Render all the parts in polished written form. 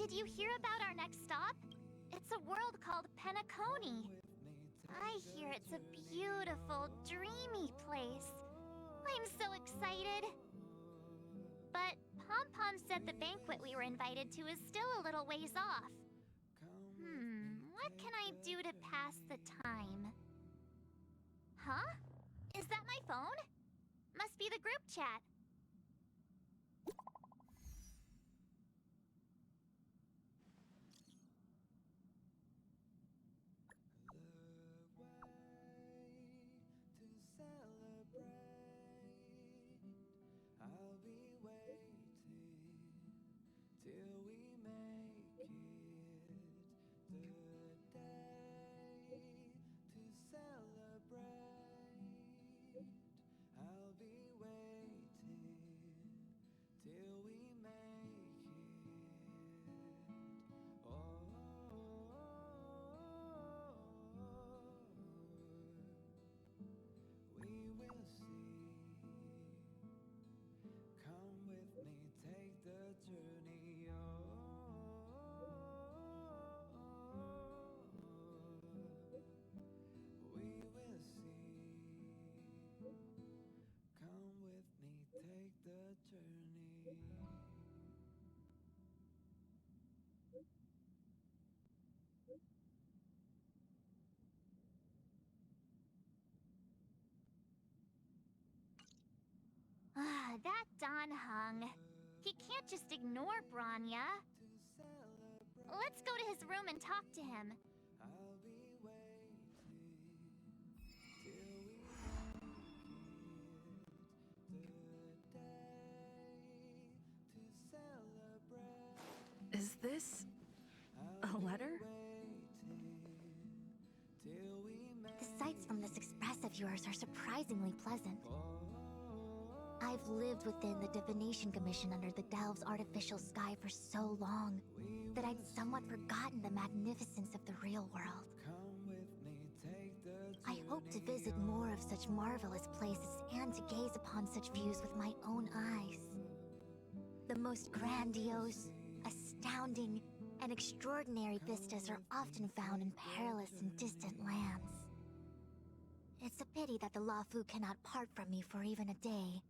Did you hear about our next stop? It's a world called Penacony. I hear it's a beautiful, dreamy place. I'm so excited. But Pom-Pom said the banquet we were invited to is still a little ways off. What can I do to pass the time? Huh? Is that my phone? Must be the group chat. That Don Hung. He can't just ignore Branya. Let's go to his room and talk to him. Is this a letter? The sights from this express of yours are surprisingly pleasant. I've lived within the Divination Commission under the Delves' artificial sky for so long that I'd somewhat forgotten the magnificence of the real world. I hope to visit more of such marvelous places and to gaze upon such views with my own eyes. The most grandiose, astounding, and extraordinary vistas are often found in perilous and distant lands. It's a pity that the Lafu cannot part from me for even a day.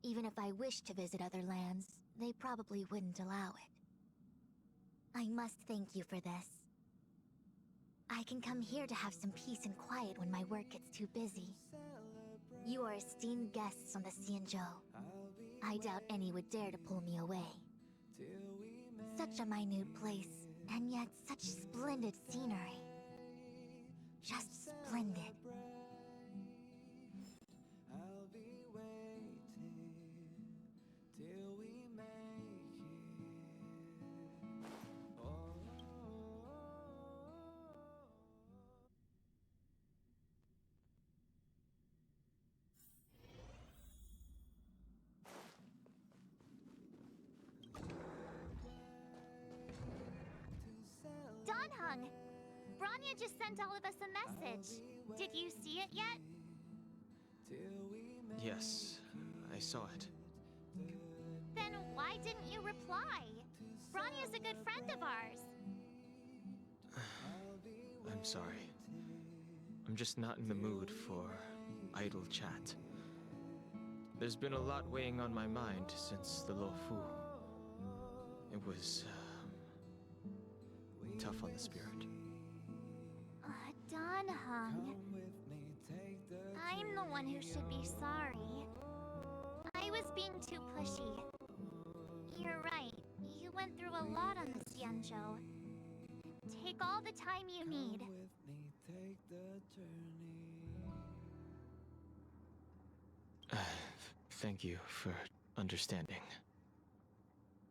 Even if I wished to visit other lands, they probably wouldn't allow it. I must thank you for this. I can come here to have some peace and quiet when my work gets too busy. You are esteemed guests on the Xianzhou. I doubt any would dare to pull me away. Such a minute place, and yet such splendid scenery. Just splendid. Donhung! Branya just sent all of us a message. Did you see it yet? Yes, I saw it. Then why didn't you reply? Branya's a good friend of ours. I'm sorry. I'm just not in the mood for idle chat. There's been a lot weighing on my mind since the Luofu. It was, tough on the spirit. Donhung. I'm the one who should be sorry. I was being too pushy. You're right. You went through a lot on the Xianzhou. Take all the time you need. Thank you for understanding.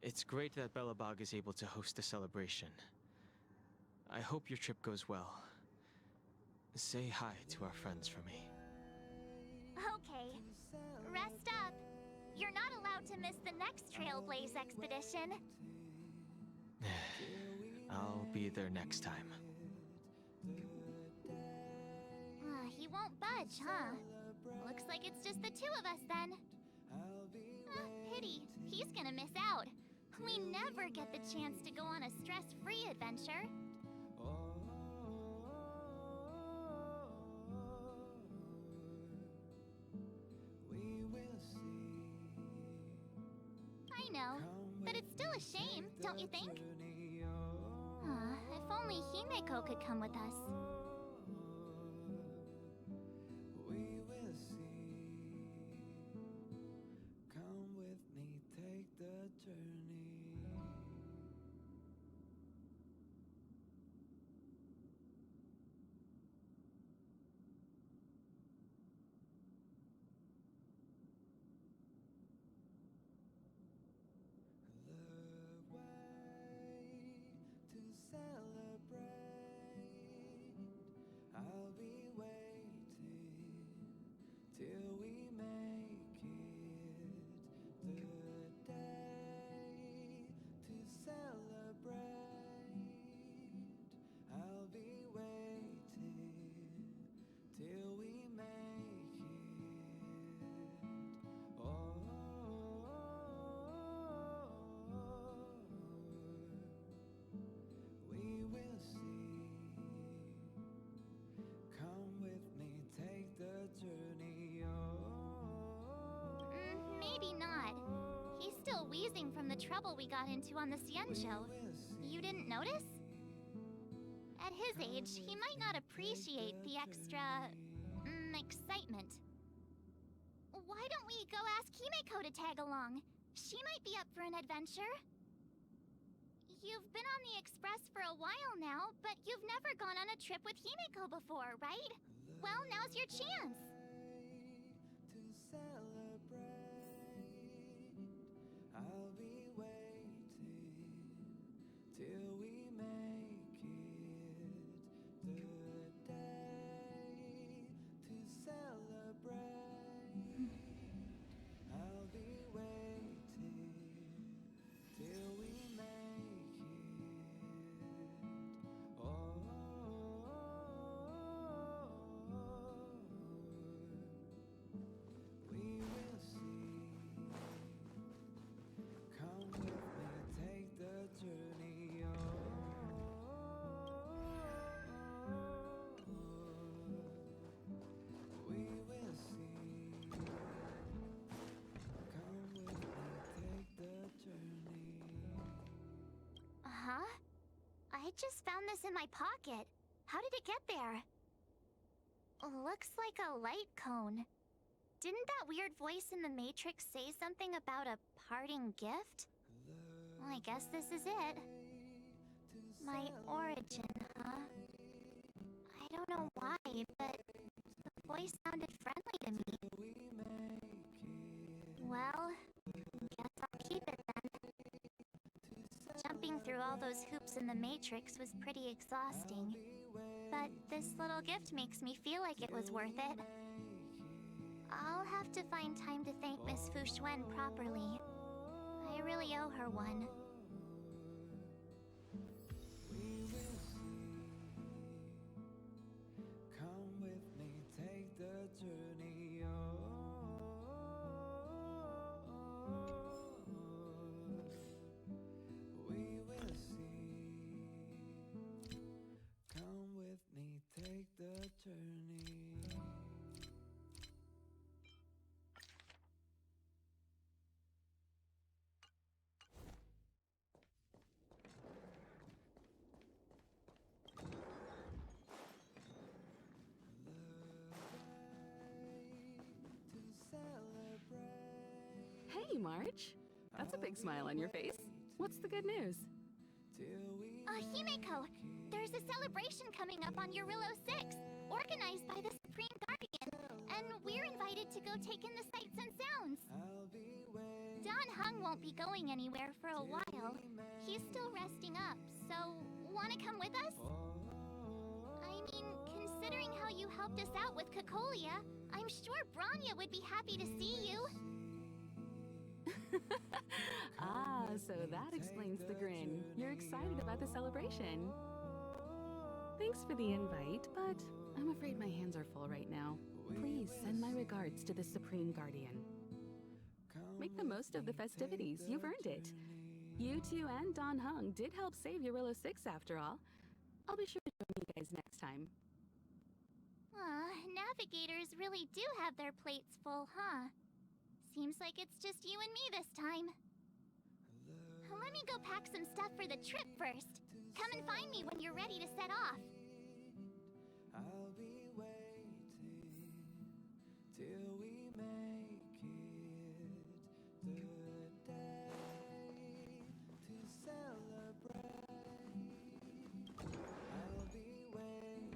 It's great that Belobog is able to host a celebration. I hope your trip goes well. Say hi to our friends for me. Okay. Rest up. You're not allowed to miss the next Trailblaze expedition. I'll be there next time. He won't budge, huh? Looks like it's just the two of us then. Pity. He's gonna miss out. We never get the chance to go on a stress-free adventure. I know, but it's still a shame, don't you think? If only Himeko could come with us. Maybe not. He's still wheezing from the trouble we got into on the Xianzhou. You didn't notice? At his age, he might not appreciate the extra... excitement. Why don't we go ask Himeko to tag along? She might be up for an adventure. You've been on the Express for a while now, but you've never gone on a trip with Himeko before, right? Well, now's your chance. I just found this in my pocket. How did it get there? Looks like a light cone. Didn't that weird voice in the Matrix say something about a parting gift? Well, I guess this is it. My origin, huh? I don't know why, but the voice sounded friendly to me. Well, guess I'll keep it then. Jumping through all those hoops in the Matrix was pretty exhausting. But this little gift makes me feel like it was worth it. I'll have to find time to thank Miss Fushuen properly. I really owe her one. Come with me, take the journey we will see. Come with me, take the journey. Hey, March. That's a big smile on your face. What's the good news? Himeko, there's a celebration coming up on Eurillo 6, organized by the Supreme Guardian, and we're invited to go take in the sights and sounds. Don Hung won't be going anywhere for a while. He's still resting up, so wanna come with us? I mean, considering how you helped us out with Cocolia, I'm sure Branya would be happy to see you. Ah, so that explains the grin. You're excited about the celebration. Thanks for the invite, but I'm afraid my hands are full right now. Please send my regards to the Supreme Guardian. Make the most of the festivities. You've earned it. You two and Don Hung did help save Eurilla 6 after all. I'll be sure to join you guys next time. Navigators really do have their plates full, huh? Seems like it's just you and me this time. Let me go pack some stuff for the trip first. Come and find me when you're ready to set off. I'll be waiting till we make it the day to celebrate. I'll be waiting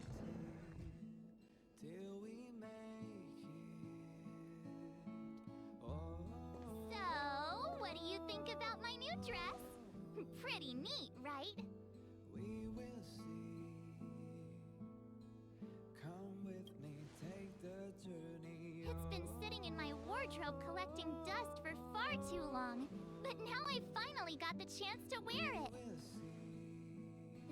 till we make it. Oh. So, what do you think about my new dress? Pretty neat, right? We will see. Come with me, take the journey. It's been sitting in my wardrobe collecting dust for far too long, but now I finally got the chance to wear it.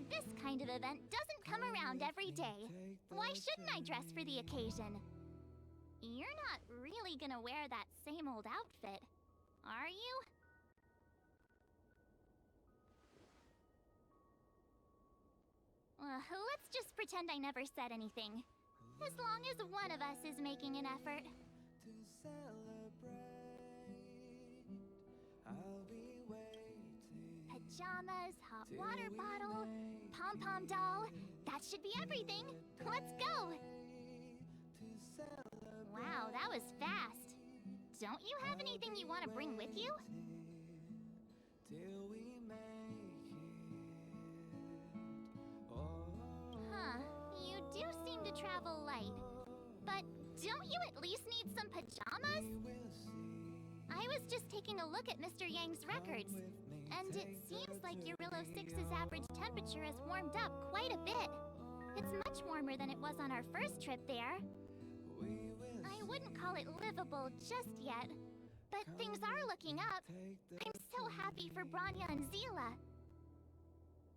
This kind of event doesn't come around every day. Why shouldn't I dress for the occasion? You're not really gonna wear that same old outfit, are you? Let's just pretend I never said anything. As long as one of us is making an effort. To celebrate, I'll be waiting. Pajamas, hot water bottle, pom-pom doll. That should be everything. Let's go. Wow, that was fast. Don't you have anything you want to bring with you? Till we make it. Oh. Huh, you do seem to travel light. But don't you at least need some pajamas? I was just taking a look at Mr. Yang's records, and it seems like Eurilla 6's average temperature has warmed up quite a bit. It's much warmer than it was on our first trip there. I wouldn't call it livable just yet, but things are looking up. I'm so happy for Branya and Zila.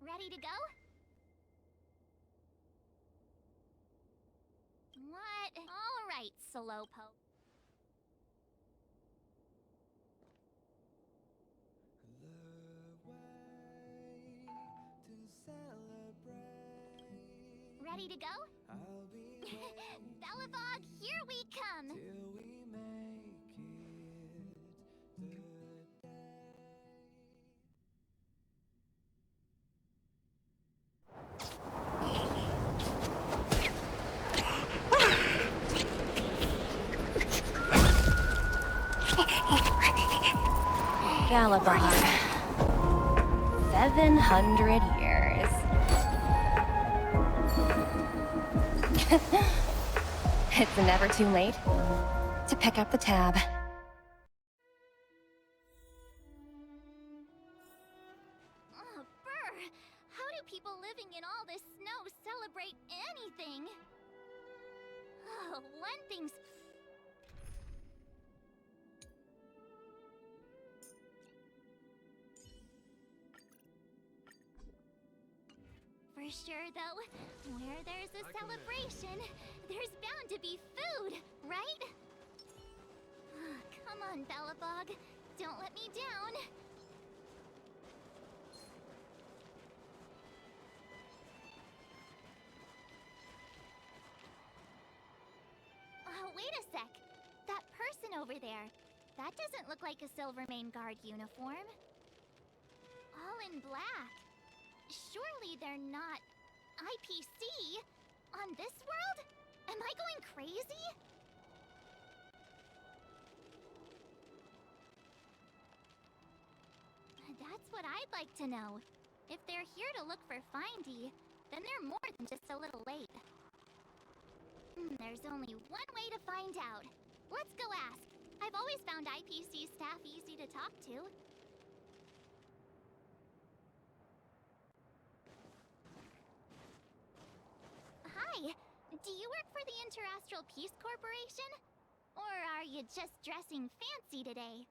Ready to go? What? All right, Slowpoke. The way to celebrate. Ready to go? I'll be waiting Belobog, here we come! till we make it the day. Belobog. 700 years. It's never too late to pick up the tab. Oh, brr! How do people living in all this snow celebrate anything? Oh, one thing's... For sure, though, where there's a celebration, there's bound to be food, right? Come on, Belobog. Don't let me down. Wait a sec. That person over there, that doesn't look like a Silvermane Guard uniform. All in black. Surely they're not IPC on this world? Am I going crazy? That's what I'd like to know. If they're here to look for Findy, then they're more than just a little late. There's only one way to find out. Let's go ask. I've always found IPC staff easy to talk to. Hi, do you work for the Interastral Peace Corporation? Or are you just dressing fancy today?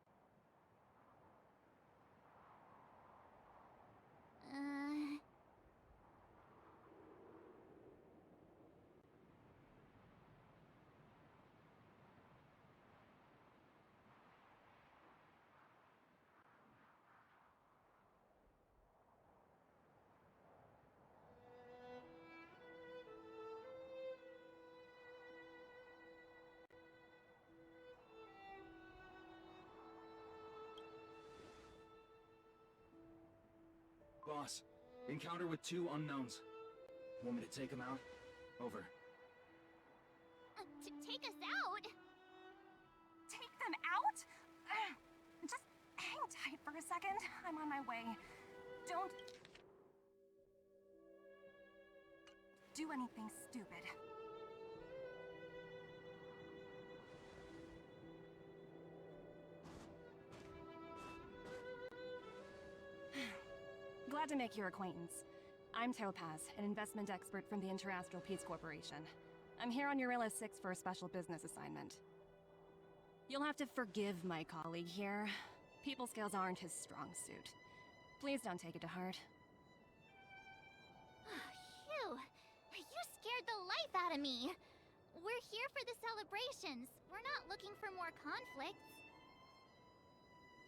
boss. Encounter with 2 unknowns. Want me to take them out? Over. To take us out? Take them out? Just hang tight for a second. I'm on my way. Don't do anything stupid. Glad to make your acquaintance. I'm Topaz, an investment expert from the Interastral Peace Corporation. I'm here on Eurilla 6 for a special business assignment. You'll have to forgive my colleague here. People skills aren't his strong suit. Please don't take it to heart. Phew! You scared the life out of me! We're here for the celebrations. We're not looking for more conflicts.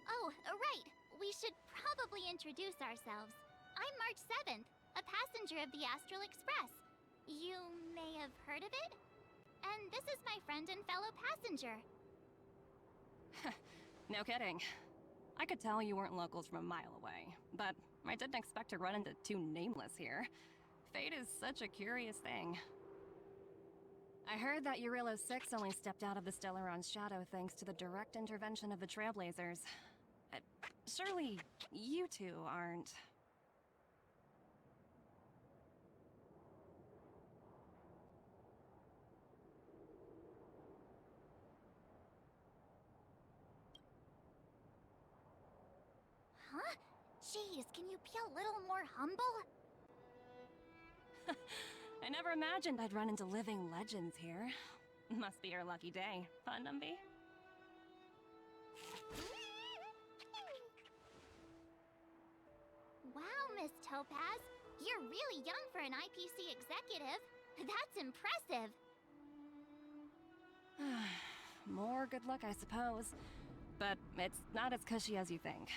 Oh, right. We should probably introduce ourselves. I'm March 7th, a passenger of the Astral Express. You may have heard of it? And this is my friend and fellow passenger. No kidding. I could tell you weren't locals from a mile away, but I didn't expect to run into 2 nameless here. Fate is such a curious thing. I heard that Eurilla 6 only stepped out of the Stellaron's shadow thanks to the direct intervention of the Trailblazers. Surely, you two aren't... Huh? Jeez, can you be a little more humble? I never imagined I'd run into living legends here. Must be your lucky day, huh, Numby? Wow, Miss Topaz. You're really young for an IPC executive. That's impressive. More good luck, I suppose. But it's not as cushy as you think.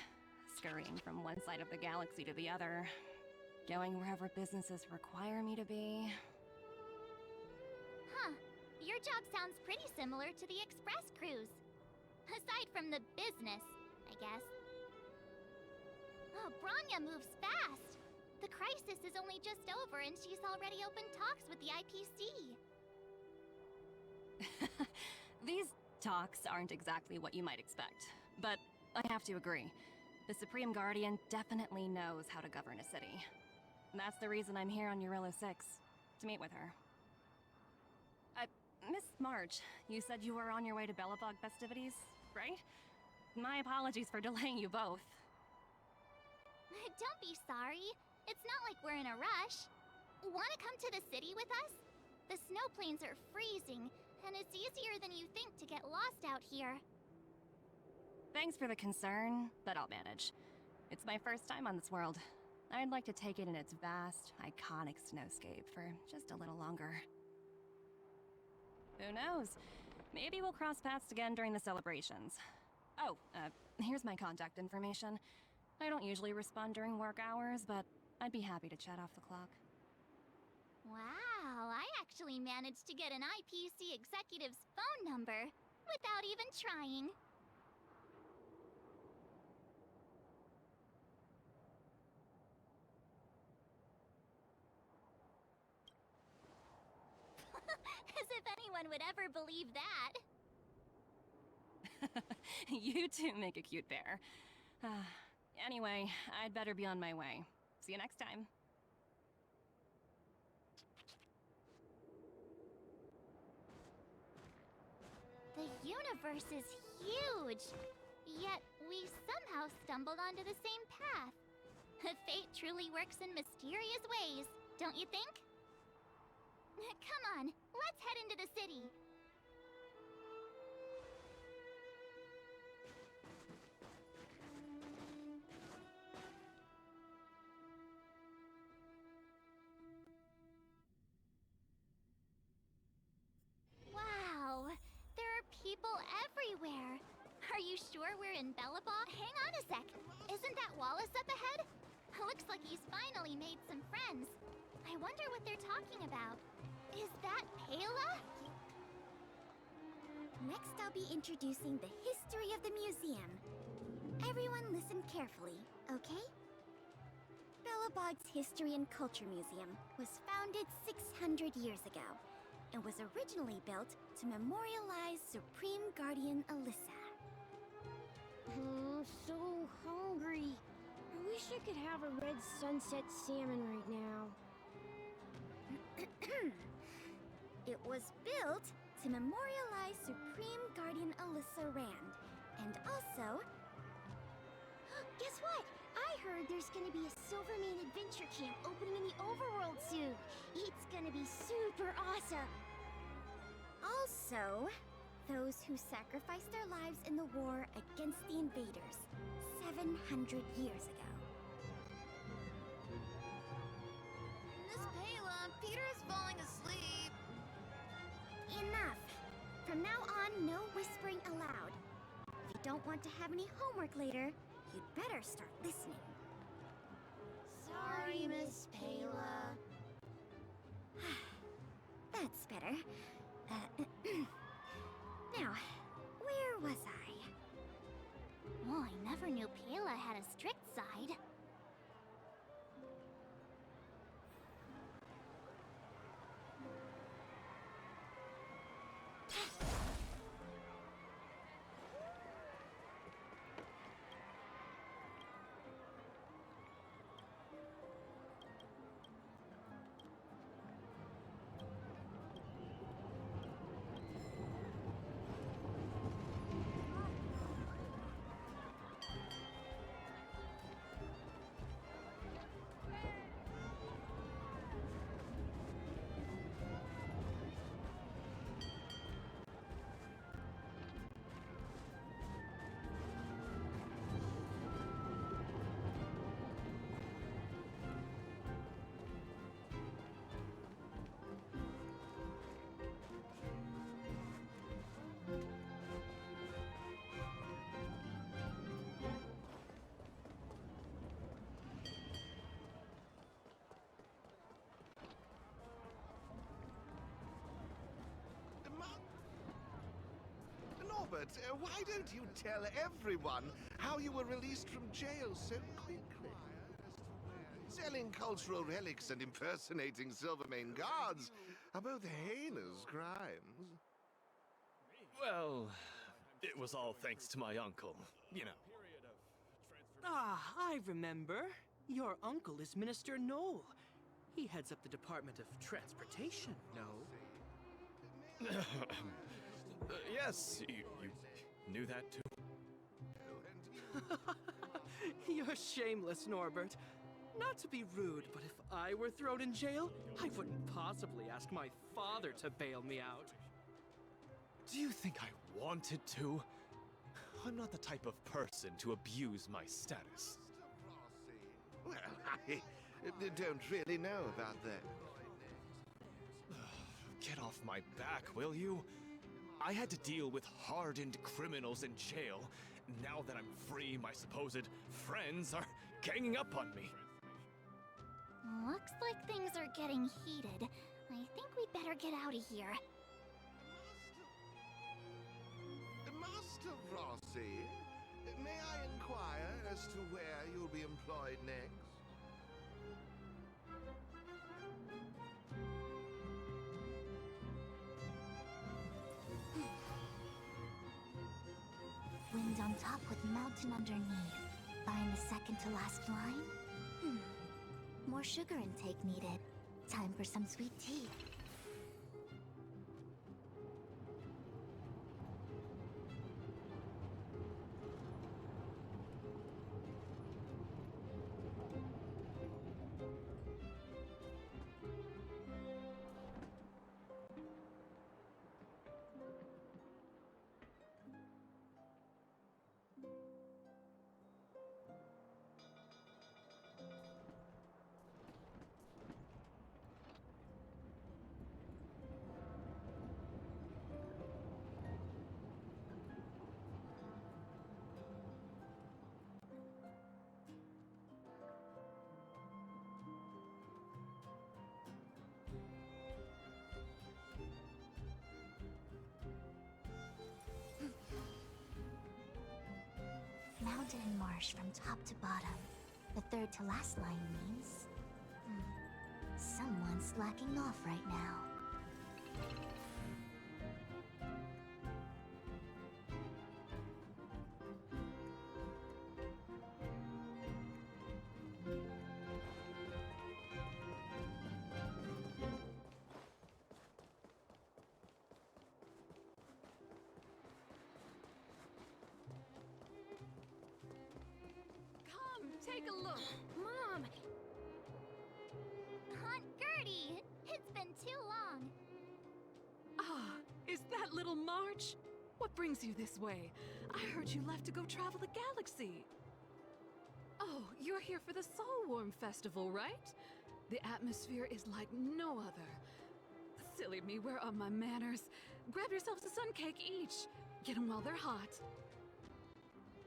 Scurrying from one side of the galaxy to the other. Going wherever businesses require me to be. Huh. Your job sounds pretty similar to the express cruise. Aside from the business, I guess. Oh, Branya moves fast. The crisis is only just over and she's already opened talks with the IPC. These talks aren't exactly what you might expect, but I have to agree. The Supreme Guardian definitely knows how to govern a city. That's the reason I'm here on Eurilla 6, to meet with her. Miss March, you said you were on your way to Belobog festivities, right? My apologies for delaying you both. Don't be sorry. It's not like we're in a rush. Wanna come to the city with us? The snow plains are freezing, and it's easier than you think to get lost out here. Thanks for the concern, but I'll manage. It's my first time on this world. I'd like to take it in its vast, iconic snowscape for just a little longer. Who knows? Maybe we'll cross paths again during the celebrations. Oh, here's my contact information. I don't usually respond during work hours, but I'd be happy to chat off the clock. Wow, I actually managed to get an IPC executive's phone number without even trying. As if anyone would ever believe that. You two make a cute pair. Anyway, I'd better be on my way. See you next time. The universe is huge, yet we somehow stumbled onto the same path. Fate truly works in mysterious ways, don't you think? Come on, let's head into the city. Wow, there are people everywhere. Are you sure we're in Belobog? Hang on a sec. Isn't that Wallace up ahead? Looks like he's finally made some friends. I wonder what they're talking about. Is that Payla? Next, I'll be introducing the history of the museum. Everyone listen carefully, okay? Belobog's History and Culture Museum was founded 600 years ago and was originally built to memorialize Supreme Guardian Alyssa. So hungry. I wish I could have a red sunset salmon right now. It was built to memorialize Supreme Guardian Alyssa Rand, and also... Guess what? I heard there's gonna be a Silvermane adventure camp opening in the overworld soon. It's gonna be super awesome. Also, those who sacrificed their lives in the war against the invaders 700 years ago. Miss Payla, Peter is falling asleep. Enough! From now on, no whispering aloud. If you don't want to have any homework later, you'd better start listening. Sorry, Miss Payla. That's better. Now, where was I? Oh, I never knew Payla had a strict side. Norbert, why don't you tell everyone how you were released from jail so quickly? Selling cultural relics and impersonating Silvermane guards are both heinous crimes. Well, it was all thanks to my uncle, you know. Ah, I remember. Your uncle is Minister Knoll. He heads up the Department of Transportation, no? Yes, you knew that too? You're shameless, Norbert. Not to be rude, but if I were thrown in jail, I wouldn't possibly ask my father to bail me out. Do you think I wanted to? I'm not the type of person to abuse my status. Well, I don't really know about that. Get off my back, will you? I had to deal with hardened criminals in jail. Now that I'm free, my supposed friends are ganging up on me. Looks like things are getting heated. I think we'd better get out of here. Master Rossi, may I inquire as to where you'll be employed next? Wind on top with mountain underneath. Find the second to last line? More sugar intake needed. Time for some sweet tea. Mountain and marsh from top to bottom. The third to last line means... someone's slacking off right now. Take a look! Mom! Aunt Gertie! It's been too long. Ah, is that little March? What brings you this way? I heard you left to go travel the galaxy. Oh, you're here for the Soulworm Festival, right? The atmosphere is like no other. Silly me, where are my manners? Grab yourselves a sun cake each. Get them while they're hot.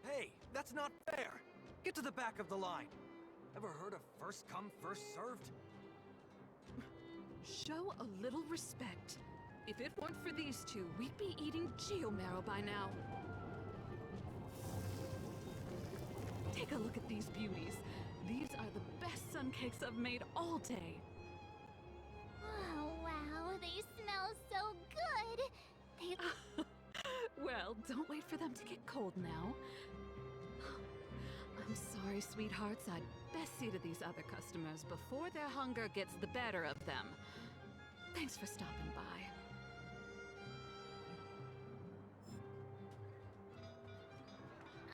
Hey, that's not fair! Get to the back of the line. Ever heard of first come, first served? Show a little respect. If it weren't for these two, we'd be eating geomarrow by now. Take a look at these beauties. These are the best sun cakes I've made all day. Oh, wow, they smell so good. They... Well, don't wait for them to get cold now. I'm sorry, sweethearts. I'd best see to these other customers before their hunger gets the better of them. Thanks for stopping by.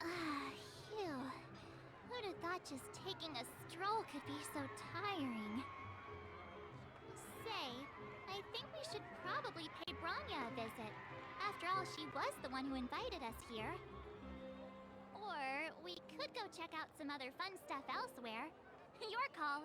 Phew. Who'd have thought just taking a stroll could be so tiring? Say, I think we should probably pay Bronya a visit. After all, she was the one who invited us here. Or we could go check out some other fun stuff elsewhere. Your call.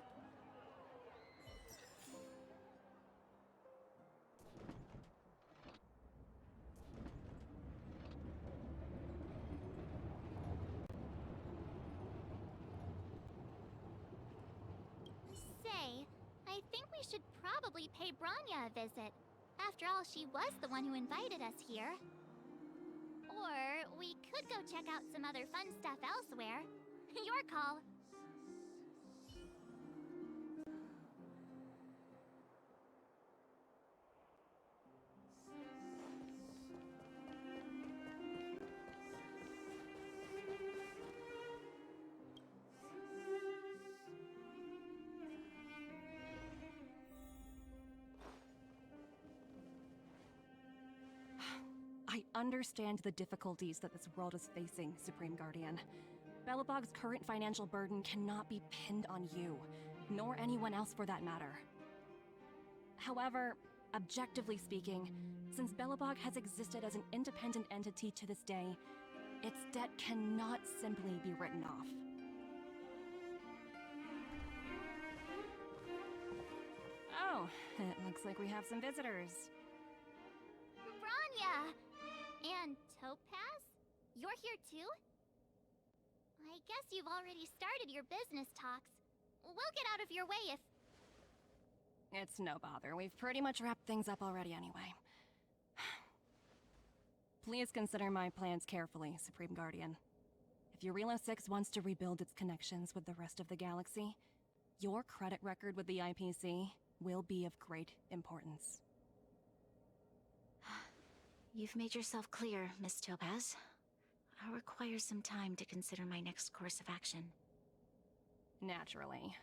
Say, I think we should probably pay Bronya a visit. After all, she was the one who invited us here. Or we could go check out some other fun stuff elsewhere. Your call. I understand the difficulties that this world is facing, Supreme Guardian. Belobog's current financial burden cannot be pinned on you, nor anyone else for that matter. However, objectively speaking, since Belobog has existed as an independent entity to this day, its debt cannot simply be written off. Oh, it looks like we have some visitors. Bronya! And Topaz? You're here too? I guess you've already started your business talks. We'll get out of your way if... It's no bother. We've pretty much wrapped things up already anyway. Please consider my plans carefully, Supreme Guardian. If Eurilo 6 wants to rebuild its connections with the rest of the galaxy, your credit record with the IPC will be of great importance. You've made yourself clear, Miss Topaz. I'll require some time to consider my next course of action. Naturally.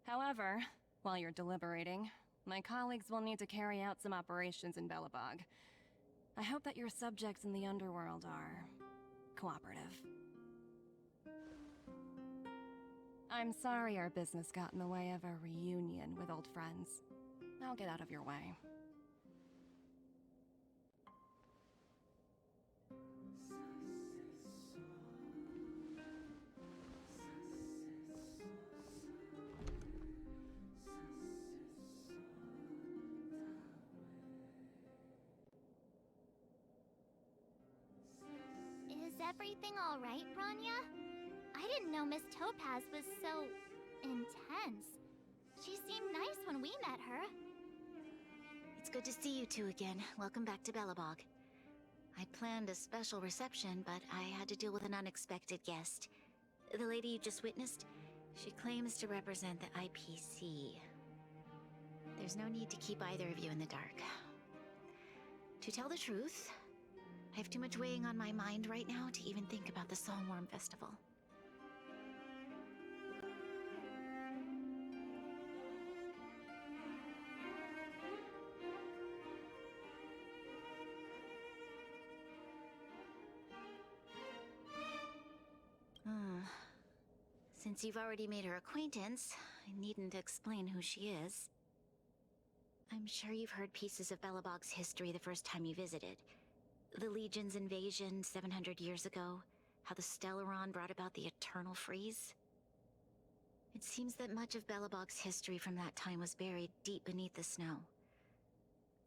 However, while you're deliberating, my colleagues will need to carry out some operations in Belobog. I hope that your subjects in the underworld are... cooperative. I'm sorry our business got in the way of a reunion with old friends. I'll get out of your way. Is everything all right, Bronya? I didn't know Miss Topaz was so... intense. She seemed nice when we met her. It's good to see you two again. Welcome back to Belobog. I planned a special reception, but I had to deal with an unexpected guest. The lady you just witnessed, She claims to represent the IPC. There's no need to keep either of you in the dark. To tell the truth, I have too much weighing on my mind right now to even think about the Songworm Festival. Since you've already made her acquaintance, I needn't explain who she is. I'm sure you've heard pieces of Belobog's history the first time you visited. The Legion's invasion 700 years ago, how the Stellaron brought about the Eternal Freeze. It seems that much of Belobog's history from that time was buried deep beneath the snow.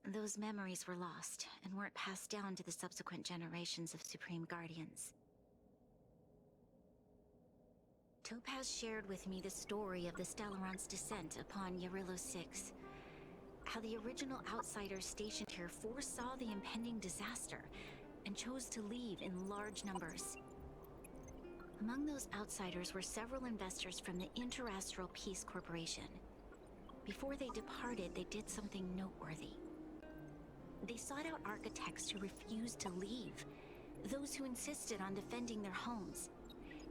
Those memories were lost, and weren't passed down to the subsequent generations of Supreme Guardians. Topaz shared with me the story of the Stellaron's descent upon Yarillo 6. How the original outsiders stationed here foresaw the impending disaster and chose to leave in large numbers. Among those outsiders were several investors from the Interastral Peace Corporation. Before they departed, they did something noteworthy. They sought out architects who refused to leave, those who insisted on defending their homes.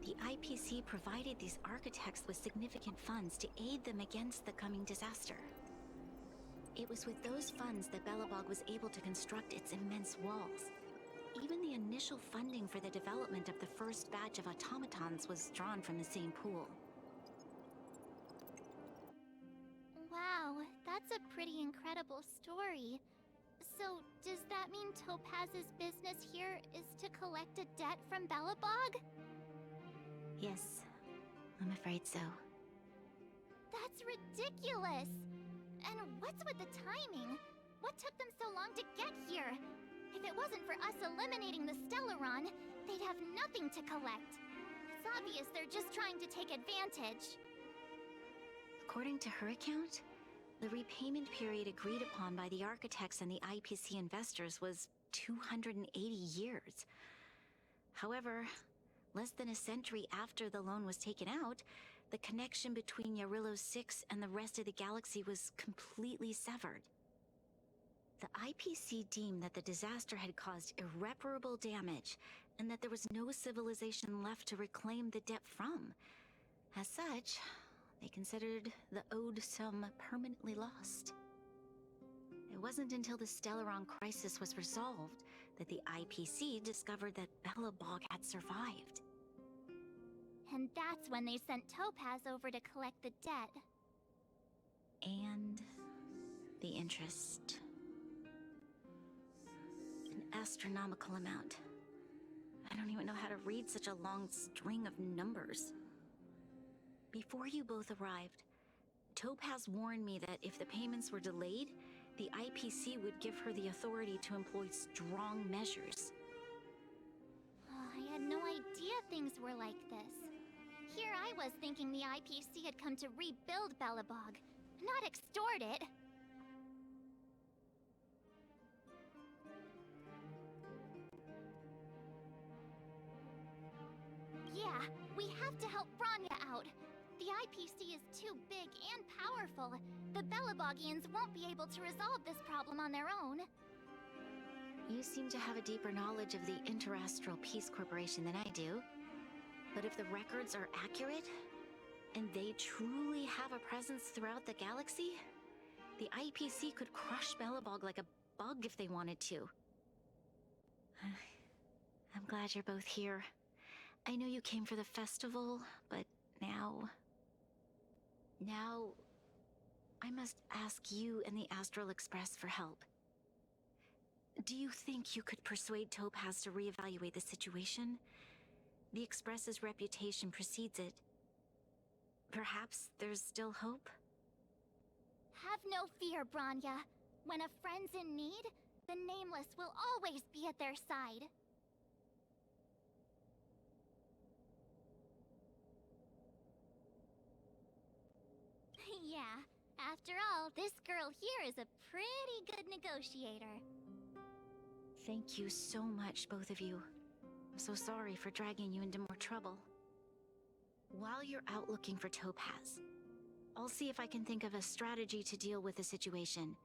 The IPC provided these architects with significant funds to aid them against the coming disaster. It was with those funds that Belobog was able to construct its immense walls. Even the initial funding for the development of the first batch of automatons was drawn from the same pool. Wow, that's a pretty incredible story. So, does that mean Topaz's business here is to collect a debt from Belobog? Yes, I'm afraid so. That's ridiculous! And what's with the timing? What took them so long to get here? If it wasn't for us eliminating the Stellaron, they'd have nothing to collect. It's obvious they're just trying to take advantage. According to her account, the repayment period agreed upon by the architects and the IPC investors was 280 years. However, less than a century after the loan was taken out, the connection between Yarillo 6 and the rest of the galaxy was completely severed. The IPC deemed that the disaster had caused irreparable damage, and that there was no civilization left to reclaim the debt from. As such, they considered the owed sum permanently lost. It wasn't until the Stellaron crisis was resolved that the IPC discovered that Belobog had survived. And that's when they sent Topaz over to collect the debt. And the interest. An astronomical amount. I don't even know how to read such a long string of numbers. Before you both arrived, Topaz warned me that if the payments were delayed, the IPC would give her the authority to employ strong measures. I had no idea things were like this. Here I was thinking the IPC had come to rebuild Belobog, not extort it. Yeah, we have to help Bronya out. The IPC is too big and powerful. The Belobogians won't be able to resolve this problem on their own. You seem to have a deeper knowledge of the Interastral Peace Corporation than I do. But if the records are accurate, and they truly have a presence throughout the galaxy, the IPC could crush Belobog like a bug if they wanted to. I'm glad you're both here. I know you came for the festival, but now I must ask you and the Astral Express for help. Do you think you could persuade Topaz to reevaluate the situation? The Express's reputation precedes it. Perhaps there's still hope? Have no fear, Bronya. When a friend's in need, the Nameless will always be at their side. Yeah, after all, this girl here is a pretty good negotiator. Thank you so much, both of you. I'm so sorry for dragging you into more trouble. while you're out looking for Topaz, I'll see if I can think of a strategy to deal with the situation.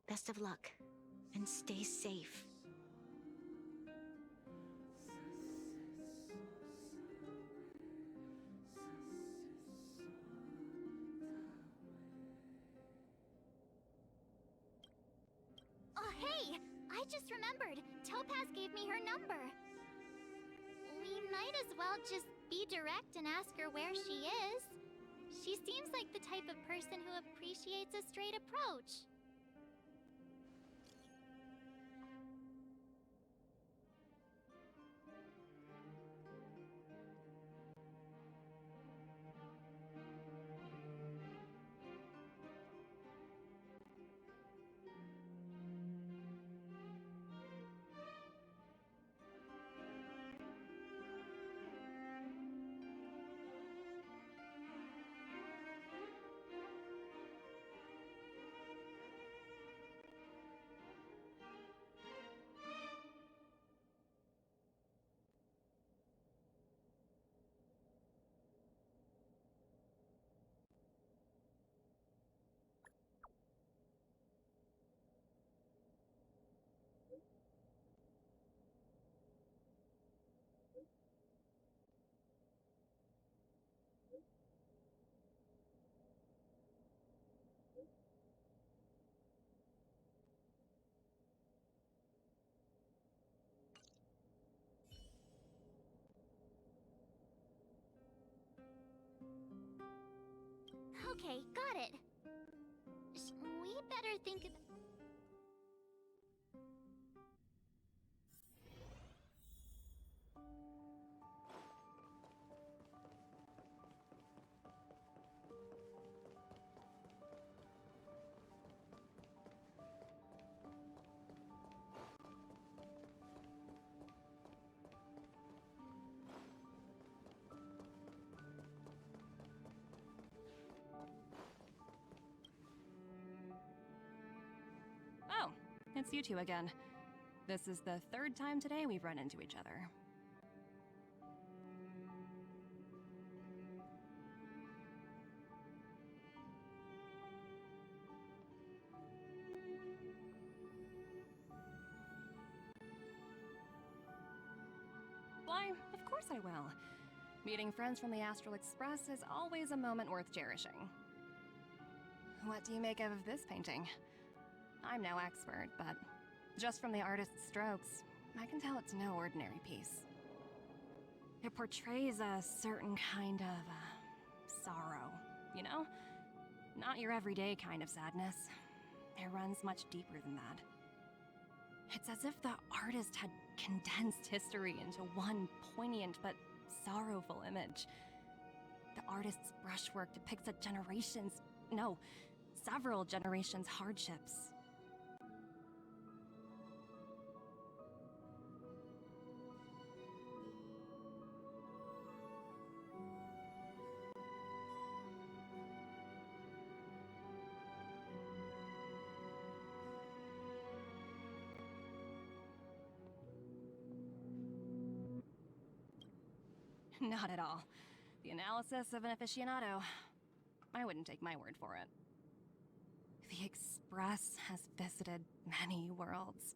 Best of luck, and stay safe. Oh, hey! I just remembered. Topaz gave me her number. We might as well just be direct and ask her where she is. She seems like the type of person who appreciates a straight approach. Okay, got it. We better think of... Oh, it's you two again. This is the third time today we've run into each other. Why, of course I will. Meeting friends from the Astral Express is always a moment worth cherishing. What do you make of this painting? I'm no expert, but just from the artist's strokes, I can tell it's no ordinary piece. It portrays a certain kind of sorrow, you know? Not your everyday kind of sadness. It runs much deeper than that. It's as if the artist had condensed history into one poignant but sorrowful image. The artist's brushwork depicts several generations' hardships. Not at all. The analysis of an aficionado. I wouldn't take my word for it. The Express has visited many worlds.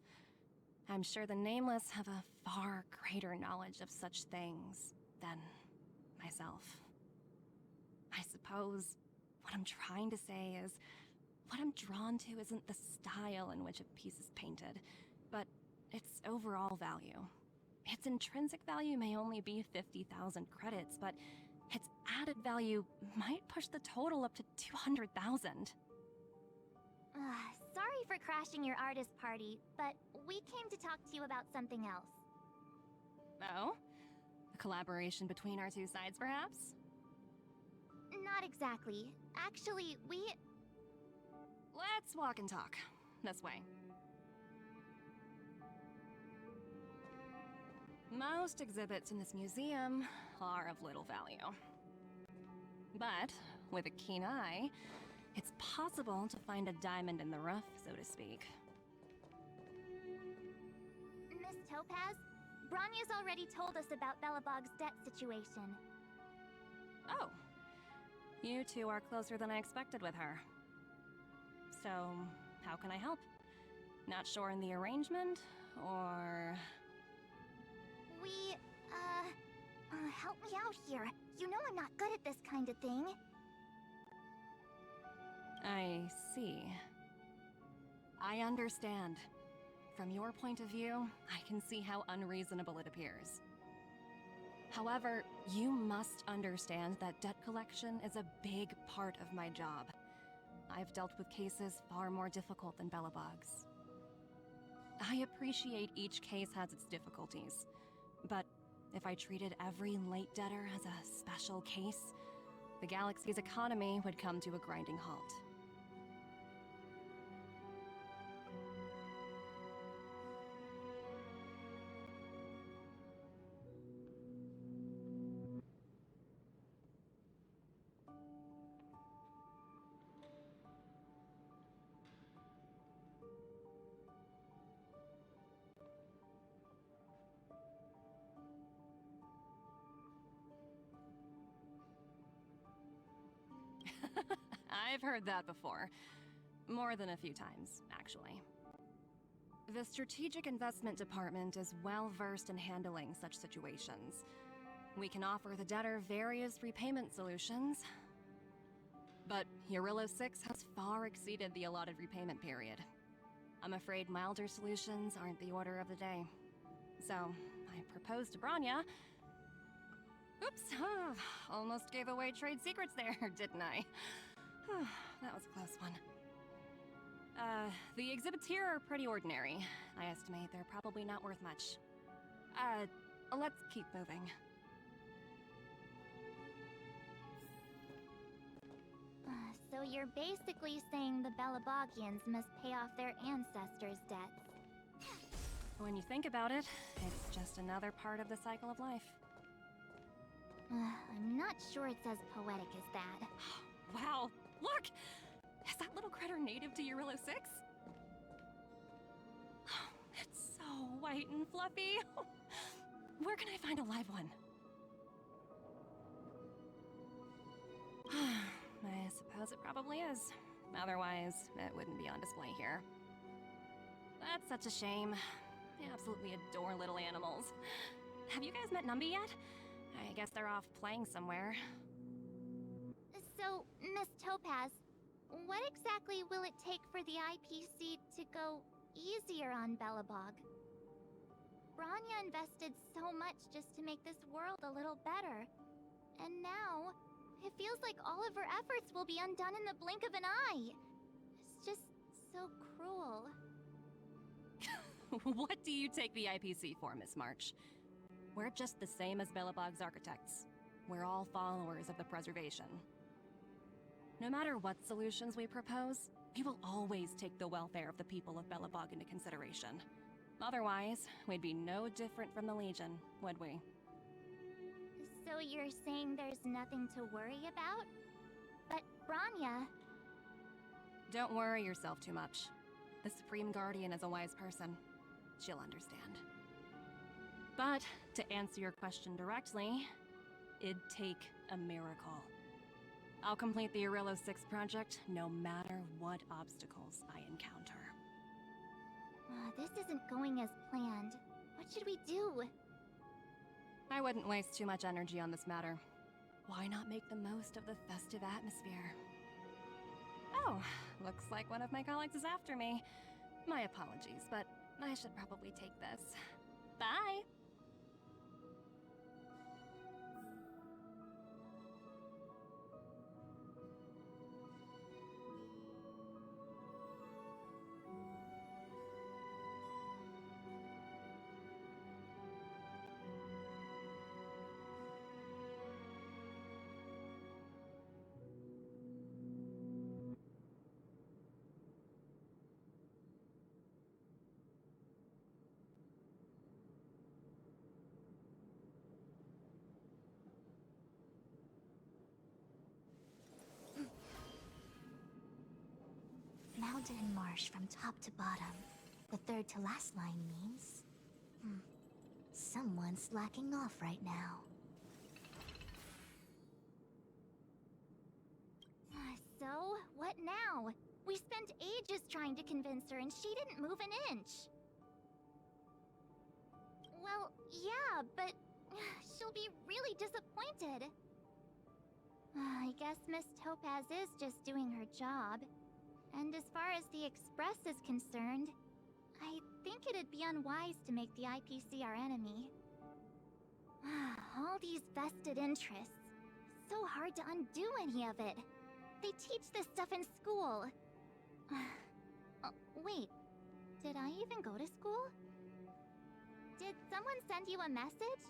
I'm sure the Nameless have a far greater knowledge of such things than myself. I suppose what I'm trying to say is, what I'm drawn to isn't the style in which a piece is painted, but its overall value. Its intrinsic value may only be 50,000 credits, but its added value might push the total up to 200,000. Sorry for crashing your artist party, but we came to talk to you about something else. Oh? A collaboration between our two sides, perhaps? Not exactly. Actually, Let's walk and talk. This way. Most exhibits in this museum are of little value. But, with a keen eye, it's possible to find a diamond in the rough, so to speak. Miss Topaz, Bronya's already told us about Belobog's debt situation. Oh. You two are closer than I expected with her. So, how can I help? Not sure in the arrangement, or... Help me out here. You know I'm not good at this kind of thing. I see. I understand. From your point of view, I can see how unreasonable it appears. However, you must understand that debt collection is a big part of my job. I've dealt with cases far more difficult than Belobog's. I appreciate each case has its difficulties, but if I treated every late debtor as a special case, the galaxy's economy would come to a grinding halt. I've heard that before. More than a few times, actually. The Strategic Investment Department is well versed in handling such situations. We can offer the debtor various repayment solutions. But Eurillo 6 has far exceeded the allotted repayment period. I'm afraid milder solutions aren't the order of the day. So, I proposed to Bronya. Oops, almost gave away trade secrets there, didn't I? That was a close one. The exhibits here are pretty ordinary. I estimate they're probably not worth much. Let's keep moving. So you're basically saying the Belobogians must pay off their ancestors' debts. When you think about it, it's just another part of the cycle of life. I'm not sure it's as poetic as that. Wow, look! Is that little critter native to Eurillo 6? It's so white and fluffy. Where can I find a live one? I suppose it probably is. Otherwise, it wouldn't be on display here. That's such a shame. I absolutely adore little animals. Have you guys met Numby yet? I guess they're off playing somewhere. So, Miss Topaz, what exactly will it take for the IPC to go easier on Belobog? Bronya invested so much just to make this world a little better. And now, it feels like all of her efforts will be undone in the blink of an eye. It's just so cruel. What do you take the IPC for, Miss March? We're just the same as Belobog's architects. We're all followers of the preservation. No matter what solutions we propose, we will always take the welfare of the people of Belobog into consideration. Otherwise, we'd be no different from the Legion, would we? So you're saying there's nothing to worry about? But Bronya... Don't worry yourself too much. The Supreme Guardian is a wise person. She'll understand. But, to answer your question directly, it'd take a miracle. I'll complete the Eurillo 6 project no matter what obstacles I encounter. This isn't going as planned. What should we do? I wouldn't waste too much energy on this matter. Why not make the most of the festive atmosphere? Oh, looks like one of my colleagues is after me. My apologies, but I should probably take this. Bye! Mountain and marsh from top to bottom. The third to last line means... someone's slacking off right now. spent ages trying to convince her and she didn't move an inch. Well, yeah, but she'll be really disappointed. I guess Miss Topaz is just doing her job. And as far as the Express is concerned, I think it'd be unwise to make the IPC our enemy. All these vested interests. So hard to undo any of it. They teach this stuff in school. Oh, wait, did I even go to school? Did someone send you a message?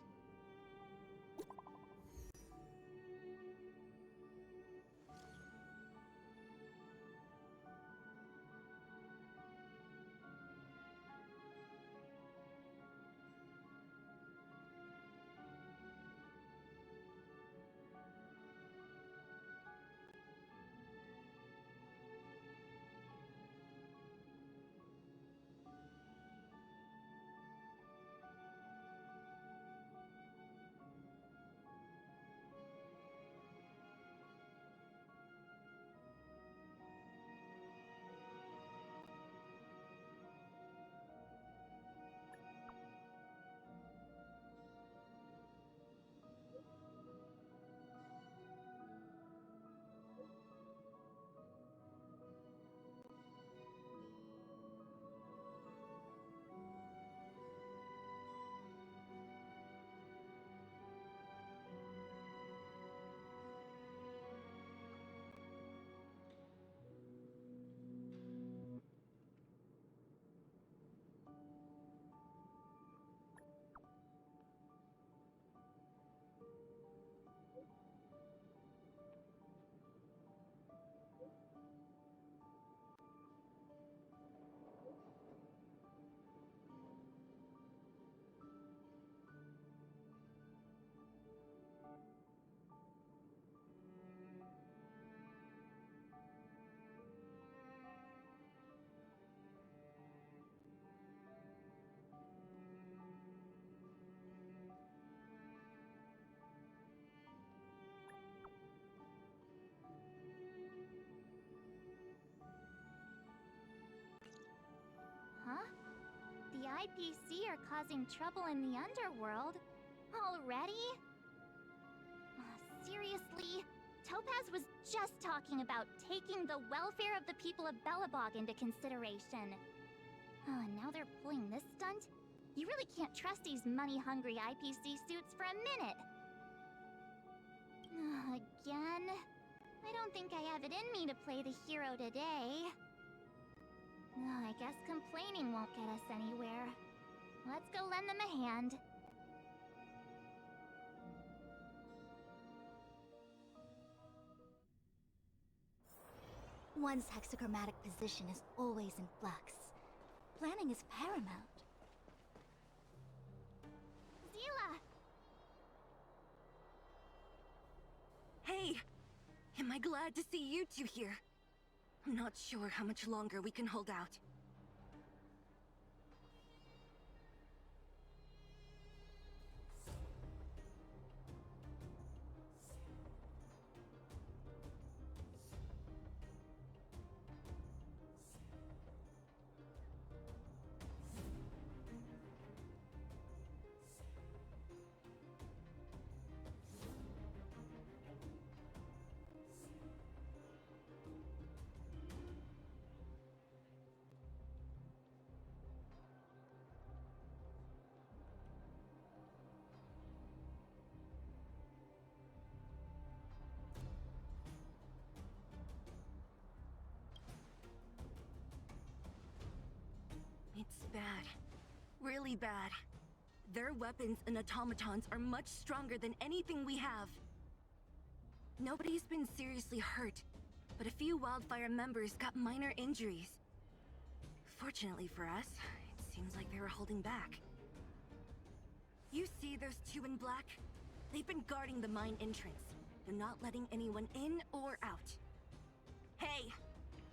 Huh? The IPC are causing trouble in the underworld? Already? Seriously? Topaz was just talking about taking the welfare of the people of Belobog into consideration. And now they're pulling this stunt? You really can't trust these money-hungry IPC suits for a minute. Again? I don't think I have it in me to play the hero today. I guess complaining won't get us anywhere. Let's go lend them a hand. One's hexagrammatic position is always in flux. Planning is paramount. Zila! Hey! Am I glad to see you two here? I'm not sure how much longer we can hold out. It's bad. Really bad. Their weapons and automatons are much stronger than anything we have. Nobody's been seriously hurt, but a few Wildfire members got minor injuries. Fortunately for us, it seems like they were holding back. You see those two in black? They've been guarding the mine entrance. They're not letting anyone in or out. Hey!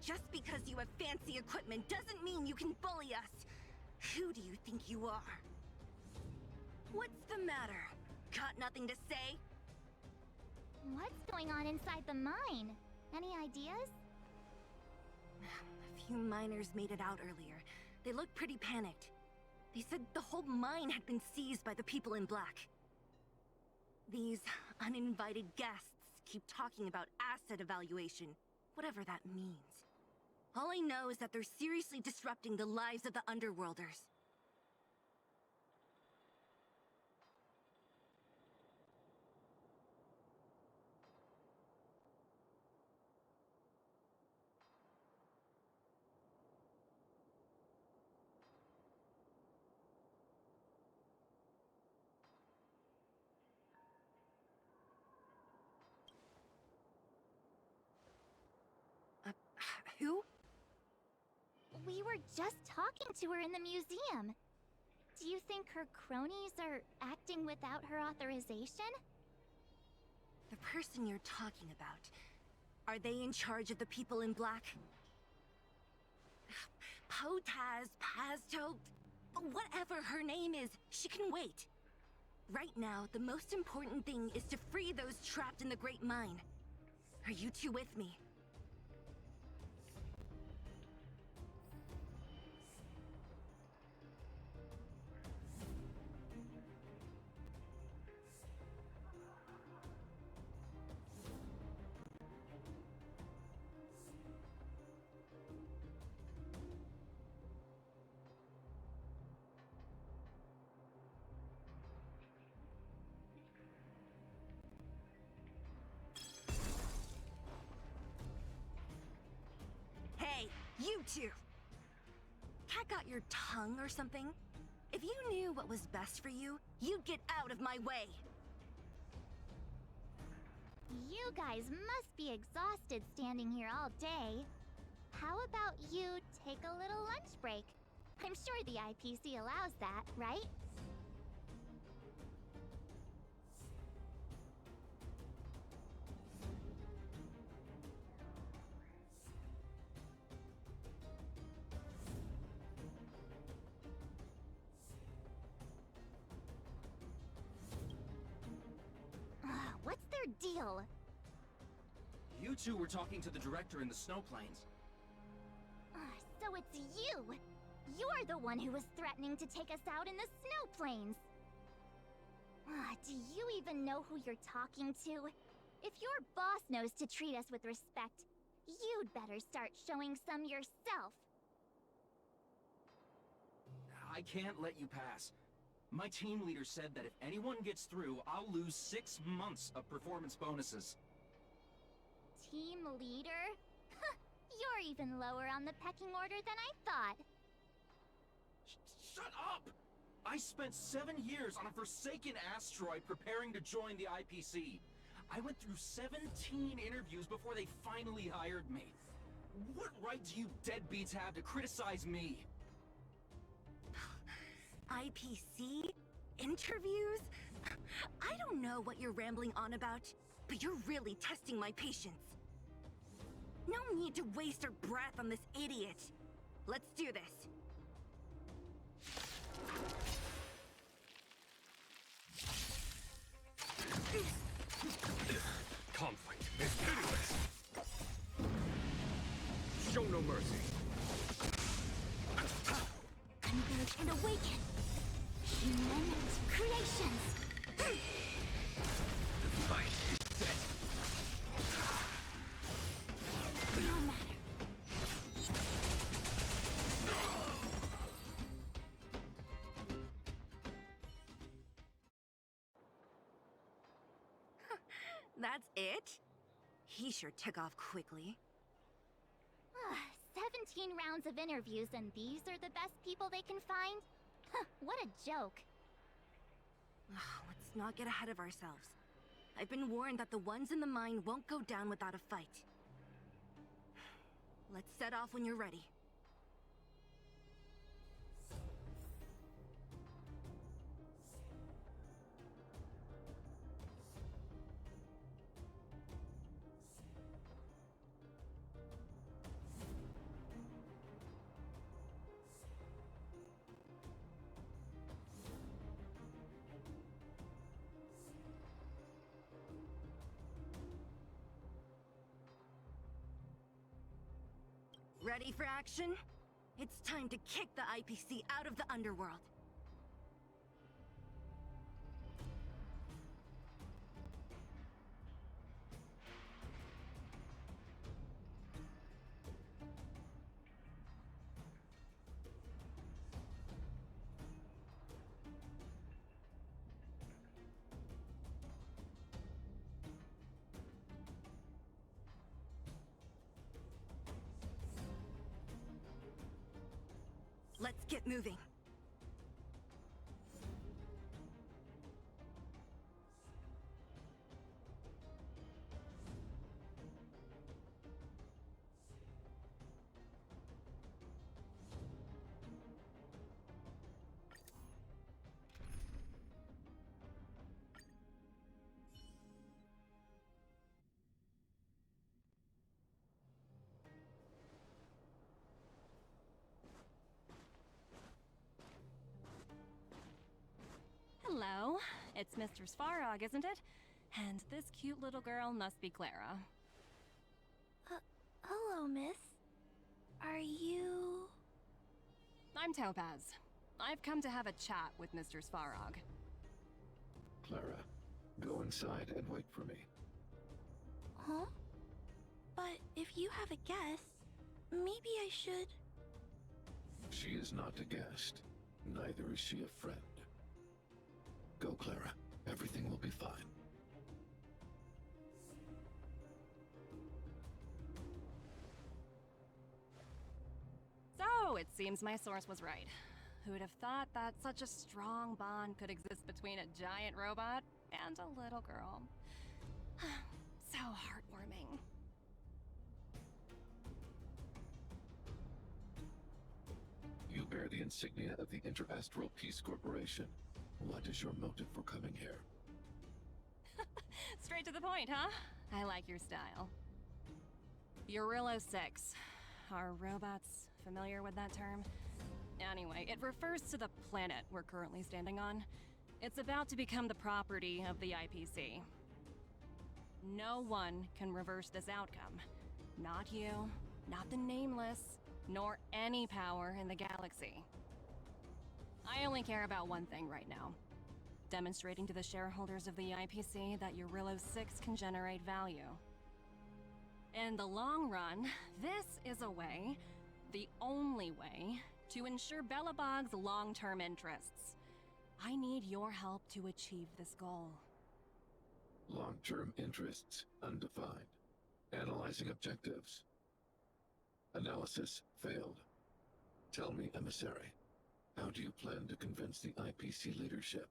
Just because you have fancy equipment doesn't mean you can bully us! Who do you think you are? What's the matter? Got nothing to say? What's going on inside the mine? Any ideas? few miners made it out earlier. They looked pretty panicked. They said the whole mine had been seized by the people in black. These uninvited guests keep talking about asset evaluation, whatever that means. All I know is that they're seriously disrupting the lives of the Underworlders. Who? We were just talking to her in the museum. Do you think her cronies are acting without her authorization? The person you're talking about, are they in charge of the people in black? Potaz, Pazto, whatever her name is, she can wait. Right now, the most important thing is to free those trapped in the Great Mine. Are you two with me? Hey, you two! Cat got your tongue or something? If you knew what was best for you, you'd get out of my way! You guys must be exhausted standing here all day. How about you take a little lunch break? I'm sure the IPC allows that, right? What's their deal? You two were talking to the director in the snow plains. So it's you! You're the one who was threatening to take us out in the snow plains! Do you even know who you're talking to? If your boss knows to treat us with respect, you'd better start showing some yourself. I can't let you pass. My team leader said that if anyone gets through, I'll lose 6 months of performance bonuses. Team leader? You're even lower on the pecking order than I thought. Shut up! I spent 7 years on a forsaken asteroid preparing to join the IPC. I went through 17 interviews before they finally hired me. What right do you deadbeats have to criticize me? IPC? Interviews? I don't know what you're rambling on about, but you're really testing my patience. No need to waste our breath on this idiot. Let's do this. Conflict is pitiless. Show no mercy. Converge and awaken. Human creations. The fight is set. No matter. That's it? He sure took off quickly. 17 rounds of interviews and these are the best people they can find? What a joke. Let's not get ahead of ourselves. I've been warned that the ones in the mine won't go down without a fight. Let's set off when you're ready. Ready for action? It's time to kick the IPC out of the underworld. Let's get moving. Hello, it's Mr. Svarog, isn't it? And this cute little girl must be Clara. Hello, miss. Are you... I'm Topaz. I've come to have a chat with Mr. Svarog. Clara, go inside and wait for me. Huh? But if you have a guest, maybe I should... She is not a guest. Neither is she a friend. Go, Clara. Everything will be fine. So, it seems my source was right. Who'd have thought that such a strong bond could exist between a giant robot and a little girl? So heartwarming. You bear the insignia of the Interastral Peace Corporation. What is your motive for coming here? Straight to the point, huh? I like your style. Eurillo 6. Are robots familiar with that term? Anyway, it refers to the planet we're currently standing on. It's about to become the property of the IPC. No one can reverse this outcome. Not you, not the Nameless, nor any power in the galaxy. I only care about one thing right now. Demonstrating to the shareholders of the IPC that Eurillo 6 can generate value. In the long run, this is a way, the only way, to ensure Belobog's long-term interests. I need your help to achieve this goal. Long-term interests undefined. Analyzing objectives. Analysis failed. Tell me, emissary, how do you plan to convince the IPC leadership?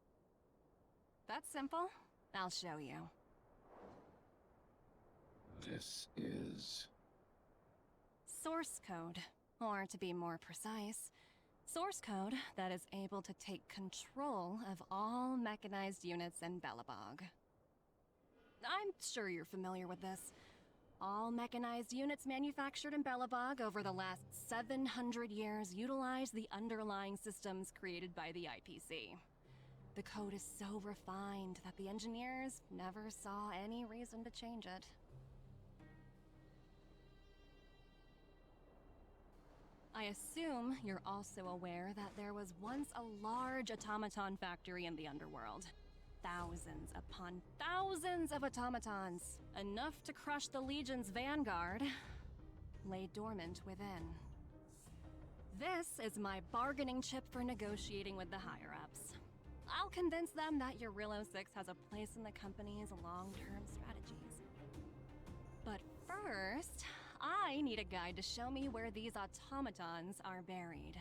That's simple. I'll show you. This is... Source code. Or to be more precise, source code that is able to take control of all mechanized units in Belobog. I'm sure you're familiar with this. All mechanized units manufactured in Belobog over the last 700 years utilize the underlying systems created by the IPC. The code is so refined that the engineers never saw any reason to change it. I assume you're also aware that there was once a large automaton factory in the underworld. Thousands upon thousands of automatons, enough to crush the Legion's vanguard, lay dormant within. This is my bargaining chip for negotiating with the higher-ups. I'll convince them that Eurillo 6 has a place in the company's long-term strategies. But first, I need a guide to show me where these automatons are buried.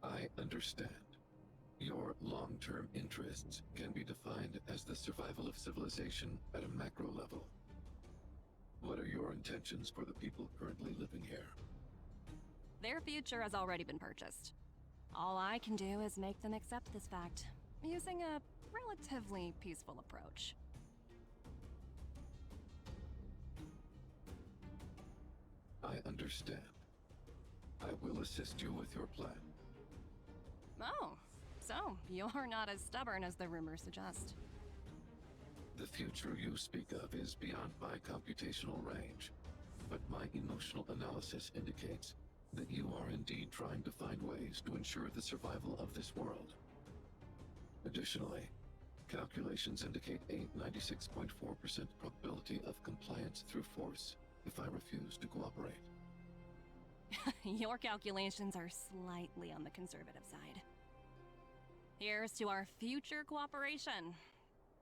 I understand. Your long-term interests can be defined as the survival of civilization at a macro level. What are your intentions for the people currently living here? Their future has already been purchased. All I can do is make them accept this fact, using a relatively peaceful approach. I understand. I will assist you with your plan. Oh, so you're not as stubborn as the rumors suggest. The future you speak of is beyond my computational range. but my emotional analysis indicates that you are indeed trying to find ways to ensure the survival of this world. Additionally, calculations indicate a 96.4% probability of compliance through force if I refuse to cooperate. Your calculations are slightly on the conservative side. Here's to our future cooperation.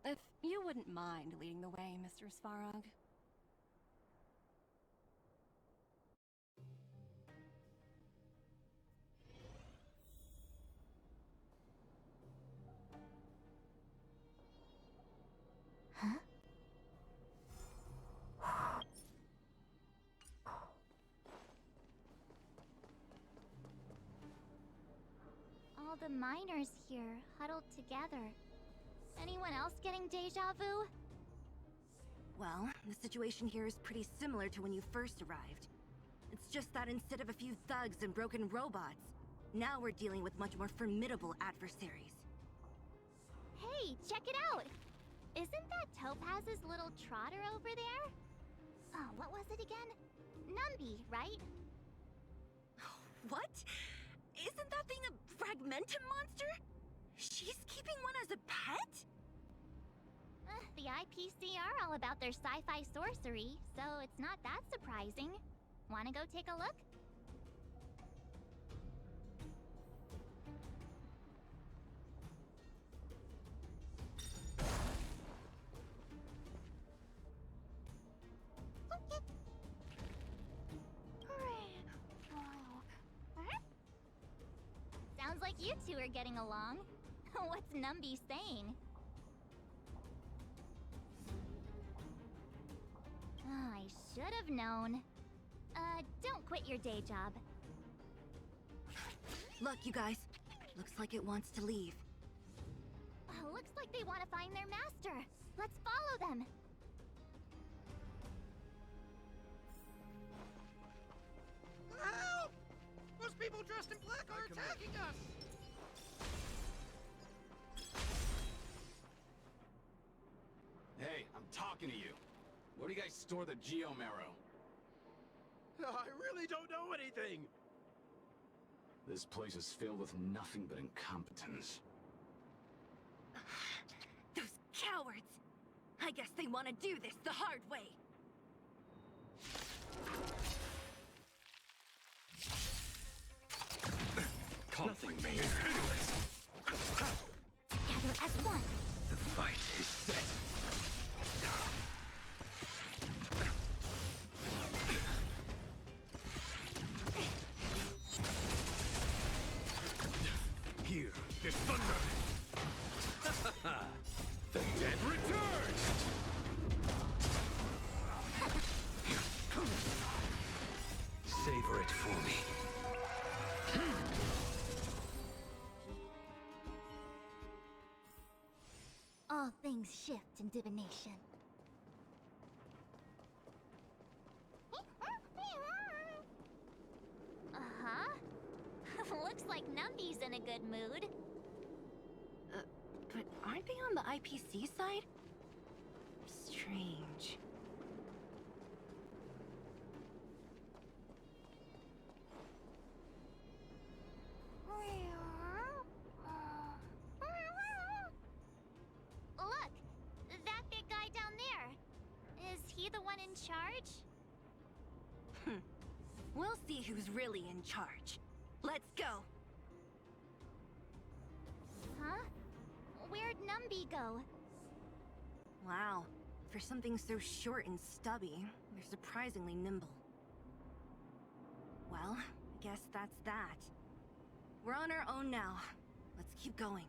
If you wouldn't mind leading the way, Mr. Svarog. Huh? All the miners here, huddled together. Anyone else getting deja vu? Well, the situation here is pretty similar to when you first arrived. It's just that instead of a few thugs and broken robots, now we're dealing with much more formidable adversaries. Hey, check it out! Isn't that Topaz's little trotter over there? Oh, what was it again? Numby, right? What? Isn't that thing a fragmentum monster? She's keeping one as a pet? The IPC are all about their sci-fi sorcery, so it's not that surprising. Wanna go take a look? Sounds like you two are getting along. What's Numby saying? I should have known. Don't quit your day job. Look, you guys. Looks like it wants to leave. Looks like they want to find their master. Let's follow them. Help! Those people dressed in black are attacking us! Hey, I'm talking to you. Where do you guys store the Geomarrow? I really don't know anything! This place is filled with nothing but incompetence. Those cowards! I guess they want to do this the hard way. Conflict may influence. Together as one. The fight is set. Here is thunder. The dead return. Savor it for me. All things shift in divination. Uh-huh. Looks like Numby's in a good mood. But aren't they on the IPC side? Strange. Look! That big guy down there. Is he the one in charge? We'll see who's really in charge. Let's go! Huh? Where'd Numby go? Wow. For something so short and stubby, they're surprisingly nimble. Well, I guess that's that. We're on our own now. Let's keep going.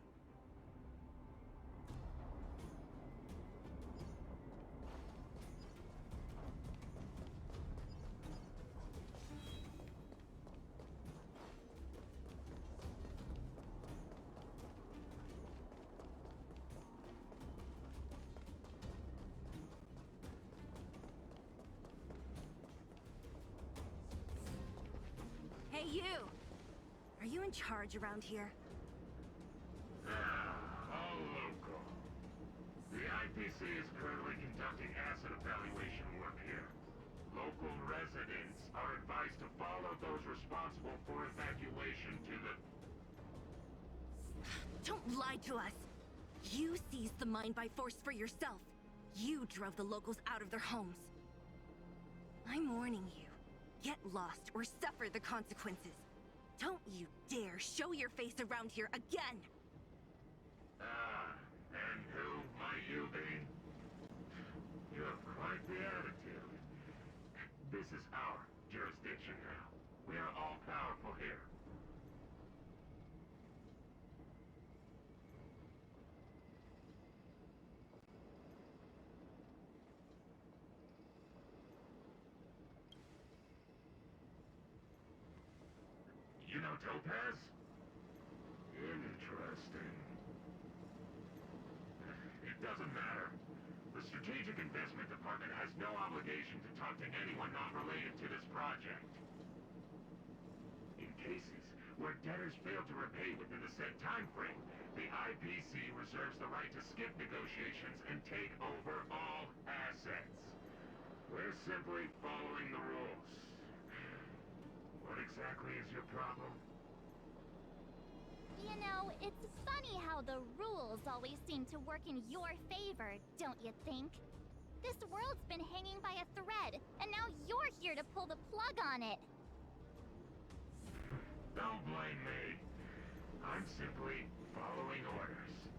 Hey, you! Are you in charge around here? All local. The IPC is currently conducting asset evaluation work here. Local residents are advised to follow those responsible for evacuation to the... Don't lie to us! You seized the mine by force for yourself. You drove the locals out of their homes. I'm warning you. Get lost or suffer the consequences. Don't you dare show your face around here again! Ah, and who might you be? You have quite the attitude. This is our jurisdiction now. We are all powerful here. You know Topaz? Interesting. It doesn't matter. The Strategic Investment Department has no obligation to talk to anyone not related to this project. In cases where debtors fail to repay within the set time frame, the IPC reserves the right to skip negotiations and take over all assets. We're simply following the rules. What exactly is your problem? You know, it's funny how the rules always seem to work in your favor, don't you think? This world's been hanging by a thread, and now you're here to pull the plug on it. Don't blame me. I'm simply following orders.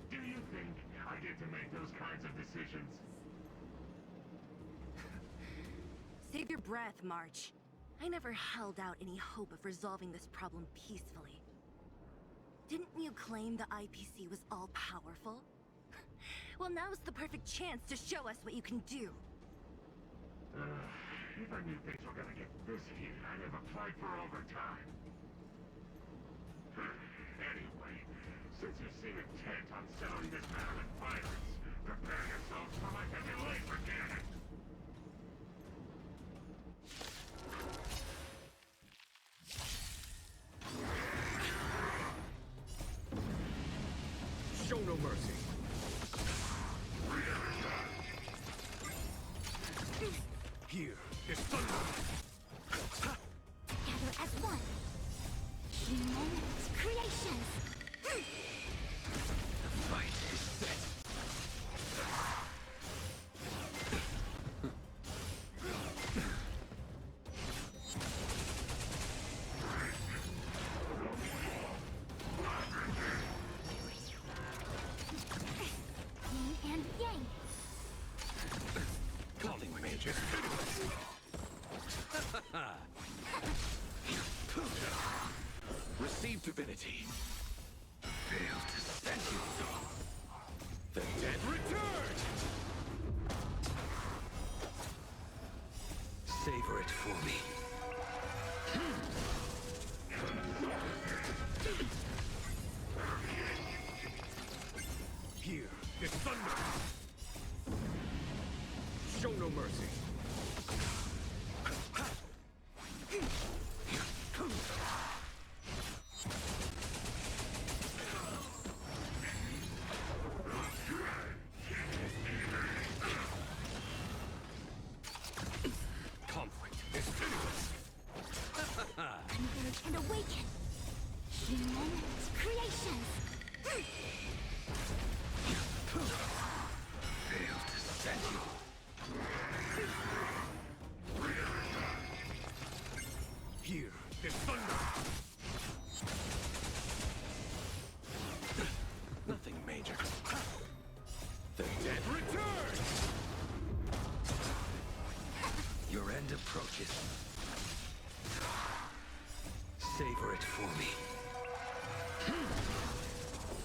Do you think I get to make those kinds of decisions? Save your breath, March. I never held out any hope of resolving this problem peacefully. Didn't you claim the IPC was all-powerful? Well, now's the perfect chance to show us what you can do. If I knew things were gonna get this heated, I'd have applied for overtime. Anyway, since you seem intent on settling this matter with violence, prepare yourselves for my heavy laser cannon! Show no mercy. Here is thunder. Together as one. Human creations. The fight is set. Yin and yang. Nothing major. Receive divinity. Fail to send you. The dead return! Savor it for me. Here is thunder. Show no mercy. Conflict is pitiless. Converge and awaken. Human creations. Fail to send you. Here is thunder. Nothing major. The dead return. Your end approaches. Savor it for me.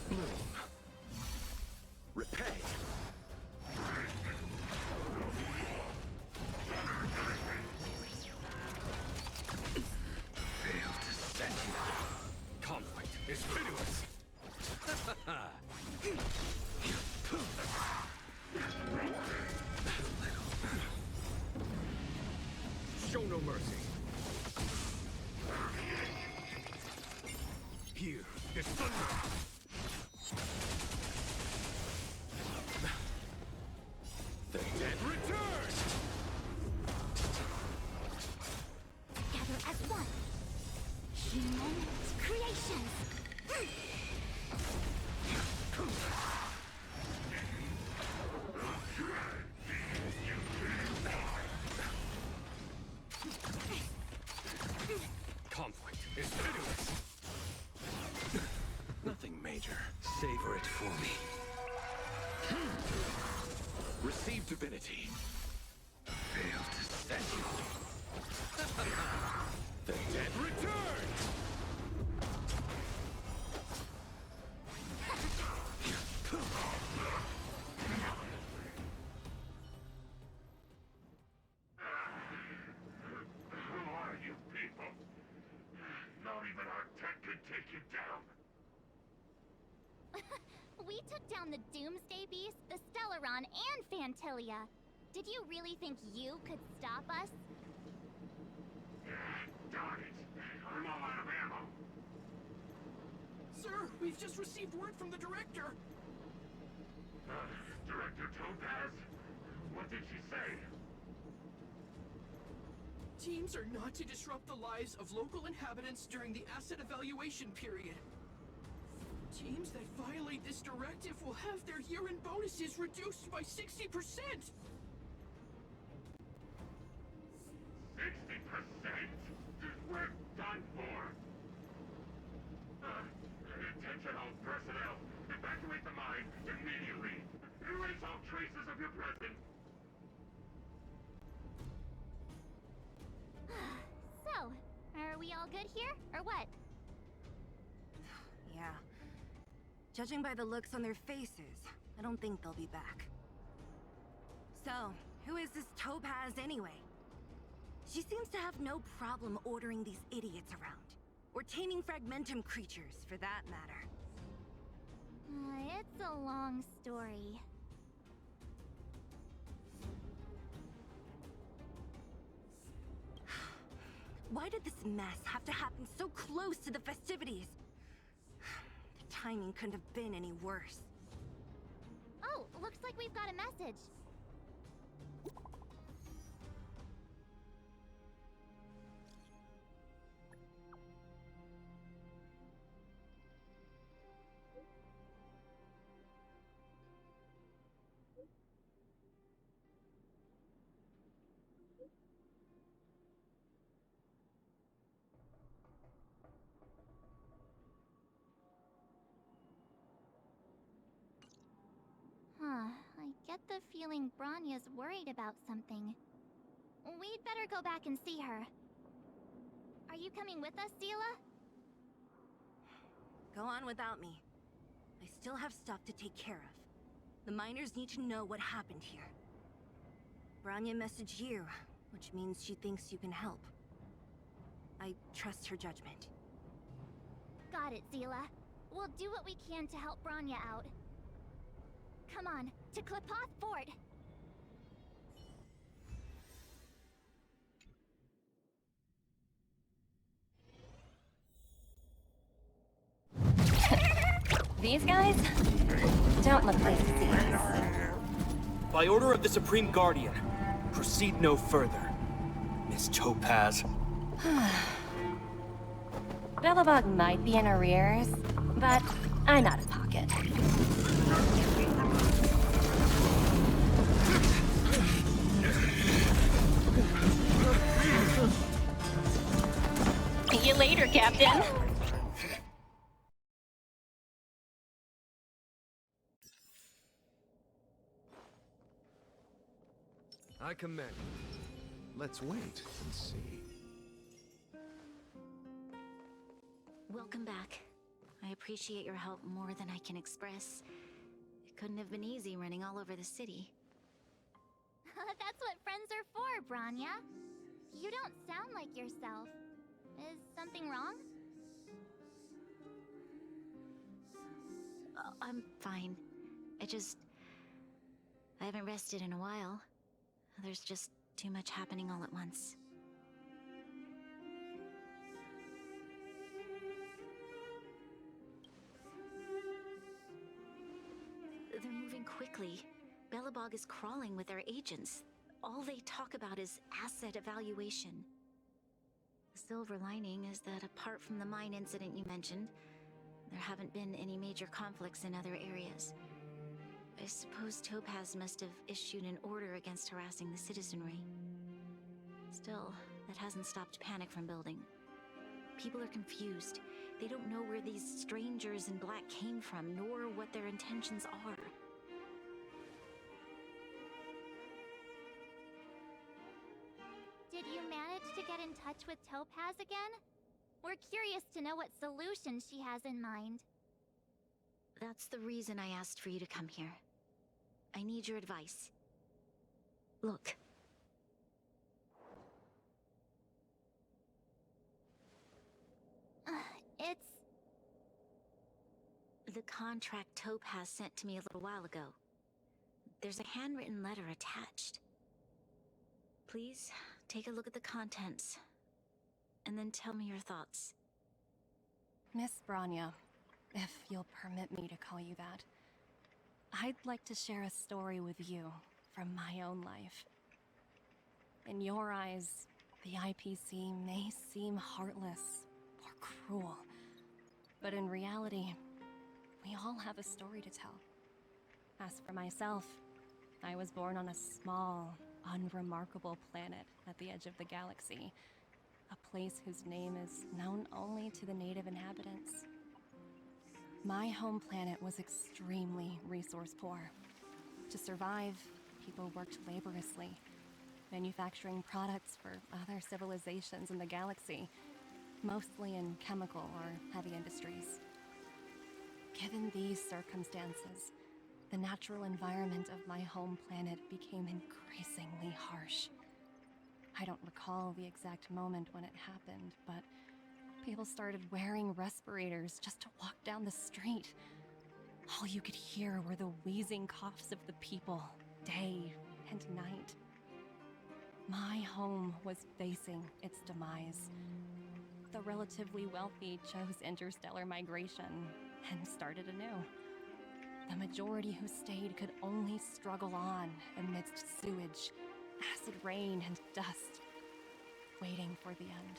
Bloom. Repay. Fail to send you. Conflict is pitiless. Show no mercy. Here is thunder. The dead return. evaluations. Conflict is pitiless. Nothing major. Savor it for me. Receive divinity. Fail to send you. The dead return! Who are you people? Not even our tech could take you down. We took down the Doomsday Beast, the Stellaron, and Fantilia. Did you really think you could stop us? Darn it. I'm all out of ammo. Sir, we've just received word from the director. Director Topaz? What did she say? Teams are not to disrupt the lives of local inhabitants during the asset evaluation period. Teams that violate this directive will have their year-end bonuses reduced by 60%! 60%? We're done for. Attention all personnel. Evacuate the mine immediately. Erase all traces of your presence. So, are we all good here, or what? Yeah. Judging by the looks on their faces, I don't think they'll be back. So, who is this Topaz anyway? She seems to have no problem ordering these idiots around. Or taming fragmentum creatures, for that matter. It's a long story. Why did this mess have to happen so close to the festivities? The timing couldn't have been any worse. Oh, looks like we've got a message. I get the feeling Bronya's worried about something. We'd better go back and see her. Are you coming with us, Seela? Go on without me. I still have stuff to take care of. The miners need to know what happened here. Bronya messaged you, which means she thinks you can help. I trust her judgment. Got it, Seela. We'll do what we can to help Bronya out. Come on, to Klipoth Fort! These guys don't look like thieves. By order of the Supreme Guardian, proceed no further, Miss Topaz. Belobog might be in arrears, but I'm out of pocket. See you later, Captain. I commend. Let's wait and see. Welcome back. I appreciate your help more than I can express. It couldn't have been easy running all over the city. That's what friends are for, Bronya. You don't sound like yourself. Is something wrong? I'm fine. I haven't rested in a while. There's just too much happening all at once. They're moving quickly. Belobog is crawling with their agents. All they talk about is asset evaluation. The silver lining is that apart from the mine incident you mentioned, there haven't been any major conflicts in other areas. I suppose Topaz must have issued an order against harassing the citizenry. Still, that hasn't stopped panic from building. People are confused. They don't know where these strangers in black came from, nor what their intentions are. Did you manage to get in touch with Topaz again? We're curious to know what solution she has in mind. That's the reason I asked for you to come here. I need your advice. Look. It's... The contract Topaz sent to me a little while ago. There's a handwritten letter attached. Please, take a look at the contents, and then tell me your thoughts. Miss Branya, if you'll permit me to call you that, I'd like to share a story with you from my own life. In your eyes, the IPC may seem heartless or cruel, but in reality, we all have a story to tell. As for myself, I was born on a small, unremarkable planet at the edge of the galaxy, a place whose name is known only to the native inhabitants. My home planet was extremely resource poor. To survive, people worked laboriously, manufacturing products for other civilizations in the galaxy, mostly in chemical or heavy industries. Given these circumstances, the natural environment of my home planet became increasingly harsh. I don't recall the exact moment when it happened, but people started wearing respirators just to walk down the street. All you could hear were the wheezing coughs of the people, day and night. My home was facing its demise. The relatively wealthy chose interstellar migration and started anew. The majority who stayed could only struggle on amidst sewage, acid rain, and dust, waiting for the end.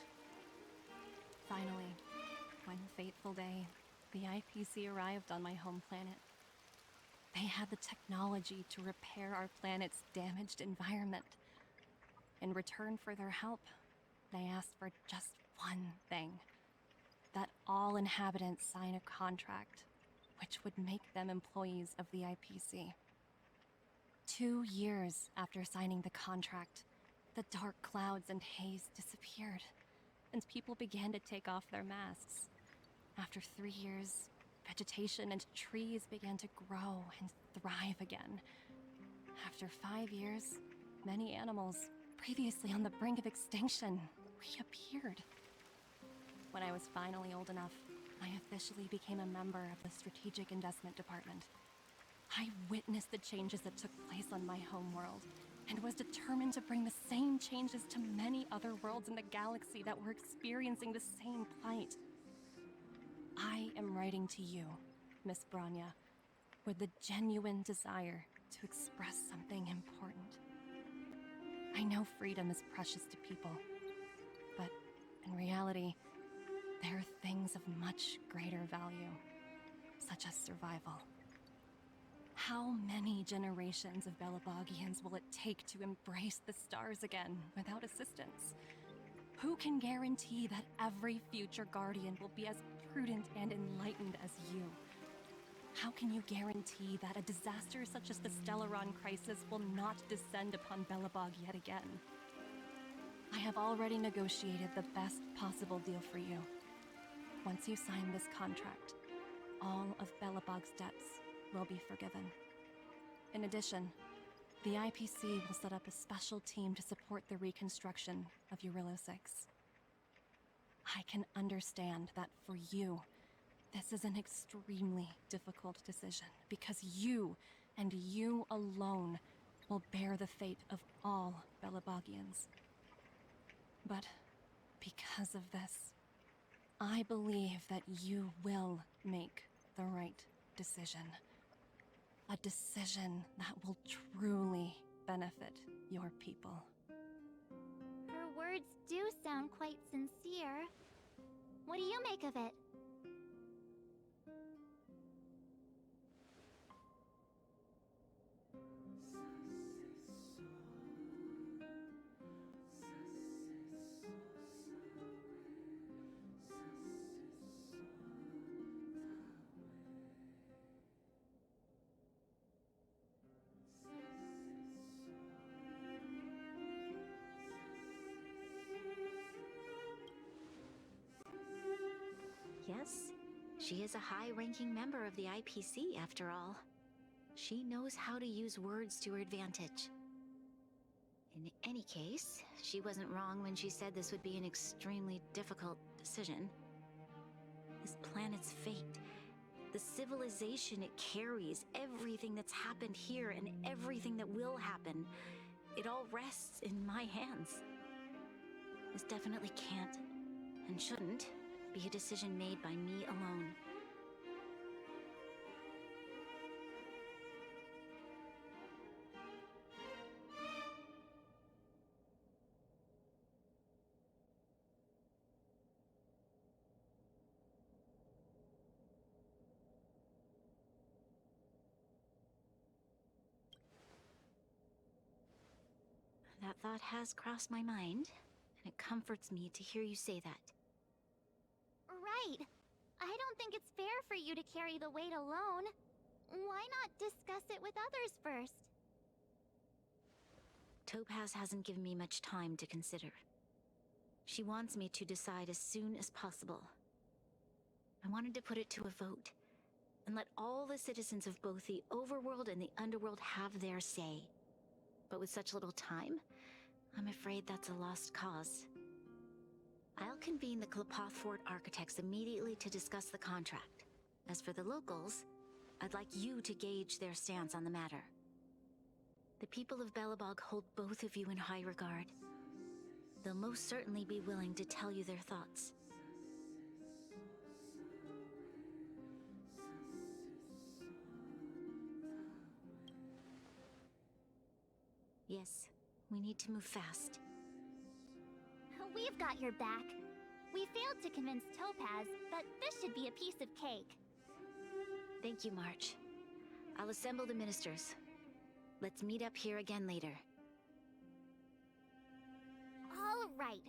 Finally, one fateful day, the IPC arrived on my home planet. They had the technology to repair our planet's damaged environment. In return for their help, they asked for just one thing: that all inhabitants sign a contract which would make them employees of the IPC. 2 years after signing the contract, the dark clouds and haze disappeared, and people began to take off their masks. After 3 years, vegetation and trees began to grow and thrive again. After 5 years, many animals, previously on the brink of extinction, reappeared. When I was finally old enough, I officially became a member of the Strategic Investment Department. I witnessed the changes that took place on my homeworld, and was determined to bring the same changes to many other worlds in the galaxy that were experiencing the same plight. I am writing to you, Miss Branya, with the genuine desire to express something important. I know freedom is precious to people, but in reality, there are things of much greater value, such as survival. How many generations of Belobogians will it take to embrace the stars again without assistance? Who can guarantee that every future Guardian will be as prudent and enlightened as you? How can you guarantee that a disaster such as the Stellaron crisis will not descend upon Belobog yet again? I have already negotiated the best possible deal for you. Once you sign this contract, all of Belobog's debts will be forgiven. In addition, the IPC will set up a special team to support the reconstruction of Urilla 6. I can understand that for you, this is an extremely difficult decision, because you, and you alone, will bear the fate of all Belobogians. But because of this, I believe that you will make the right decision. A decision that will truly benefit your people. Her words do sound quite sincere. What do you make of it? Yes, she is a high-ranking member of the IPC, after all. She knows how to use words to her advantage. In any case, she wasn't wrong when she said this would be an extremely difficult decision. This planet's fate, the civilization it carries, everything that's happened here and everything that will happen, it all rests in my hands. This definitely can't, and shouldn't, be a decision made by me alone. That thought has crossed my mind, and it comforts me to hear you say that. Right. I don't think it's fair for you to carry the weight alone. Why not discuss it with others first? Topaz hasn't given me much time to consider. She wants me to decide as soon as possible. I wanted to put it to a vote, and let all the citizens of both the overworld and the underworld have their say. But with such little time, I'm afraid that's a lost cause. I'll convene the Klapothfort architects immediately to discuss the contract. As for the locals, I'd like you to gauge their stance on the matter. The people of Belobog hold both of you in high regard. They'll most certainly be willing to tell you their thoughts. Yes, we need to move fast. We've got your back. We failed to convince Topaz, but this should be a piece of cake. Thank you, March. I'll assemble the ministers. Let's meet up here again later. All right.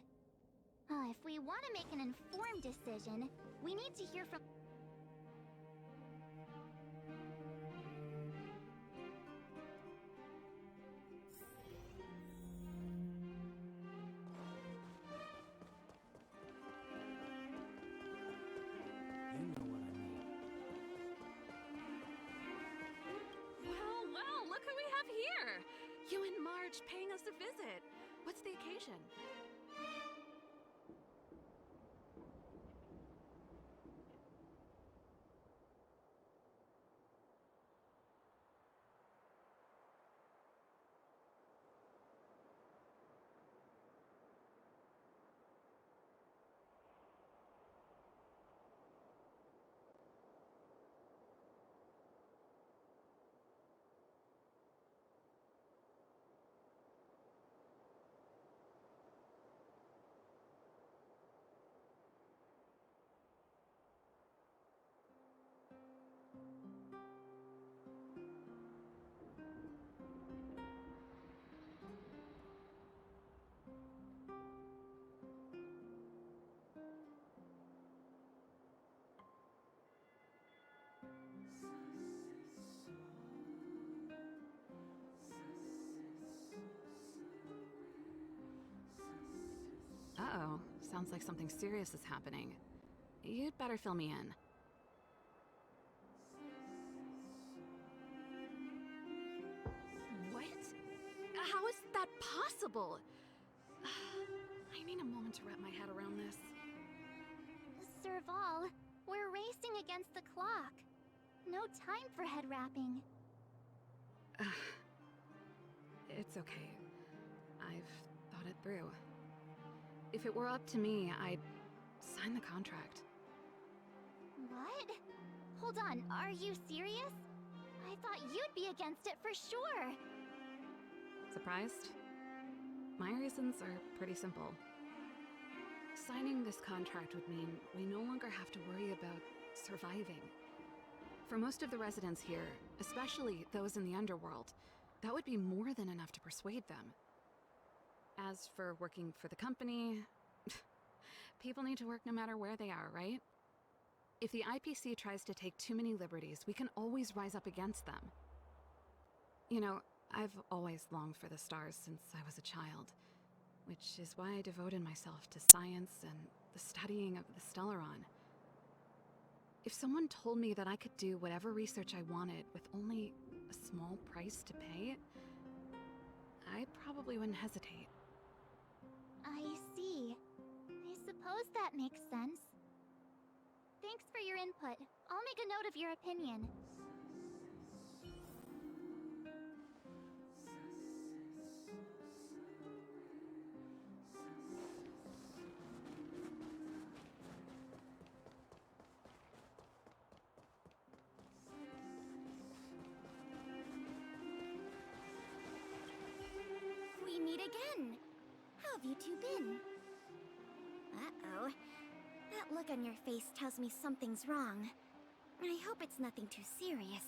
If we want to make an informed decision, we need to hear from... Well, look who we have here! You and March paying us a visit. What's the occasion? Uh-oh. Sounds like something serious is happening. You'd better fill me in. What? How is that possible? I need a moment to wrap my head around this. Serval, we're racing against the clock. No time for head wrapping. It's okay. I've thought it through. If it were up to me, I'd sign the contract. What? Hold on, are you serious? I thought you'd be against it for sure. Surprised? My reasons are pretty simple. Signing this contract would mean we no longer have to worry about surviving. For most of the residents here, especially those in the underworld, that would be more than enough to persuade them. As for working for the company, people need to work no matter where they are, right? If the IPC tries to take too many liberties, we can always rise up against them. You know, I've always longed for the stars since I was a child, which is why I devoted myself to science and the studying of the Stellaron. If someone told me that I could do whatever research I wanted with only a small price to pay, I probably wouldn't hesitate. I see. I suppose that makes sense. Thanks for your input. I'll make a note of your opinion. We meet again. How have you two been? Uh-oh. That look on your face tells me something's wrong. I hope it's nothing too serious.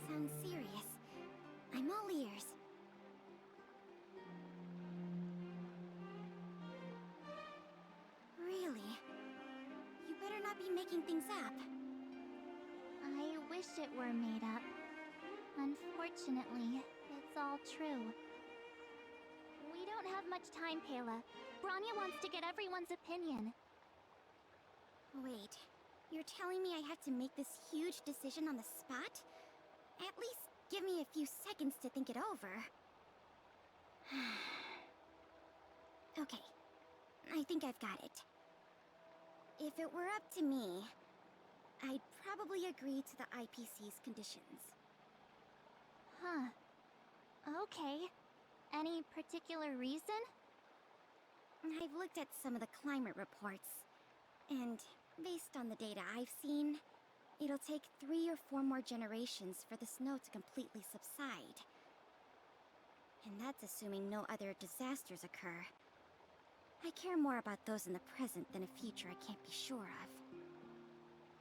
Sounds serious. I'm all ears. Really? You better not be making things up. I wish it were made up. Unfortunately, it's all true. We don't have much time, Pela. Branya wants to get everyone's opinion. Wait, you're telling me I have to make this huge decision on the spot? At least give me a few seconds to think it over. Okay, I think I've got it. If it were up to me, I'd probably agree to the IPC's conditions. Huh. Okay. Any particular reason? I've looked at some of the climate reports, and based on the data I've seen, it'll take 3 or 4 more generations for the snow to completely subside. And that's assuming no other disasters occur. I care more about those in the present than a future I can't be sure of.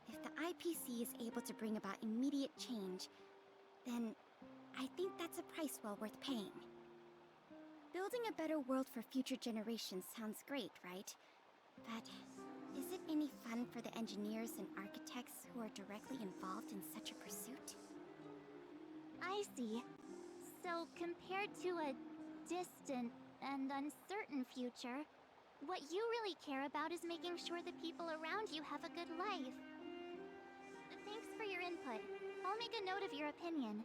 If the IPC is able to bring about immediate change, then I think that's a price well worth paying. Building a better world for future generations sounds great, right? But is it any fun for the engineers and architects who are directly involved in such a pursuit? I see. So, compared to a distant and uncertain future, what you really care about is making sure the people around you have a good life. Thanks for your input. I'll make a note of your opinion.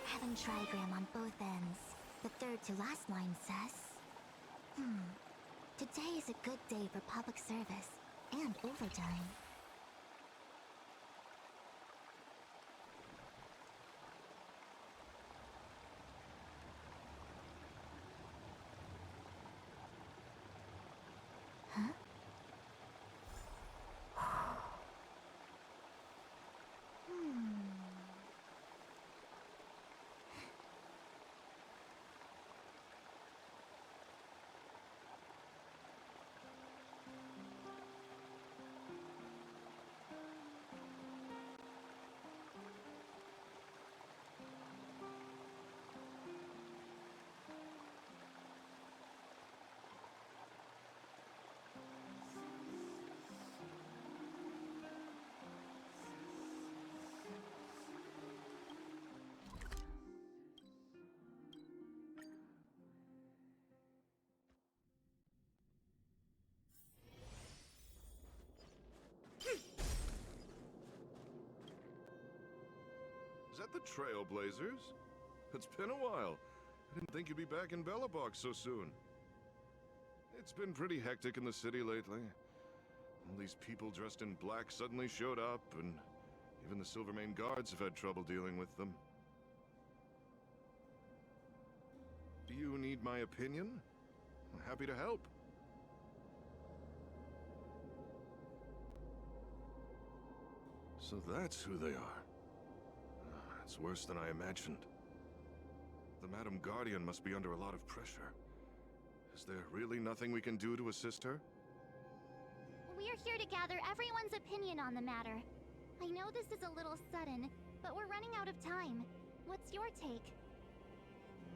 Having trigram on both ends. The third to last line says... Today is a good day for public service and overtime. Huh? Is that the Trailblazers? It's been a while. I didn't think you'd be back in Belobog so soon. It's been pretty hectic in the city lately. All these people dressed in black suddenly showed up, and even the Silvermane guards have had trouble dealing with them. Do you need my opinion? I'm happy to help. So that's who they are. It's worse than I imagined. The Madam Guardian must be under a lot of pressure. Is there really nothing we can do to assist her? We're here to gather everyone's opinion on the matter. I know this is a little sudden, but we're running out of time. What's your take?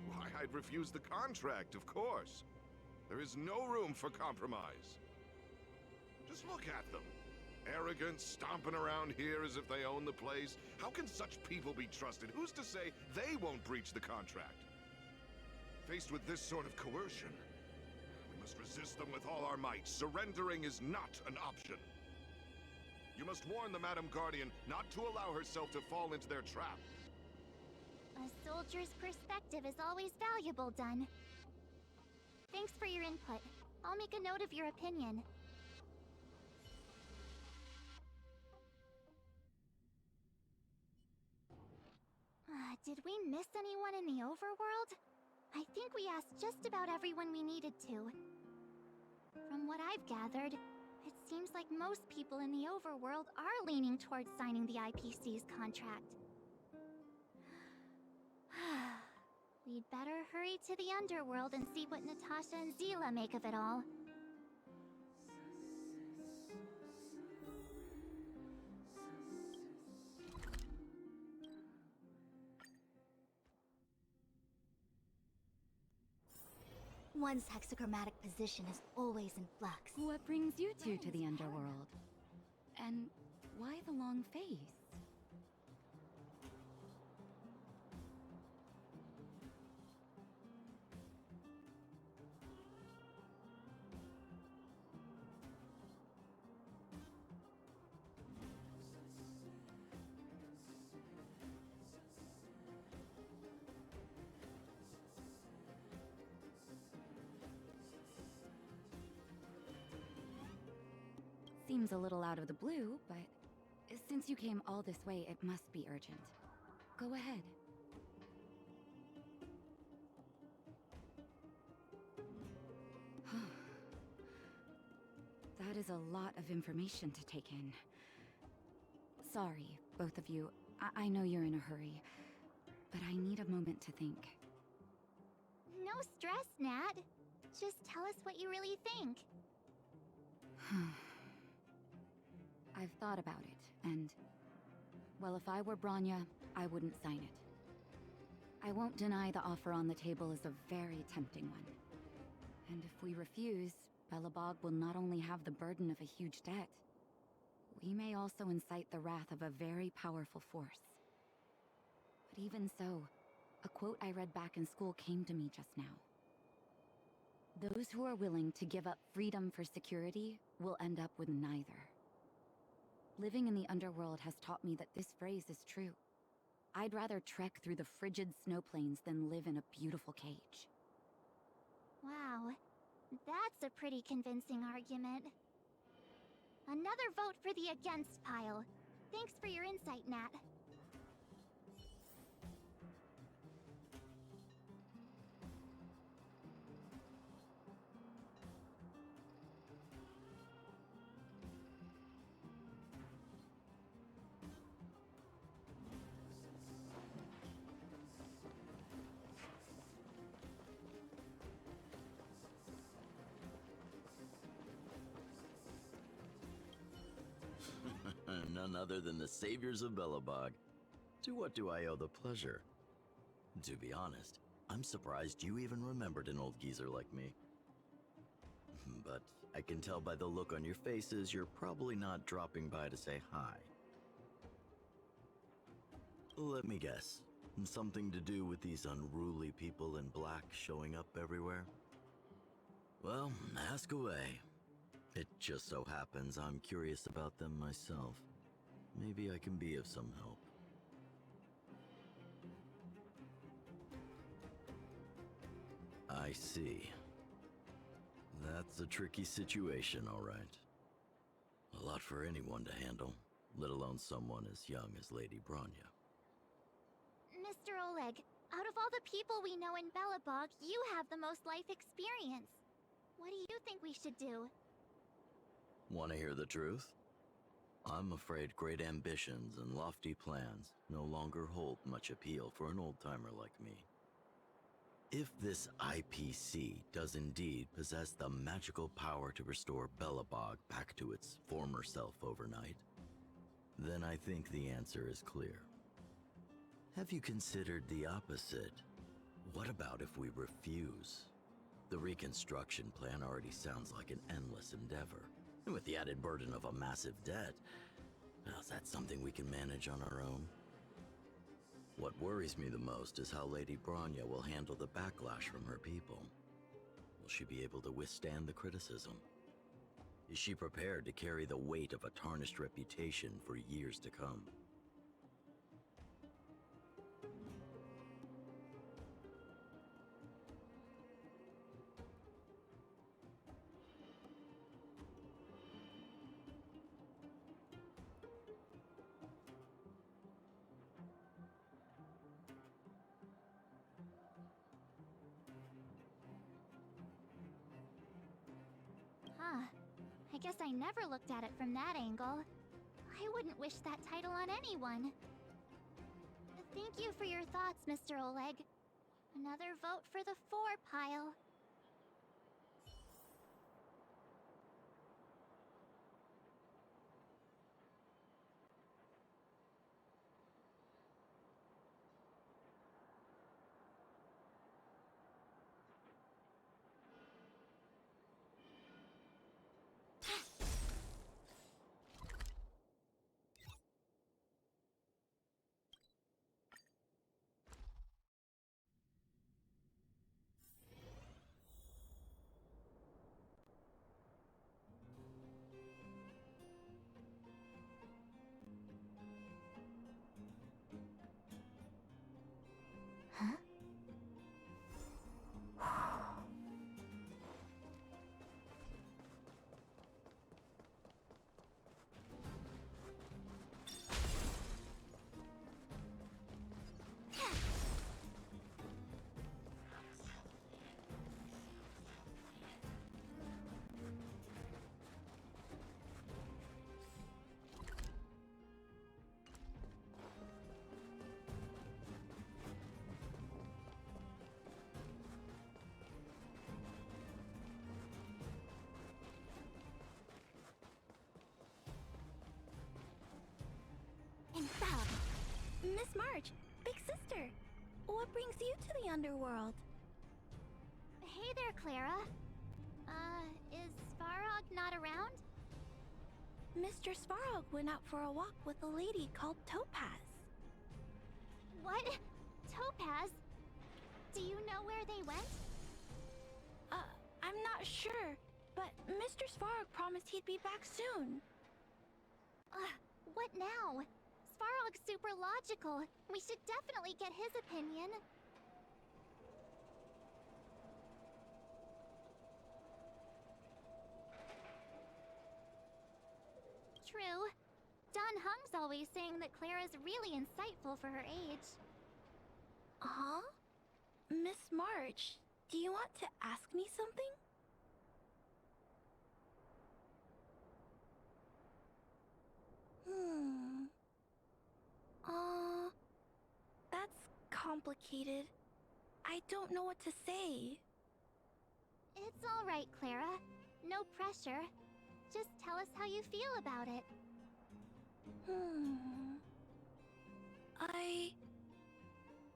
Why, I'd refuse the contract, of course. There is no room for compromise. Just look at them. Arrogant, stomping around here as if they own the place. How can such people be trusted? Who's to say they won't breach the contract? Faced with this sort of coercion, we must resist them with all our might. Surrendering is not an option. You must warn the Madam Guardian not to allow herself to fall into their trap. A soldier's perspective is always valuable, Dun. Thanks for your input. I'll make a note of your opinion. Did we miss anyone in the overworld? I think we asked just about everyone we needed to. From what I've gathered, it seems like most people in the overworld are leaning towards signing the IPC's contract. We'd better hurry to the underworld and see what Natasha and Zila make of it all. One's hexagrammatic position is always in flux. What brings you two to the underworld? And why the long face? Seems a little out of the blue, but since you came all this way, it must be urgent. Go ahead. That is a lot of information to take in. Sorry, both of you. I know you're in a hurry, but I need a moment to think. No stress, Nat. Just tell us what you really think. I've thought about it, and... well, if I were Bronya, I wouldn't sign it. I won't deny the offer on the table is a very tempting one. And if we refuse, Belobog will not only have the burden of a huge debt, we may also incite the wrath of a very powerful force. But even so, a quote I read back in school came to me just now. Those who are willing to give up freedom for security will end up with neither. Living in the underworld has taught me that this phrase is true. I'd rather trek through the frigid snow plains than live in a beautiful cage. Wow, that's a pretty convincing argument. Another vote for the against pile. Thanks for your insight, Nat. None other than the saviors of Belobog. To what do I owe the pleasure? To be honest, I'm surprised you even remembered an old geezer like me. But I can tell by the look on your faces you're probably not dropping by to say hi. Let me guess. Something to do with these unruly people in black showing up everywhere? Well, ask away. It just so happens I'm curious about them myself. Maybe I can be of some help. I see. That's a tricky situation, all right. A lot for anyone to handle, let alone someone as young as Lady Bronya. Mr. Oleg, out of all the people we know in Belobog, you have the most life experience. What do you think we should do? Want to hear the truth? I'm afraid great ambitions and lofty plans no longer hold much appeal for an old-timer like me. If this IPC does indeed possess the magical power to restore Belobog back to its former self overnight, then I think the answer is clear. Have you considered the opposite? What about if we refuse? The reconstruction plan already sounds like an endless endeavor. And with the added burden of a massive debt, well, is that something we can manage on our own? What worries me the most is how Lady Bronya will handle the backlash from her people. Will she be able to withstand the criticism? Is she prepared to carry the weight of a tarnished reputation for years to come? I guess I never looked at it from that angle. I wouldn't wish that title on anyone. Thank you for your thoughts, Mr. Oleg. Another vote for the 4 pile. Infallible. Miss March, big sister, what brings you to the underworld? Hey there, Clara. Is Svarog not around? Mr. Svarog went out for a walk with a lady called Topaz. What? Topaz? Do you know where they went? I'm not sure, but Mr. Svarog promised he'd be back soon. What now? Svarog's super logical. We should definitely get his opinion. True. Don Hung's always saying that Clara's really insightful for her age. Huh? Miss March, do you want to ask me something? That's complicated. I don't know what to say. It's all right, Clara. No pressure. Just tell us how you feel about it.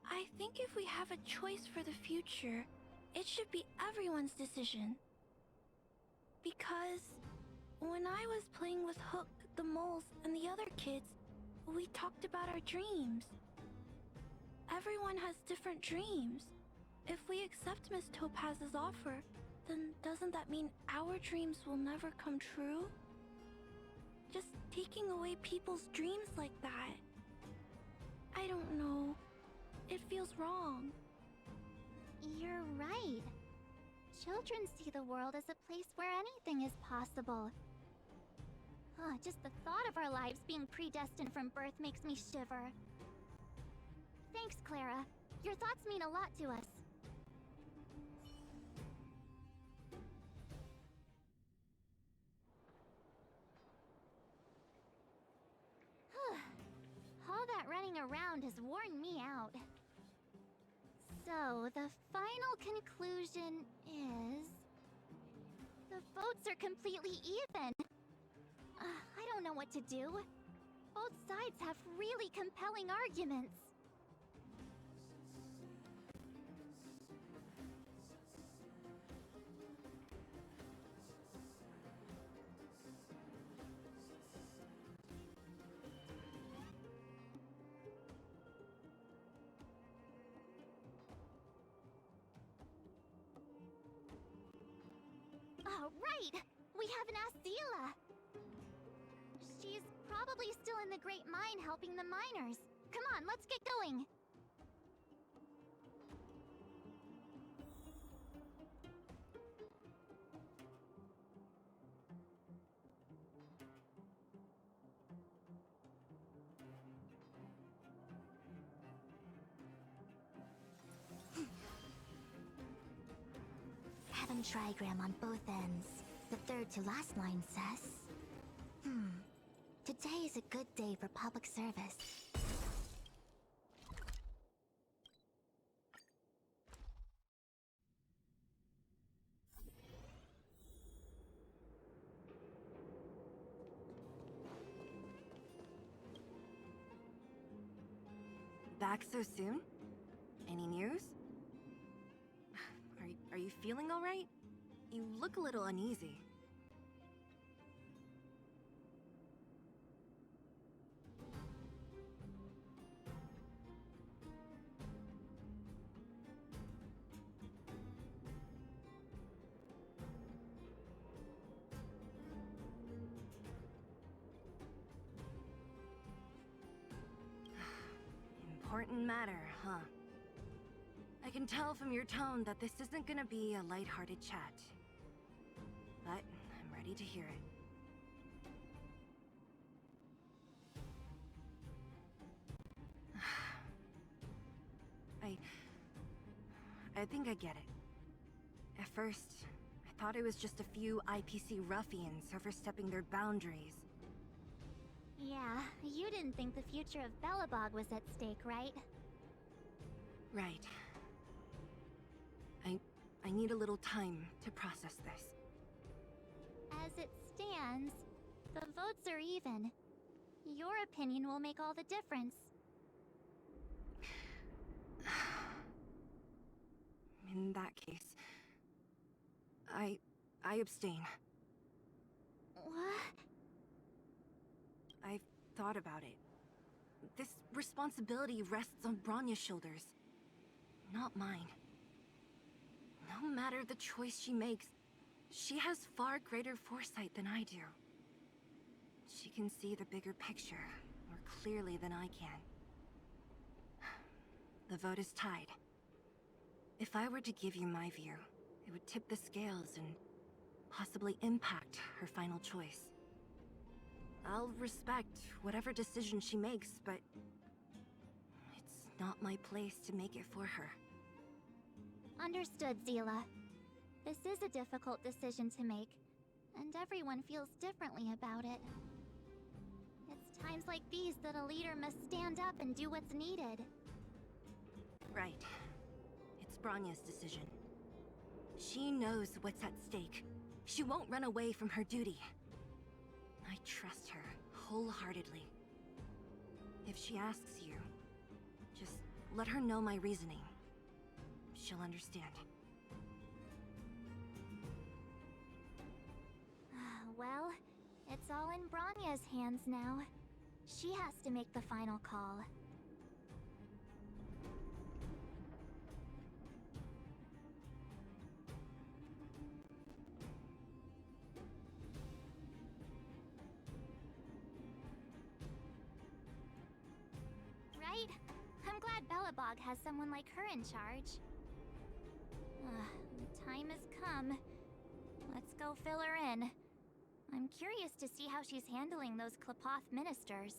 I think if we have a choice for the future, it should be everyone's decision. Because when I was playing with Hook, the moles, and the other kids, we talked about our dreams. Everyone has different dreams. If we accept Miss Topaz's offer, then doesn't that mean our dreams will never come true? Just taking away people's dreams like that. I don't know. It feels wrong. You're right. Children see the world as a place where anything is possible. Just the thought of our lives being predestined from birth makes me shiver. Thanks, Clara. Your thoughts mean a lot to us. All that running around has worn me out. So, the final conclusion is... the votes are completely even. I don't know what to do. Both sides have really compelling arguments. Right! We haven't asked Zila! She's probably still in the Great Mine helping the miners. Come on, let's get going! Heaven trigram on both ends. The third to last line says... Today is a good day for public service. Back so soon? Any news? Are you feeling all right? You look a little uneasy. Important matter, huh? I can tell from your tone that this isn't gonna be a lighthearted chat. But I'm ready to hear it. I think I get it. At first, I thought it was just a few IPC ruffians overstepping their boundaries. Yeah, you didn't think the future of Belobog was at stake, right? Right. I need a little time to process this. As it stands, the votes are even. Your opinion will make all the difference. In that case, I abstain. What? I've thought about it. This responsibility rests on Bronya's shoulders, not mine. No matter the choice she makes, she has far greater foresight than I do. She can see the bigger picture more clearly than I can. The vote is tied. If I were to give you my view, it would tip the scales and possibly impact her final choice. I'll respect whatever decision she makes, but it's not my place to make it for her. Understood, Zila. This is a difficult decision to make, and everyone feels differently about it. It's times like these that a leader must stand up and do what's needed. Right. It's Bronya's decision. She knows what's at stake. She won't run away from her duty. I trust her wholeheartedly. If she asks you, just let her know my reasoning. She'll understand. Well, it's all in Bronya's hands now. She has to make the final call. Right? I'm glad Belobog has someone like her in charge. time has come. Let's go fill her in. I'm curious to see how she's handling those Klapoth ministers.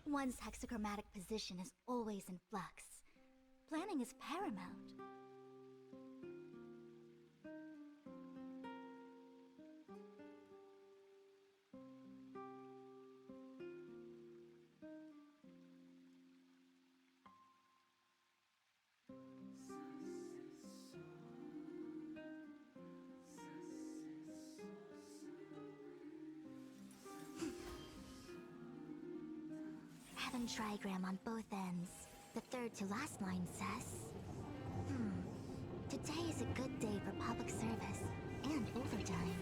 One's hexachromatic position is always in flux. Planning is paramount. Heaven trigram on both ends. The third to last line says... Today is a good day for public service and overtime.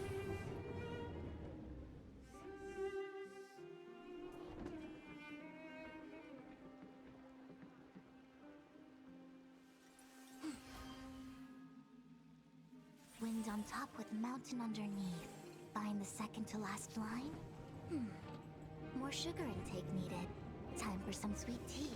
Wind on top with mountain underneath. Find the second to last line? More sugar intake needed. Time for some sweet tea.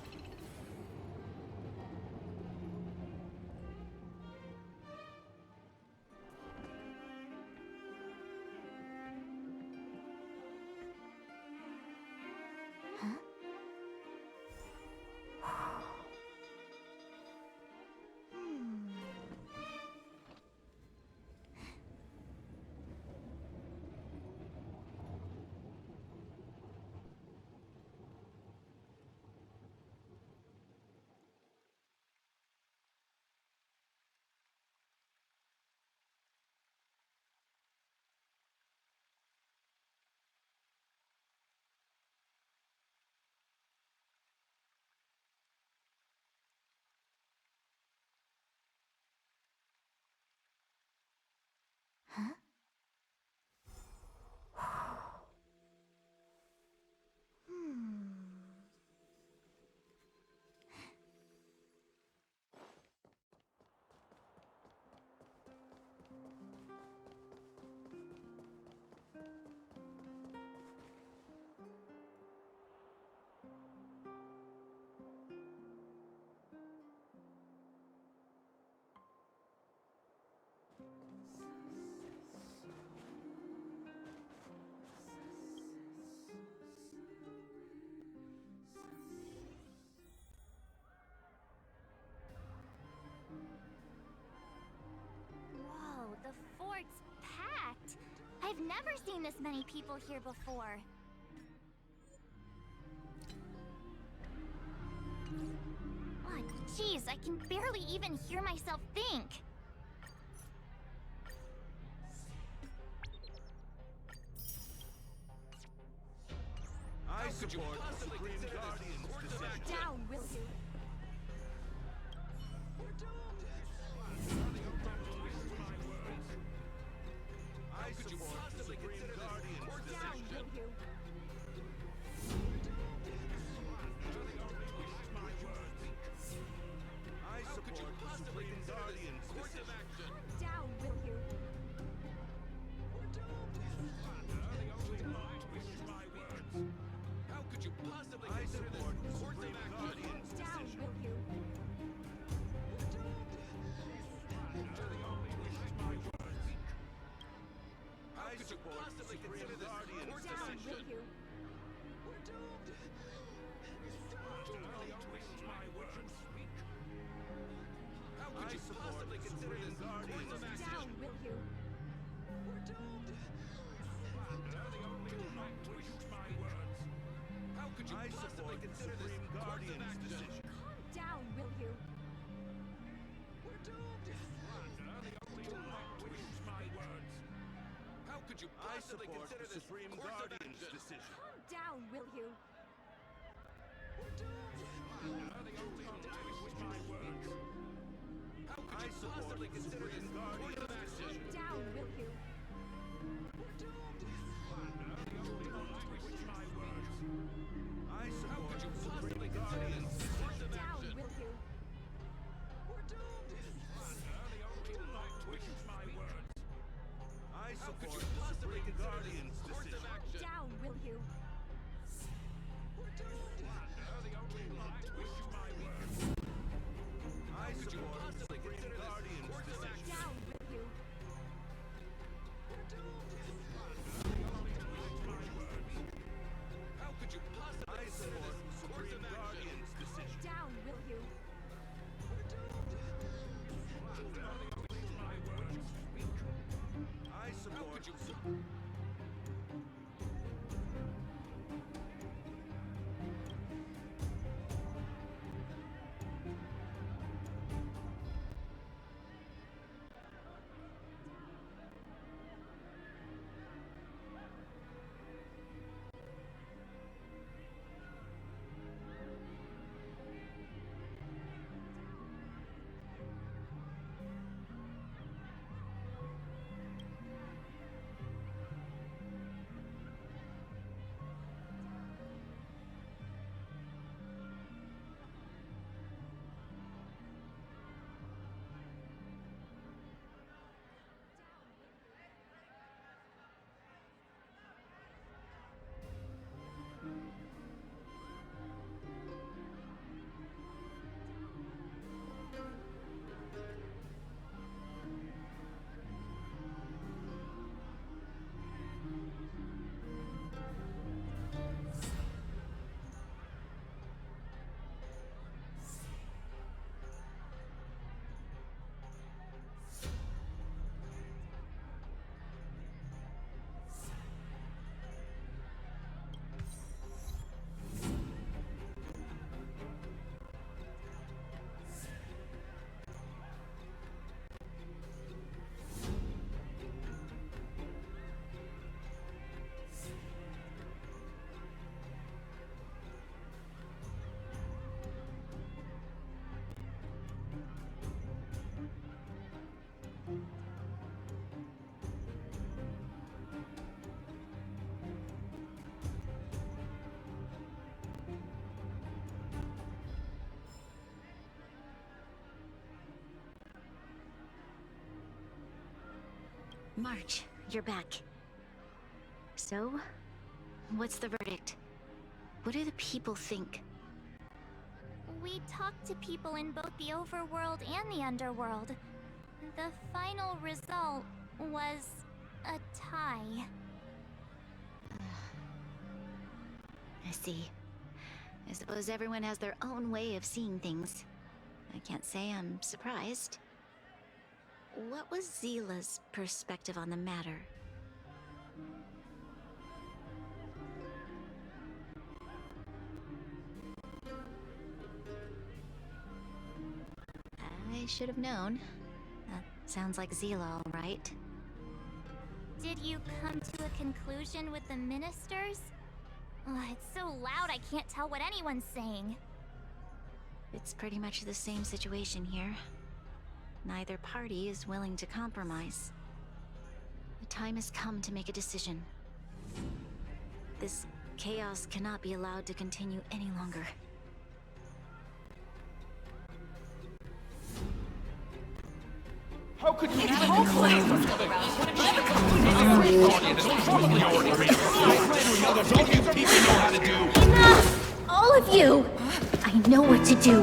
The fort's packed. I've never seen this many people here before. Oh, jeez, I can barely even hear myself think. I support the Supreme Guardian's decision. Down, will you? I support the Supreme Guardian's decision. I support the Supreme Guardian's decision. Down, will you? could you possibly consider this Guardian's decision? Calm down, will you? We're doomed! How could you possibly consider this Supreme Guardian's decision? Calm down, will you? We're doomed! How could you possibly consider this Guardian's decision? Calm down, will you? We're doomed! I How could you support possibly Supreme consider this Guardian's course of Down, action? will you? We're doomed! I How could support you the possibly Supreme consider Guardian's this course decision. of action? Down, will you? We're doomed! I How could you support the possibly Supreme consider this Guardian's course of decision. action? Down, will you? We're doomed! How could you possibly I consider support this the course Supreme of action? Guardian's decision. Down, will you? We're doomed! I How support could you the Supreme March, you're back. So, what's the verdict? What do the people think? We talked to people in both the overworld and the underworld. The final result was a tie. I see. I suppose everyone has their own way of seeing things. I can't say I'm surprised. What was Zila's perspective on the matter? I should have known. That sounds like Zila, all right. Did you come to a conclusion with the ministers? Oh, it's so loud I can't tell what anyone's saying. It's pretty much the same situation here. Neither party is willing to compromise. The time has come to make a decision. This chaos cannot be allowed to continue any longer. How could you Enough! All of you! I know what to do.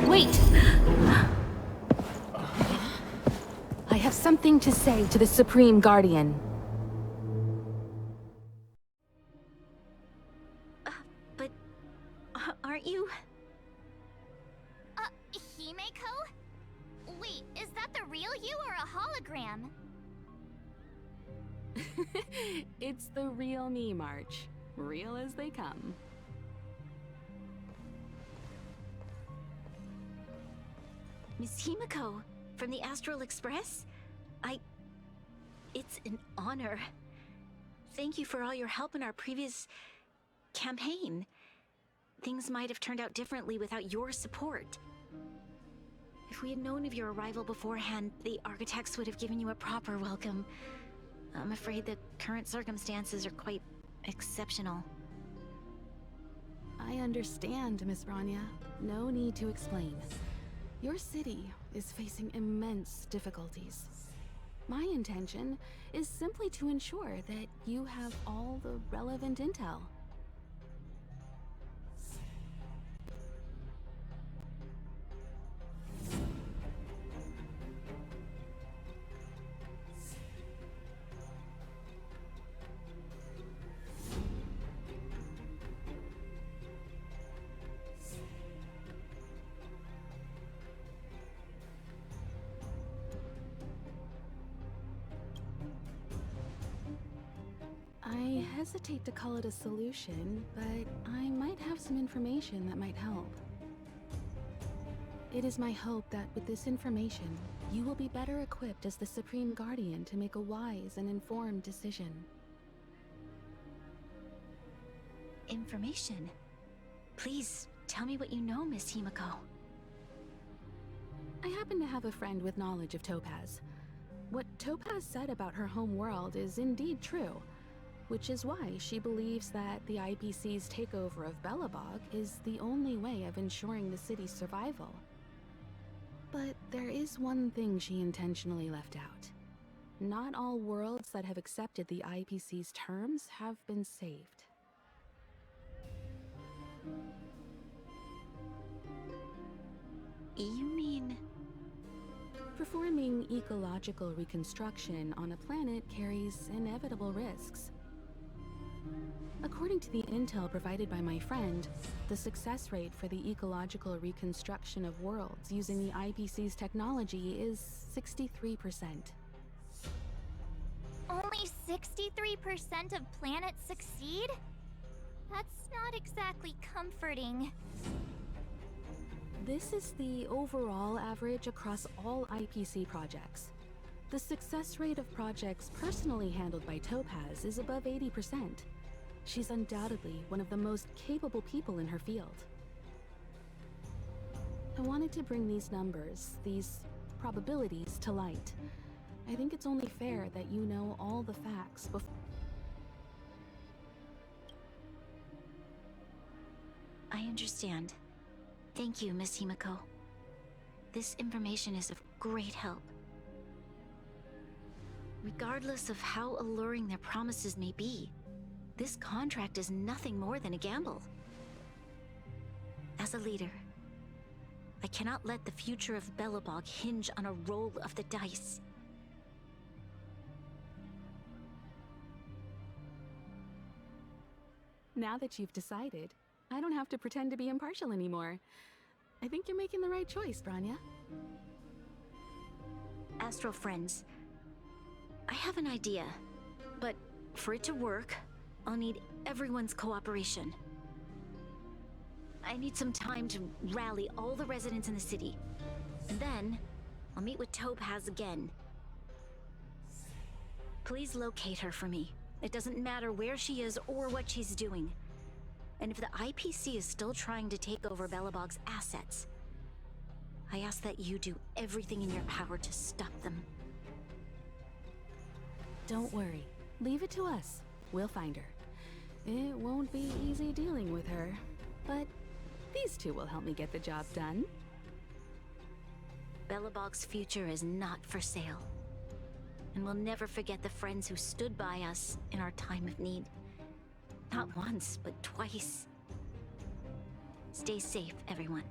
Wait! I have something to say to the Supreme Guardian. But aren't you? Himeko? Wait, is that the real you or a hologram? It's the real me, March. Real as they come. Miss Himiko, from the Astral Express? It's an honor. Thank you for all your help in our previous campaign. Things might have turned out differently without your support. If we had known of your arrival beforehand, the architects would have given you a proper welcome. I'm afraid the current circumstances are quite exceptional. I understand, Miss Branya. No need to explain. Your city is facing immense difficulties. My intention is simply to ensure that you have all the relevant intel. I hesitate to call it a solution, but I might have some information that might help. It is my hope that with this information, you will be better equipped as the Supreme Guardian to make a wise and informed decision. Information? Please, tell me what you know, Miss Himiko. I happen to have a friend with knowledge of Topaz. What Topaz said about her home world is indeed true, which is why she believes that the IPC's takeover of Belobog is the only way of ensuring the city's survival. But there is one thing she intentionally left out. Not all worlds that have accepted the IPC's terms have been saved. You mean... Performing ecological reconstruction on a planet carries inevitable risks. According to the intel provided by my friend, the success rate for the ecological reconstruction of worlds using the IPC's technology is 63%. Only 63% of planets succeed? That's not exactly comforting. This is the overall average across all IPC projects. The success rate of projects personally handled by Topaz is above 80%. She's undoubtedly one of the most capable people in her field. I wanted to bring these numbers, these probabilities, to light. I think it's only fair that you know all the facts before... I understand. Thank you, Miss Himiko. This information is of great help. Regardless of how alluring their promises may be, this contract is nothing more than a gamble. As a leader, I cannot let the future of Belobog hinge on a roll of the dice. Now that you've decided, I don't have to pretend to be impartial anymore. I think you're making the right choice, Branya. Astral friends, I have an idea, but for it to work, I'll need everyone's cooperation. I need some time to rally all the residents in the city, and then I'll meet with Topaz again. Please locate her for me. It doesn't matter where she is or what she's doing. And if the IPC is still trying to take over Belobog's assets, I ask that you do everything in your power to stop them. Don't worry. Leave it to us. We'll find her. It won't be easy dealing with her, but these two will help me get the job done. Belobog's future is not for sale. And we'll never forget the friends who stood by us in our time of need. Not once, but twice. Stay safe, everyone.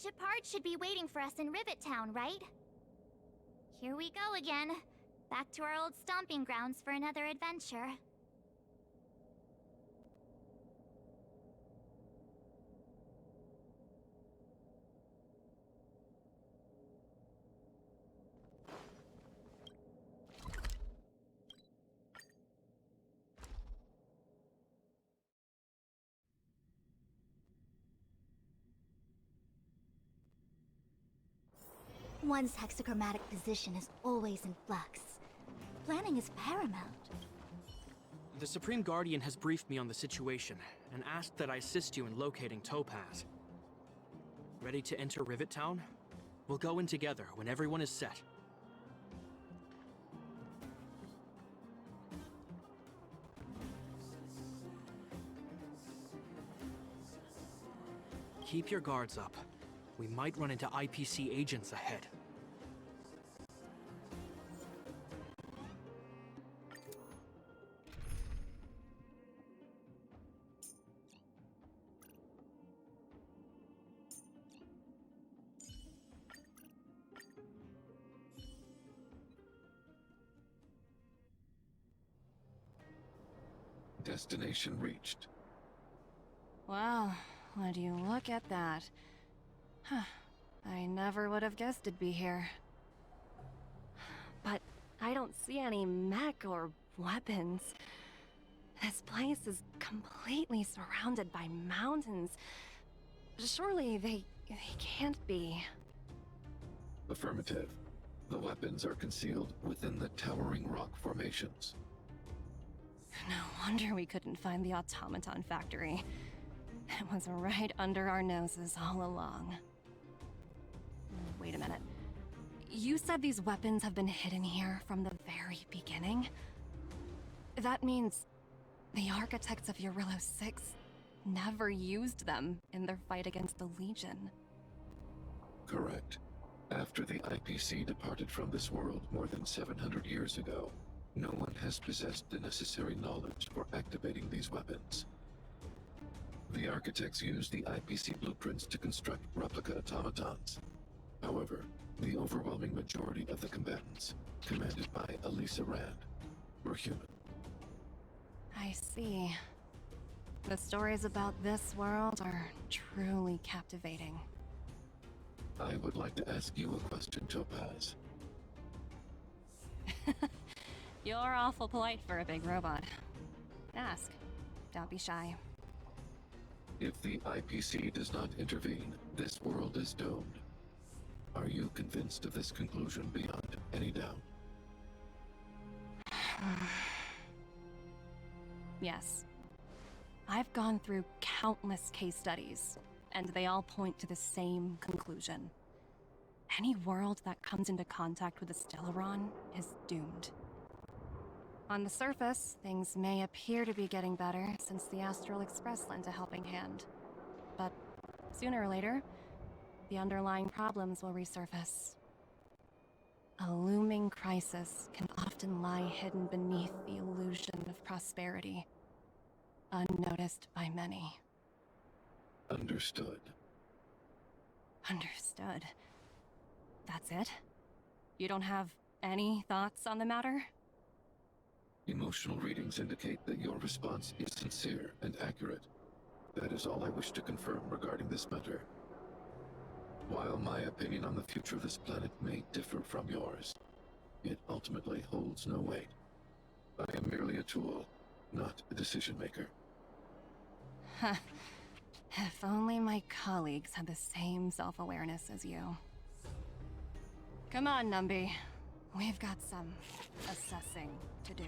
Gepard should be waiting for us in Rivet Town, right? Here we go again. Back to our old stomping grounds for another adventure. One's hexachromatic position is always in flux. Planning is paramount. The Supreme Guardian has briefed me on the situation and asked that I assist you in locating Topaz. Ready to enter Rivet Town? We'll go in together when everyone is set. Keep your guards up. We might run into IPC agents ahead. Destination reached. Well, would you look at that? Huh. I never would have guessed it'd be here. But I don't see any mech or weapons. This place is completely surrounded by mountains. Surely they can't be. Affirmative. The weapons are concealed within the towering rock formations. No wonder we couldn't find the automaton factory. It was right under our noses all along. Wait a minute. You said these weapons have been hidden here from the very beginning? That means the architects of Eurillo 6 never used them in their fight against the Legion. Correct. After the IPC departed from this world more than 700 years ago, no one has possessed the necessary knowledge for activating these weapons. The architects used the IPC blueprints to construct replica automatons. However, the overwhelming majority of the combatants, commanded by Elisa Rand, were human. I see. The stories about this world are truly captivating. I would like to ask you a question, Topaz. You're awful polite for a big robot. Ask. Don't be shy. If the IPC does not intervene, this world is doomed. Are you convinced of this conclusion beyond any doubt? Yes. I've gone through countless case studies, and they all point to the same conclusion. Any world that comes into contact with a Stellaron is doomed. On the surface, things may appear to be getting better since the Astral Express lent a helping hand. But sooner or later, the underlying problems will resurface. A looming crisis can often lie hidden beneath the illusion of prosperity, unnoticed by many. Understood. Understood. That's it? You don't have any thoughts on the matter? Emotional readings indicate that your response is sincere and accurate. That is all I wish to confirm regarding this matter. While my opinion on the future of this planet may differ from yours, it ultimately holds no weight. I am merely a tool, not a decision maker. If only my colleagues had the same self-awareness as you. Come on, Numby. We've got some assessing to do.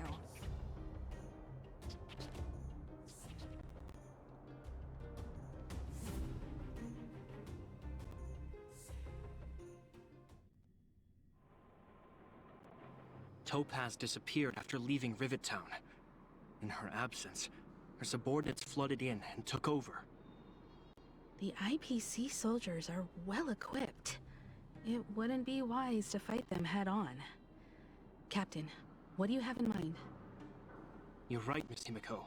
Topaz disappeared after leaving Rivet Town. In her absence, her subordinates flooded in and took over. The IPC soldiers are well equipped. It wouldn't be wise to fight them head on. Captain, what do you have in mind? You're right, Miss Himiko.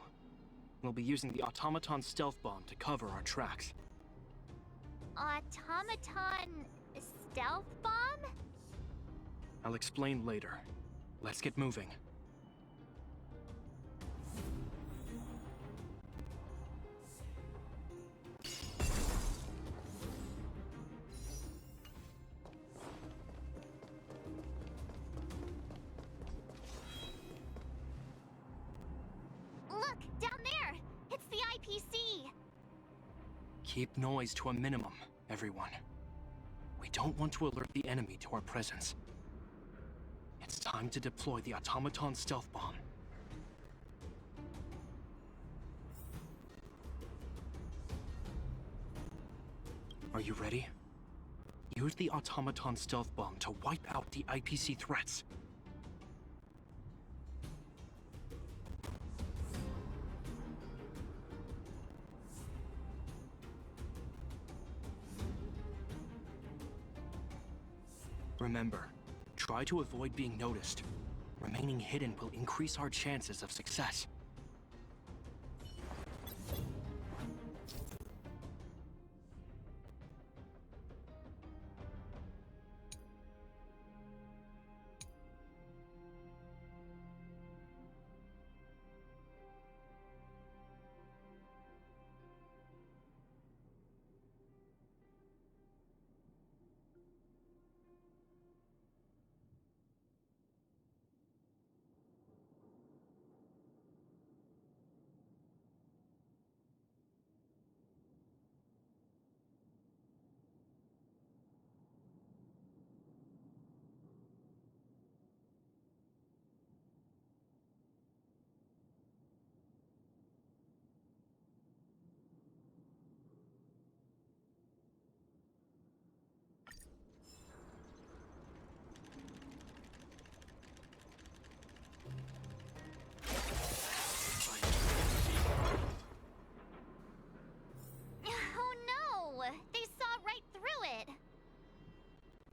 We'll be using the automaton stealth bomb to cover our tracks. Automaton stealth bomb? I'll explain later. Let's get moving. Look, down there! It's the IPC! Keep noise to a minimum, everyone. We don't want to alert the enemy to our presence. It's time to deploy the Automaton stealth bomb. Are you ready? Use the Automaton stealth bomb to wipe out the IPC threats. Remember, try to avoid being noticed. Remaining hidden will increase our chances of success.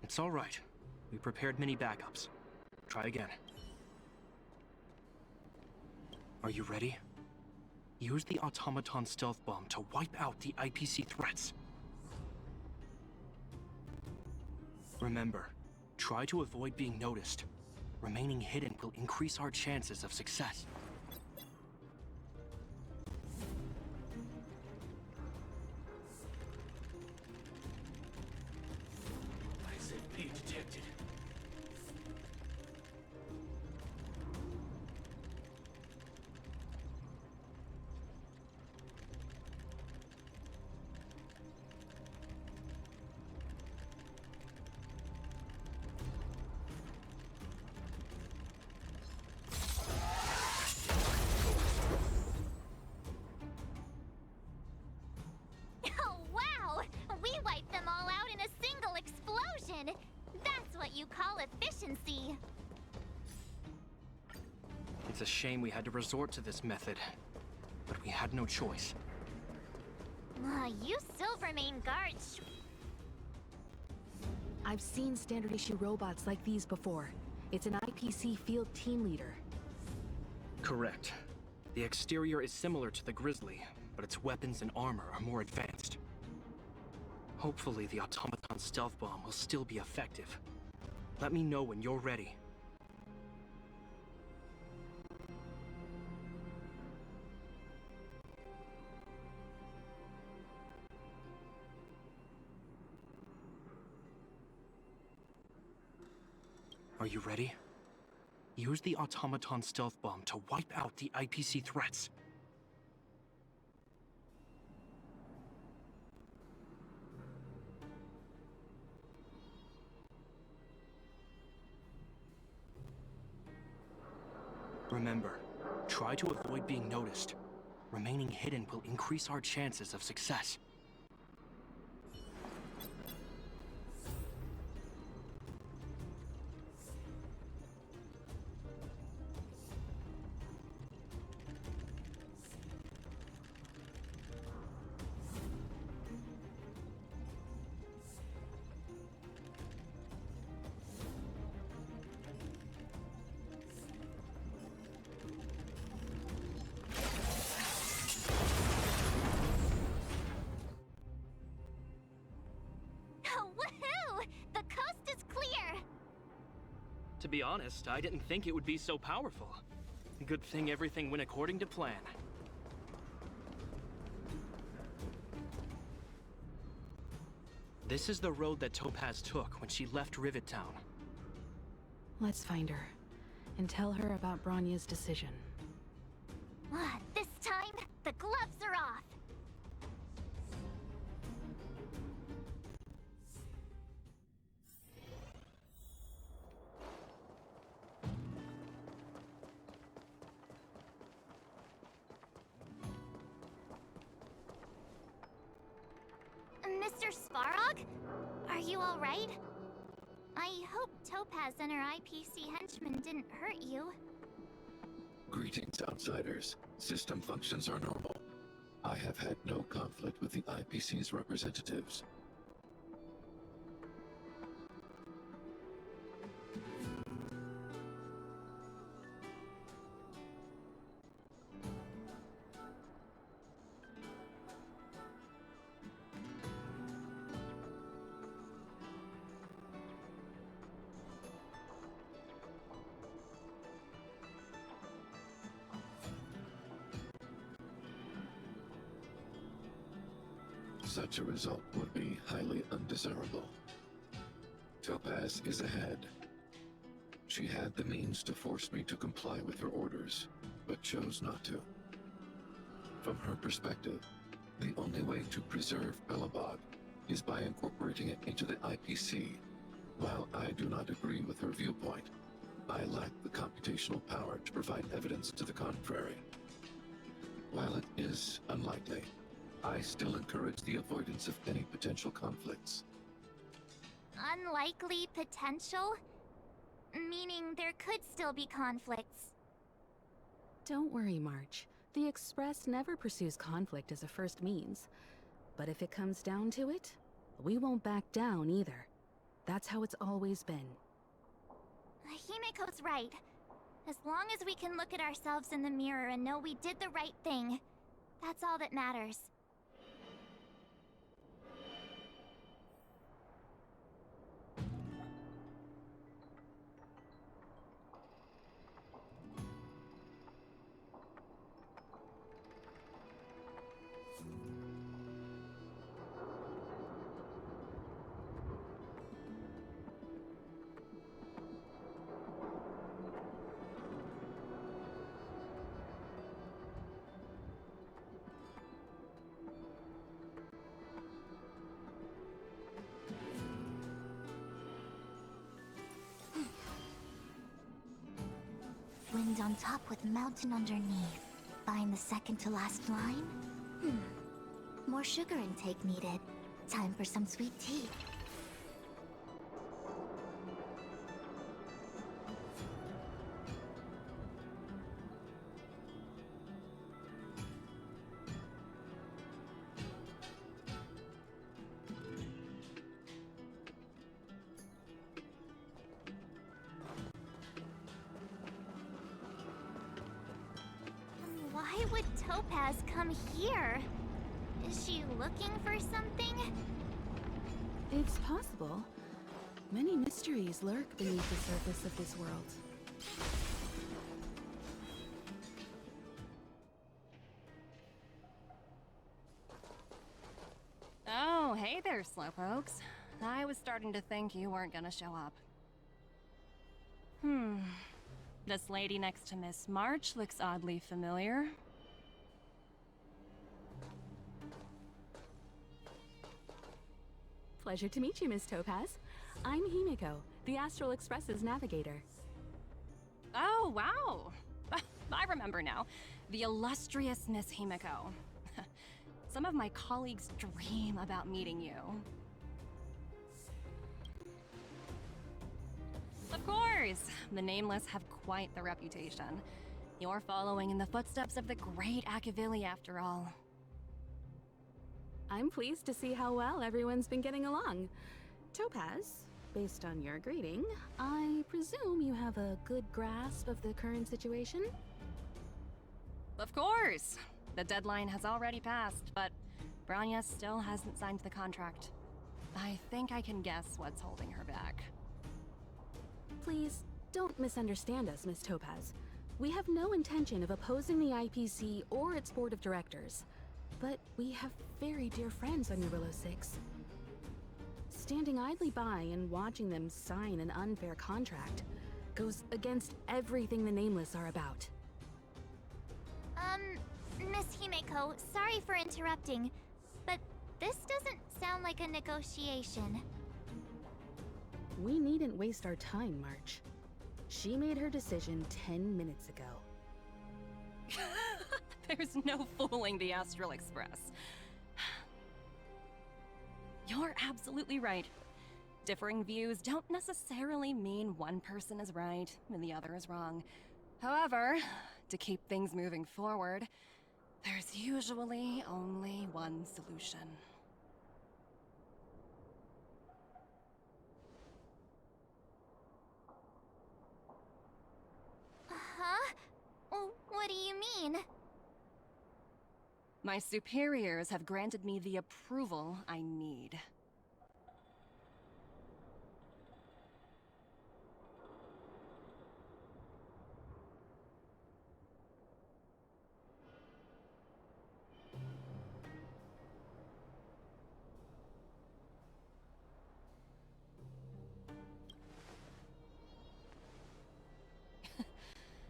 It's all right. We prepared many backups. Try again. Are you ready? Use the Automaton stealth bomb to wipe out the IPC threats. Remember, try to avoid being noticed. Remaining hidden will increase our chances of success. Detected. Oh, wow! We wiped them all out in a single explosion! That's what you call efficiency. It's a shame we had to resort to this method, but we had no choice. You Silvermane guards. I've seen standard issue robots like these before. It's an IPC field team leader. Correct. The exterior is similar to the Grizzly, but its weapons and armor are more advanced. Hopefully the Automaton stealth bomb will still be effective. Let me know when you're ready. Are you ready? Use the Automaton stealth bomb to wipe out the IPC threats. Remember, try to avoid being noticed. Remaining hidden will increase our chances of success. To be honest, I didn't think it would be so powerful. Good thing everything went according to plan. This is the road that Topaz took when she left Rivet Town. Let's find her and tell her about Bronya's decision. This time, the gloves are off! Mr. Svarog? Are you alright? I hope Topaz and her IPC henchmen didn't hurt you. Greetings, outsiders. System functions are normal. I have had no conflict with the IPC's representatives. Such a result would be highly undesirable. Topaz is ahead. She had the means to force me to comply with her orders, but chose not to. From her perspective, the only way to preserve Belobog is by incorporating it into the IPC. While I do not agree with her viewpoint, I lack the computational power to provide evidence to the contrary. While it is unlikely, I still encourage the avoidance of any potential conflicts. Unlikely potential? Meaning there could still be conflicts. Don't worry, March. The Express never pursues conflict as a first means. But if it comes down to it, we won't back down either. That's how it's always been. Himiko's right. As long as we can look at ourselves in the mirror and know we did the right thing, that's all that matters. Wind on top with mountain underneath. Find the second to last line? More sugar intake needed. Time for some sweet tea. Why would Topaz come here? Is she looking for something? It's possible. Many mysteries lurk beneath the surface of this world. Oh, hey there, slowpokes. I was starting to think you weren't gonna show up. This lady next to Miss March looks oddly familiar. Pleasure to meet you, Miss Topaz. I'm Himiko, the Astral Express's navigator. Oh, wow! I remember now. The illustrious Miss Himiko. Some of my colleagues dream about meeting you. Of course! The Nameless have quite the reputation. You're following in the footsteps of the great Akavili, after all. I'm pleased to see how well everyone's been getting along. Topaz, based on your greeting, I presume you have a good grasp of the current situation? Of course! The deadline has already passed, but Bronya still hasn't signed the contract. I think I can guess what's holding her back. Please, Don't misunderstand us, Miss Topaz. We have no intention of opposing the IPC or its board of directors. But we have very dear friends on Eurillo 6. Standing idly by and watching them sign an unfair contract goes against everything the Nameless are about. Miss Himeko, sorry for interrupting, but this doesn't sound like a negotiation. We needn't waste our time, March. She made her decision 10 minutes ago. There's no fooling the Astral Express. You're absolutely right. Differing views don't necessarily mean one person is right and the other is wrong. However, to keep things moving forward, there's usually only one solution. Huh? What do you mean? My superiors have granted me the approval I need.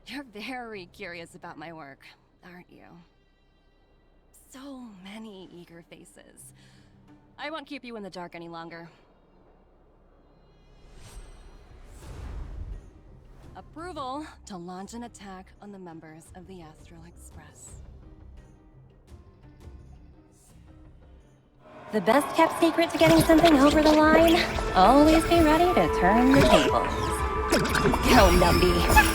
You're very curious about my work, aren't you? So many eager faces. I won't keep you in the dark any longer. Approval to launch an attack on the members of the Astral Express. The best kept secret to getting something over the line? Always be ready to turn the tables. Go, Numby.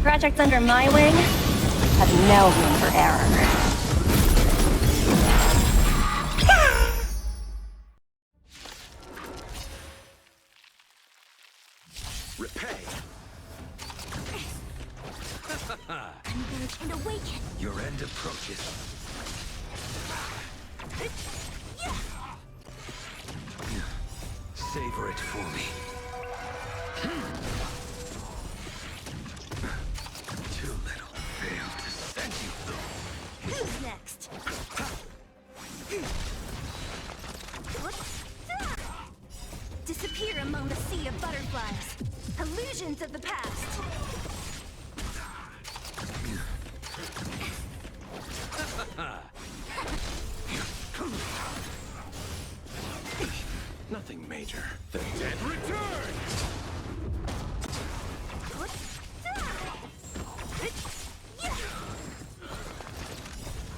Projects under my wing have no room for error. Repay. Converge and awaken. Your end approaches. Savor it for me. Too little. Failed to send you through. Who's next? Disappear among the sea of butterflies. Illusions of the past. Nothing major. The dead return!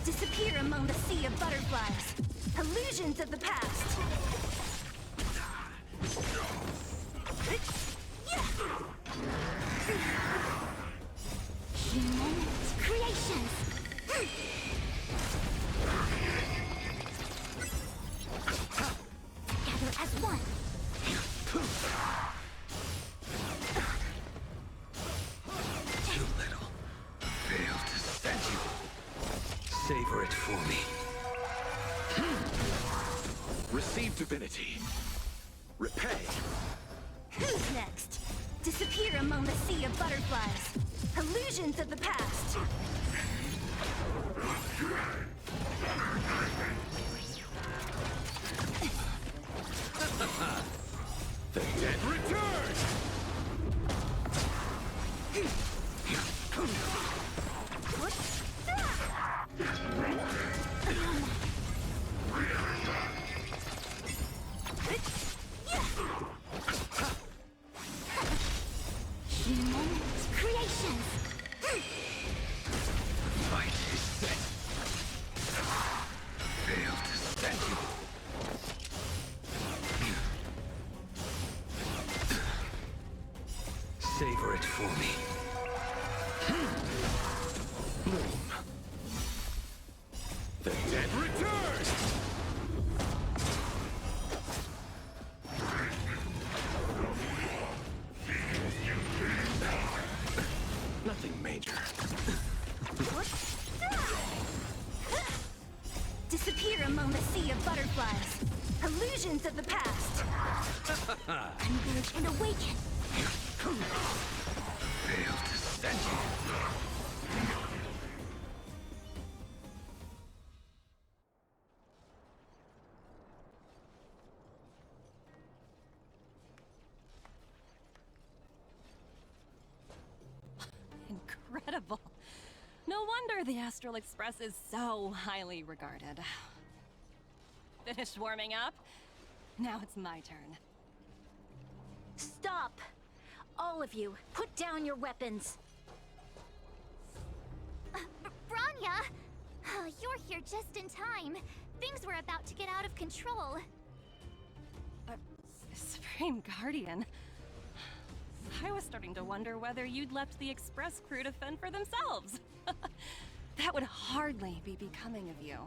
Disappear among the sea of butterflies. Illusions of the past. Human creations. Gather as one. Too little. Failed to send you. Savor it for me. Receive divinity. Repay. Who's next? Disappear among the sea of butterflies. Illusions of the past. The dead return! Human creations. A sea of butterflies. Illusions of the past. Converge and awaken. Fail to send Incredible. No wonder the Astral Express is so highly regarded. Finished warming up? Now it's my turn. Stop! All of you, put down your weapons. Branya! You're here just in time. Things were about to get out of control. Supreme Guardian. I was starting to wonder whether you'd left the Express crew to fend for themselves. That would hardly be becoming of you.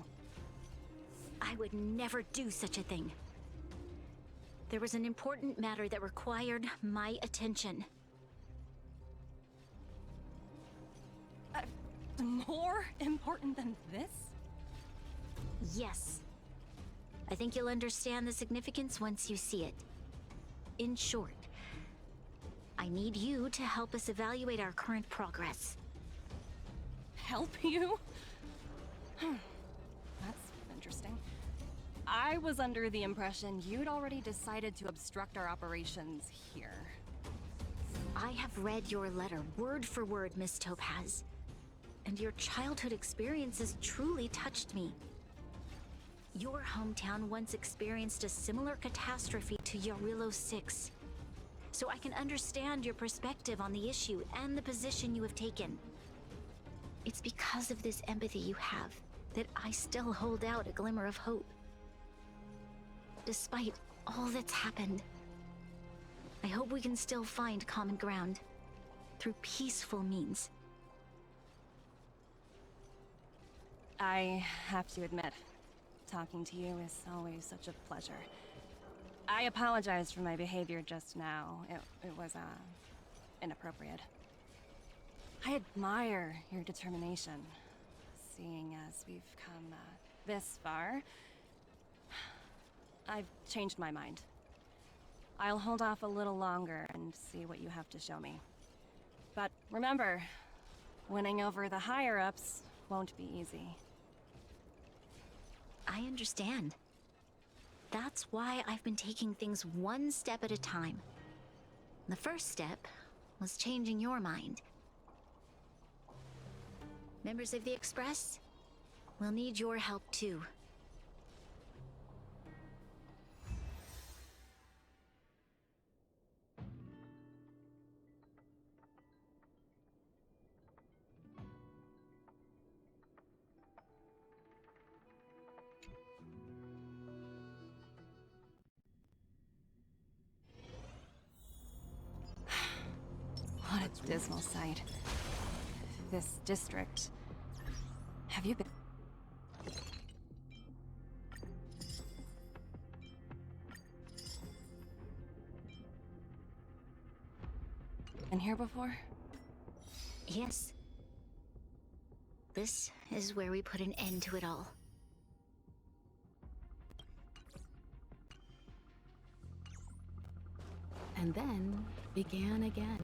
I would never do such a thing. There was an important matter that required my attention. More important than this? Yes. I think you'll understand the significance once you see it. In short, I need you to help us evaluate our current progress. Help you? That's interesting. I was under the impression you'd already decided to obstruct our operations here. I have read your letter word for word, Miss Topaz. And your childhood experiences truly touched me. Your hometown once experienced a similar catastrophe to Yarillo 6. So I can understand your perspective on the issue and the position you have taken. It's because of this empathy you have that I still hold out a glimmer of hope. Despite all that's happened, I hope we can still find common ground through peaceful means. I have to admit, talking to you is always such a pleasure. I apologize for my behavior just now. It was, inappropriate. I admire your determination, seeing as we've come, this far. I've changed my mind. I'll hold off a little longer and see what you have to show me. But remember, winning over the higher-ups won't be easy. I understand. That's why I've been taking things one step at a time. The first step was changing your mind. Members of the Express, we'll need your help too. What a dismal sight. This district. Have you been... been here before? Yes. This is where we put an end to it all. And then began again.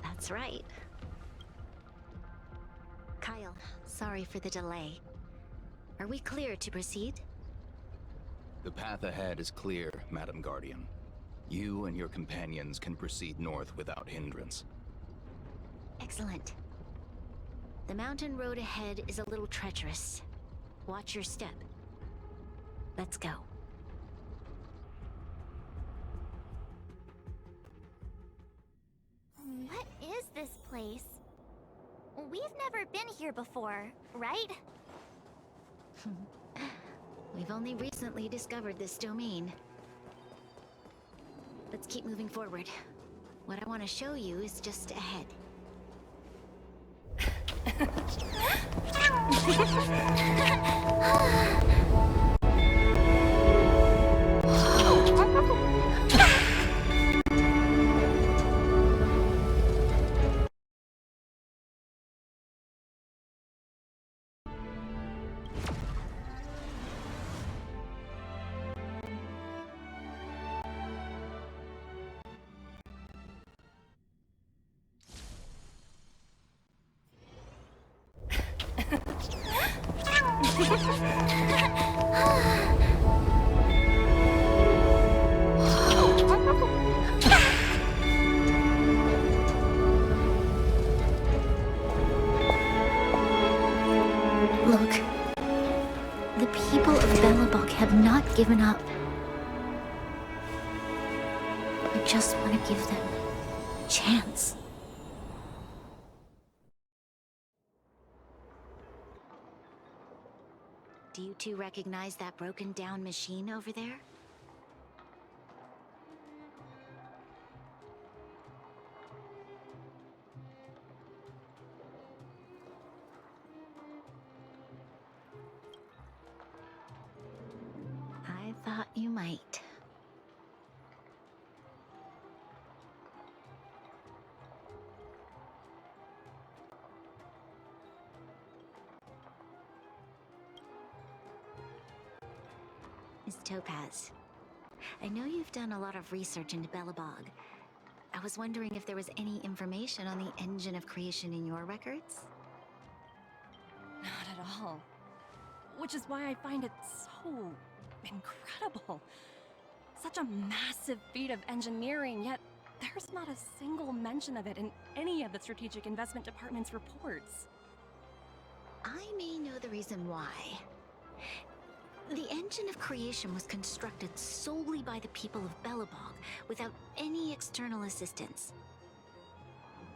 That's right. Kyle, sorry for the delay. Are we clear to proceed? The path ahead is clear, Madam Guardian. You and your companions can proceed north without hindrance. Excellent. The mountain road ahead is a little treacherous. Watch your step. Let's go. What is this place? We've never been here before, right? We've only recently discovered this domain. Let's keep moving forward. What I want to show you is just ahead. Look, the people of Belobog have not given up. I just want to give them a chance. Do you two recognize that broken down machine over there? I thought you might. Miss Topaz, I know you've done a lot of research into Belobog. I was wondering if there was any information on the engine of creation in your records? Not at all. Which is why I find it so incredible. Such a massive feat of engineering, yet there's not a single mention of it in any of the Strategic Investment Department's reports. I may know the reason why. The engine of creation was constructed solely by the people of Belobog, without any external assistance.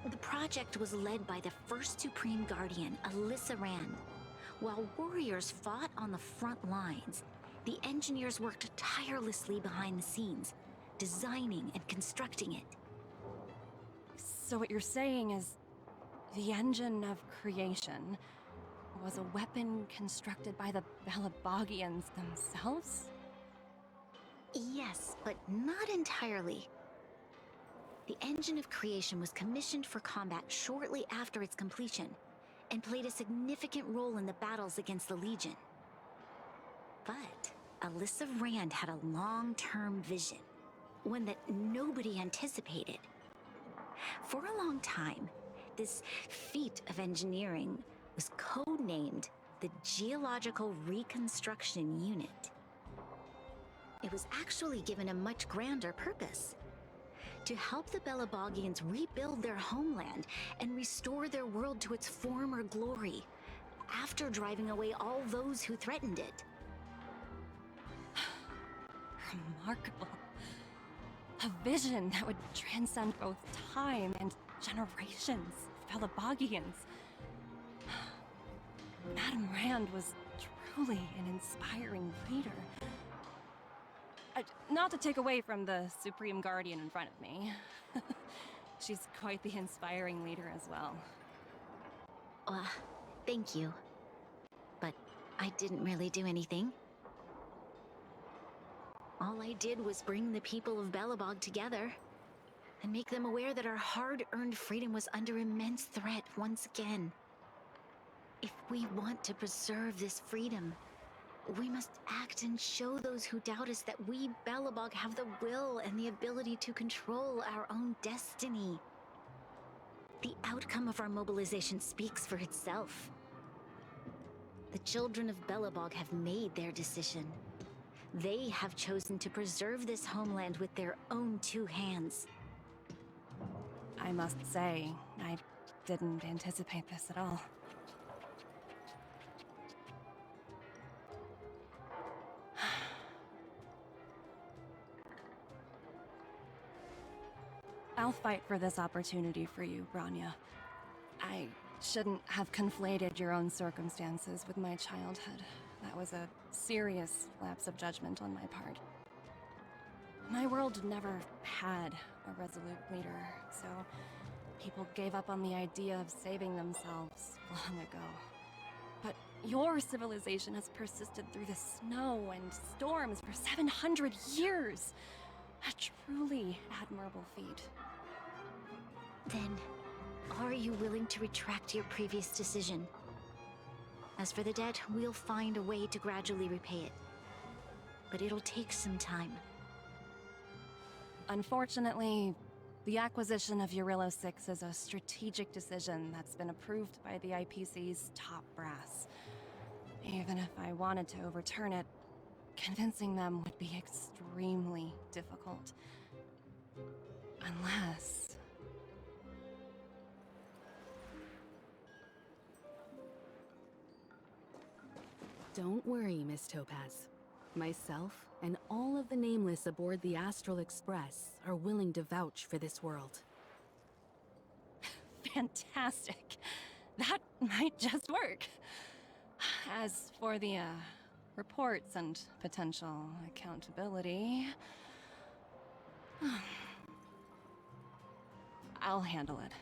The project was led by the first Supreme Guardian, Alyssa Rand. While warriors fought on the front lines, the engineers worked tirelessly behind the scenes, designing and constructing it. So what you're saying is, the engine of creation was a weapon constructed by the Belobogians themselves? Yes, but not entirely. The engine of creation was commissioned for combat shortly after its completion, and played a significant role in the battles against the Legion. But Alyssa Rand had a long-term vision, one that nobody anticipated. For a long time, this feat of engineering was codenamed the Geological Reconstruction Unit. It was actually given a much grander purpose: to help the Belobogians rebuild their homeland and restore their world to its former glory, after driving away all those who threatened it. Remarkable. A vision that would transcend both time and generations of Belobogians. Madame Rand was truly an inspiring leader. Not to take away from the Supreme Guardian in front of me. She's quite the inspiring leader as well. Thank you. But I didn't really do anything. All I did was bring the people of Belobog together and make them aware that our hard-earned freedom was under immense threat once again. If we want to preserve this freedom, we must act and show those who doubt us that we Belobog have the will and the ability to control our own destiny. The outcome of our mobilization speaks for itself. The children of Belobog have made their decision. They have chosen to preserve this homeland with their own two hands. I must say, I didn't anticipate this at all. I'll fight for this opportunity for you, Branya. I shouldn't have conflated your own circumstances with my childhood. That was a serious lapse of judgment on my part. My world never had a resolute leader, so people gave up on the idea of saving themselves long ago. But your civilization has persisted through the snow and storms for 700 years. A truly admirable feat. Then, are you willing to retract your previous decision? As for the debt, we'll find a way to gradually repay it. But it'll take some time. Unfortunately, The acquisition of Eurylo 6 is a strategic decision that's been approved by the IPC's top brass. Even if I wanted to overturn it, convincing them would be extremely difficult. Unless... Don't worry, Miss Topaz. Myself and all of the Nameless aboard the Astral Express are willing to vouch for this world. Fantastic. That might just work. As for the, reports and potential accountability... I'll handle it.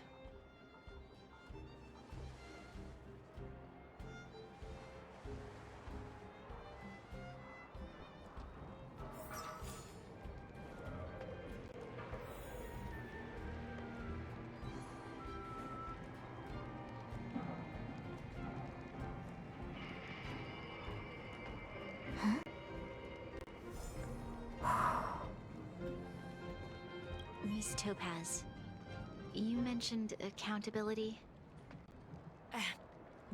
Miss Topaz, you mentioned accountability.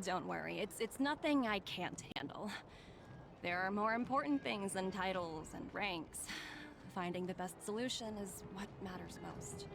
Don't worry, it's nothing I can't handle. There are more important things than titles and ranks. Finding the best solution is what matters most.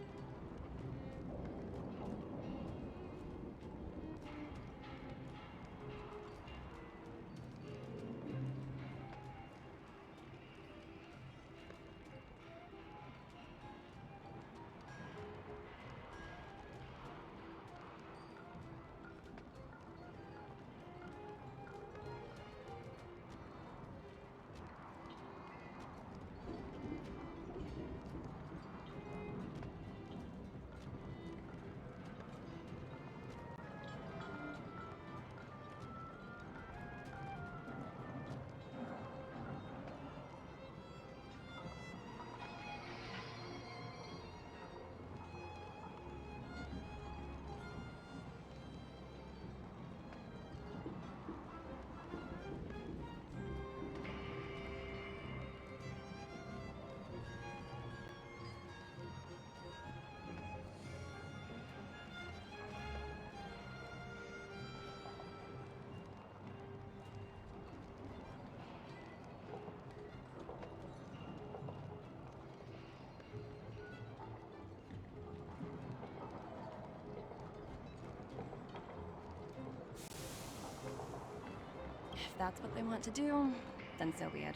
If that's what they want to do, then so be it.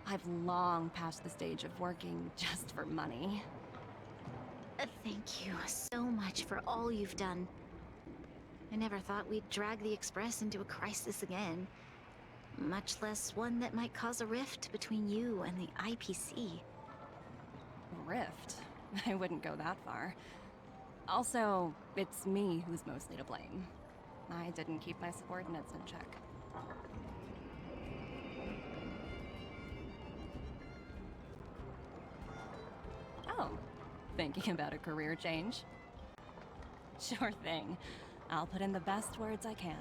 I've long passed the stage of working just for money. Thank you so much for all you've done. I never thought we'd drag the Express into a crisis again. Much less one that might cause a rift between you and the IPC. Rift? I wouldn't go that far. Also, it's me who's mostly to blame. I didn't keep my subordinates in check. Oh, thinking about a career change? Sure thing. I'll put in the best words I can.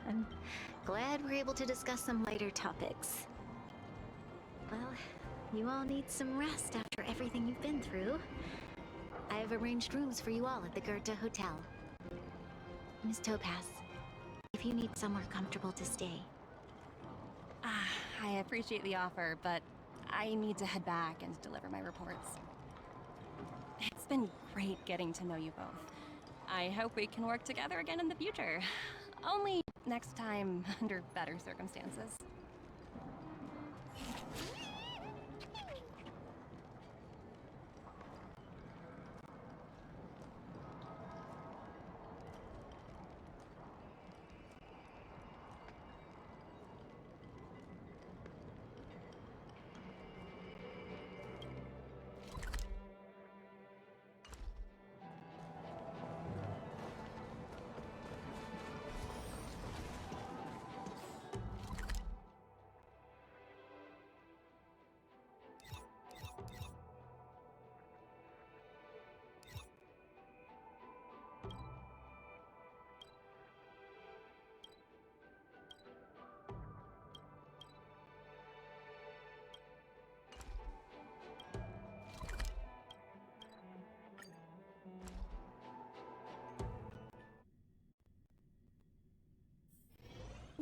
I'm glad we're able to discuss some lighter topics. Well, you all need some rest after everything you've been through. I've arranged rooms for you all at the Goethe Hotel. Miss Topaz, if you need somewhere comfortable to stay. I appreciate the offer, but I need to head back and deliver my reports. It's been great getting to know you both. I hope we can work together again in the future. Only next time under better circumstances.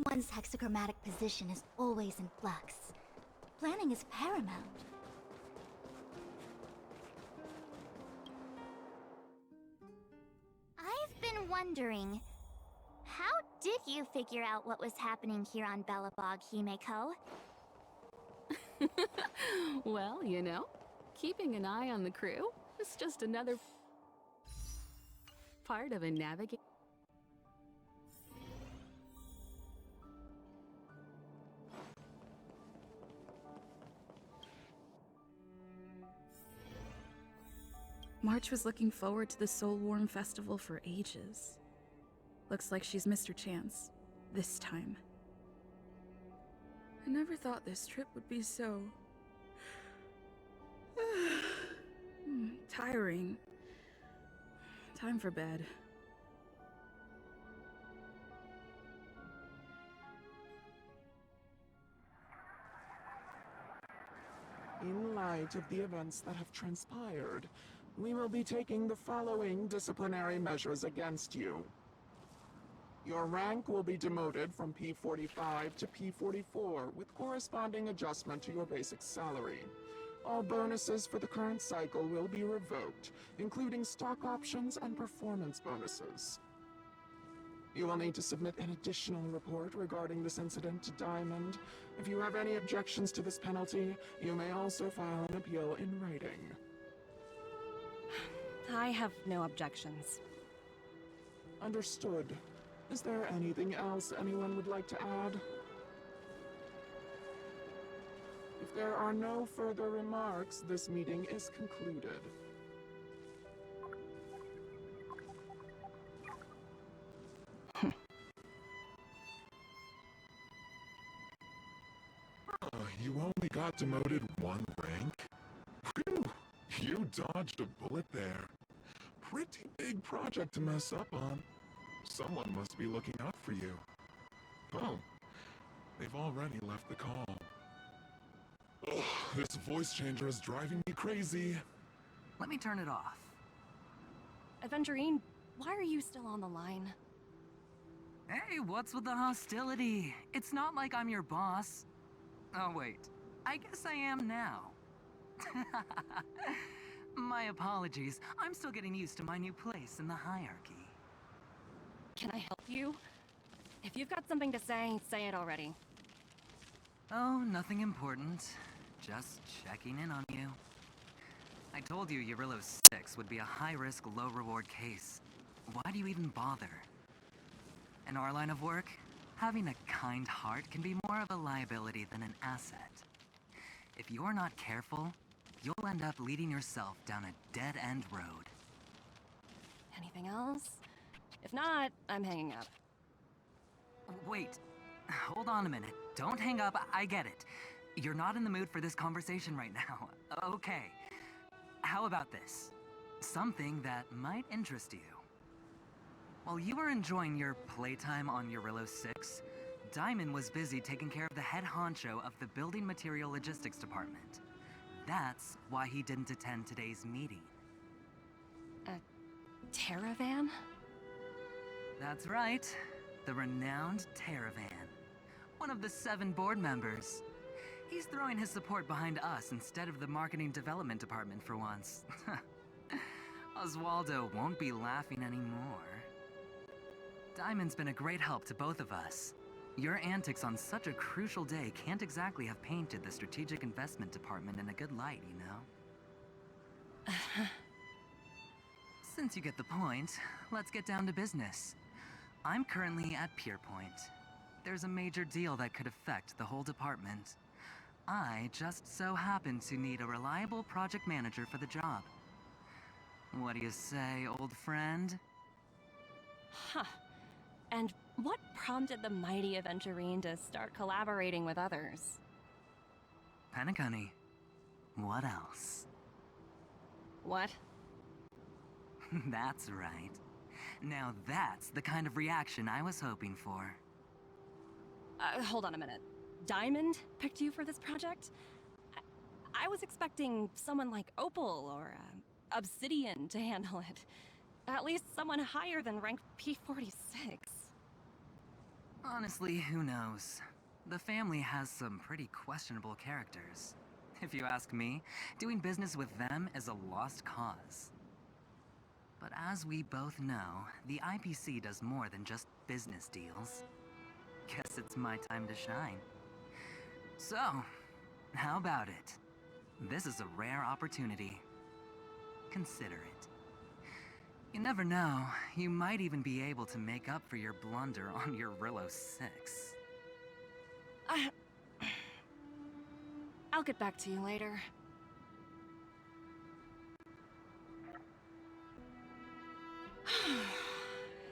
One's hexagrammatic position is always in flux. Planning is paramount. I've been wondering, how did you figure out what was happening here on Belobog, Himeko? Well, you know, keeping an eye on the crew is just another part of a navigation. March was looking forward to the Soul Warm Festival for ages. Looks like she's missed her chance. This time. I never thought this trip would be so... tiring. Time for bed. In light of the events that have transpired, we will be taking the following disciplinary measures against you. Your rank will be demoted from P45 to P44 with corresponding adjustment to your basic salary. All bonuses for the current cycle will be revoked, including stock options and performance bonuses. You will need to submit an additional report regarding this incident to Diamond. If you have any objections to this penalty, you may also file an appeal in writing. I have no objections. Understood. Is there anything else anyone would like to add? If there are no further remarks, this meeting is concluded. You only got demoted one rank? Phew, you dodged a bullet there. Pretty big project to mess up on. Someone must be looking out for you. Oh, they've already left the call. Ugh, this voice changer is driving me crazy. Let me turn it off. Aventurine, why are you still on the line? Hey, what's with the hostility? It's not like I'm your boss. Oh wait, I guess I am now. My apologies, I'm still getting used to my new place in the hierarchy. Can I help you? If you've got something to say it already. Oh, nothing important. Just checking in on you. I told you Eurillo 6 would be a high-risk, low-reward case. Why do you even bother? In our line of work, having a kind heart can be more of a liability than an asset. If you're not careful, you'll end up leading yourself down a dead-end road. Anything else? If not, I'm hanging up. Wait, hold on a minute. Don't hang up, I get it. You're not in the mood for this conversation right now. Okay. How about this? Something that might interest you. While you were enjoying your playtime on Eurillo 6, Diamond was busy taking care of the head honcho of the Building Material Logistics Department. That's why he didn't attend today's meeting. A Terravan? That's right. The renowned Terravan. One of the 7 board members. He's throwing his support behind us instead of the Marketing Development Department for once. Oswaldo won't be laughing anymore. Diamond's been a great help to both of us. Your antics on such a crucial day can't exactly have painted the Strategic Investment Department in a good light, you know? Since you get the point, let's get down to business. I'm currently at Pierpoint. There's a major deal that could affect the whole department. I just so happen to need a reliable project manager for the job. What do you say, old friend? Huh. And what prompted the mighty Aventurine to start collaborating with others? Penacony. What else? What? That's right. Now that's the kind of reaction I was hoping for. Hold on a minute. Diamond picked you for this project? I was expecting someone like Opal or Obsidian to handle it. At least someone higher than rank P46. Honestly, who knows? The family has some pretty questionable characters. If you ask me, doing business with them is a lost cause. But as we both know, the IPC does more than just business deals. Guess it's my time to shine. So, how about it? This is a rare opportunity. Consider it. You never know, you might even be able to make up for your blunder on Eurillo 6. I'll get back to you later.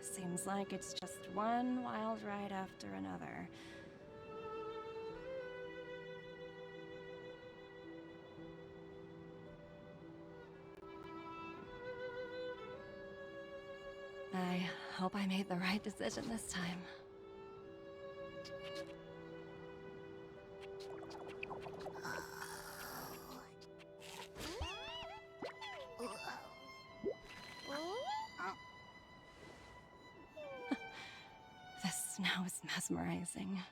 Seems like it's just one wild ride after another. I hope I made the right decision this time. The snow is mesmerizing.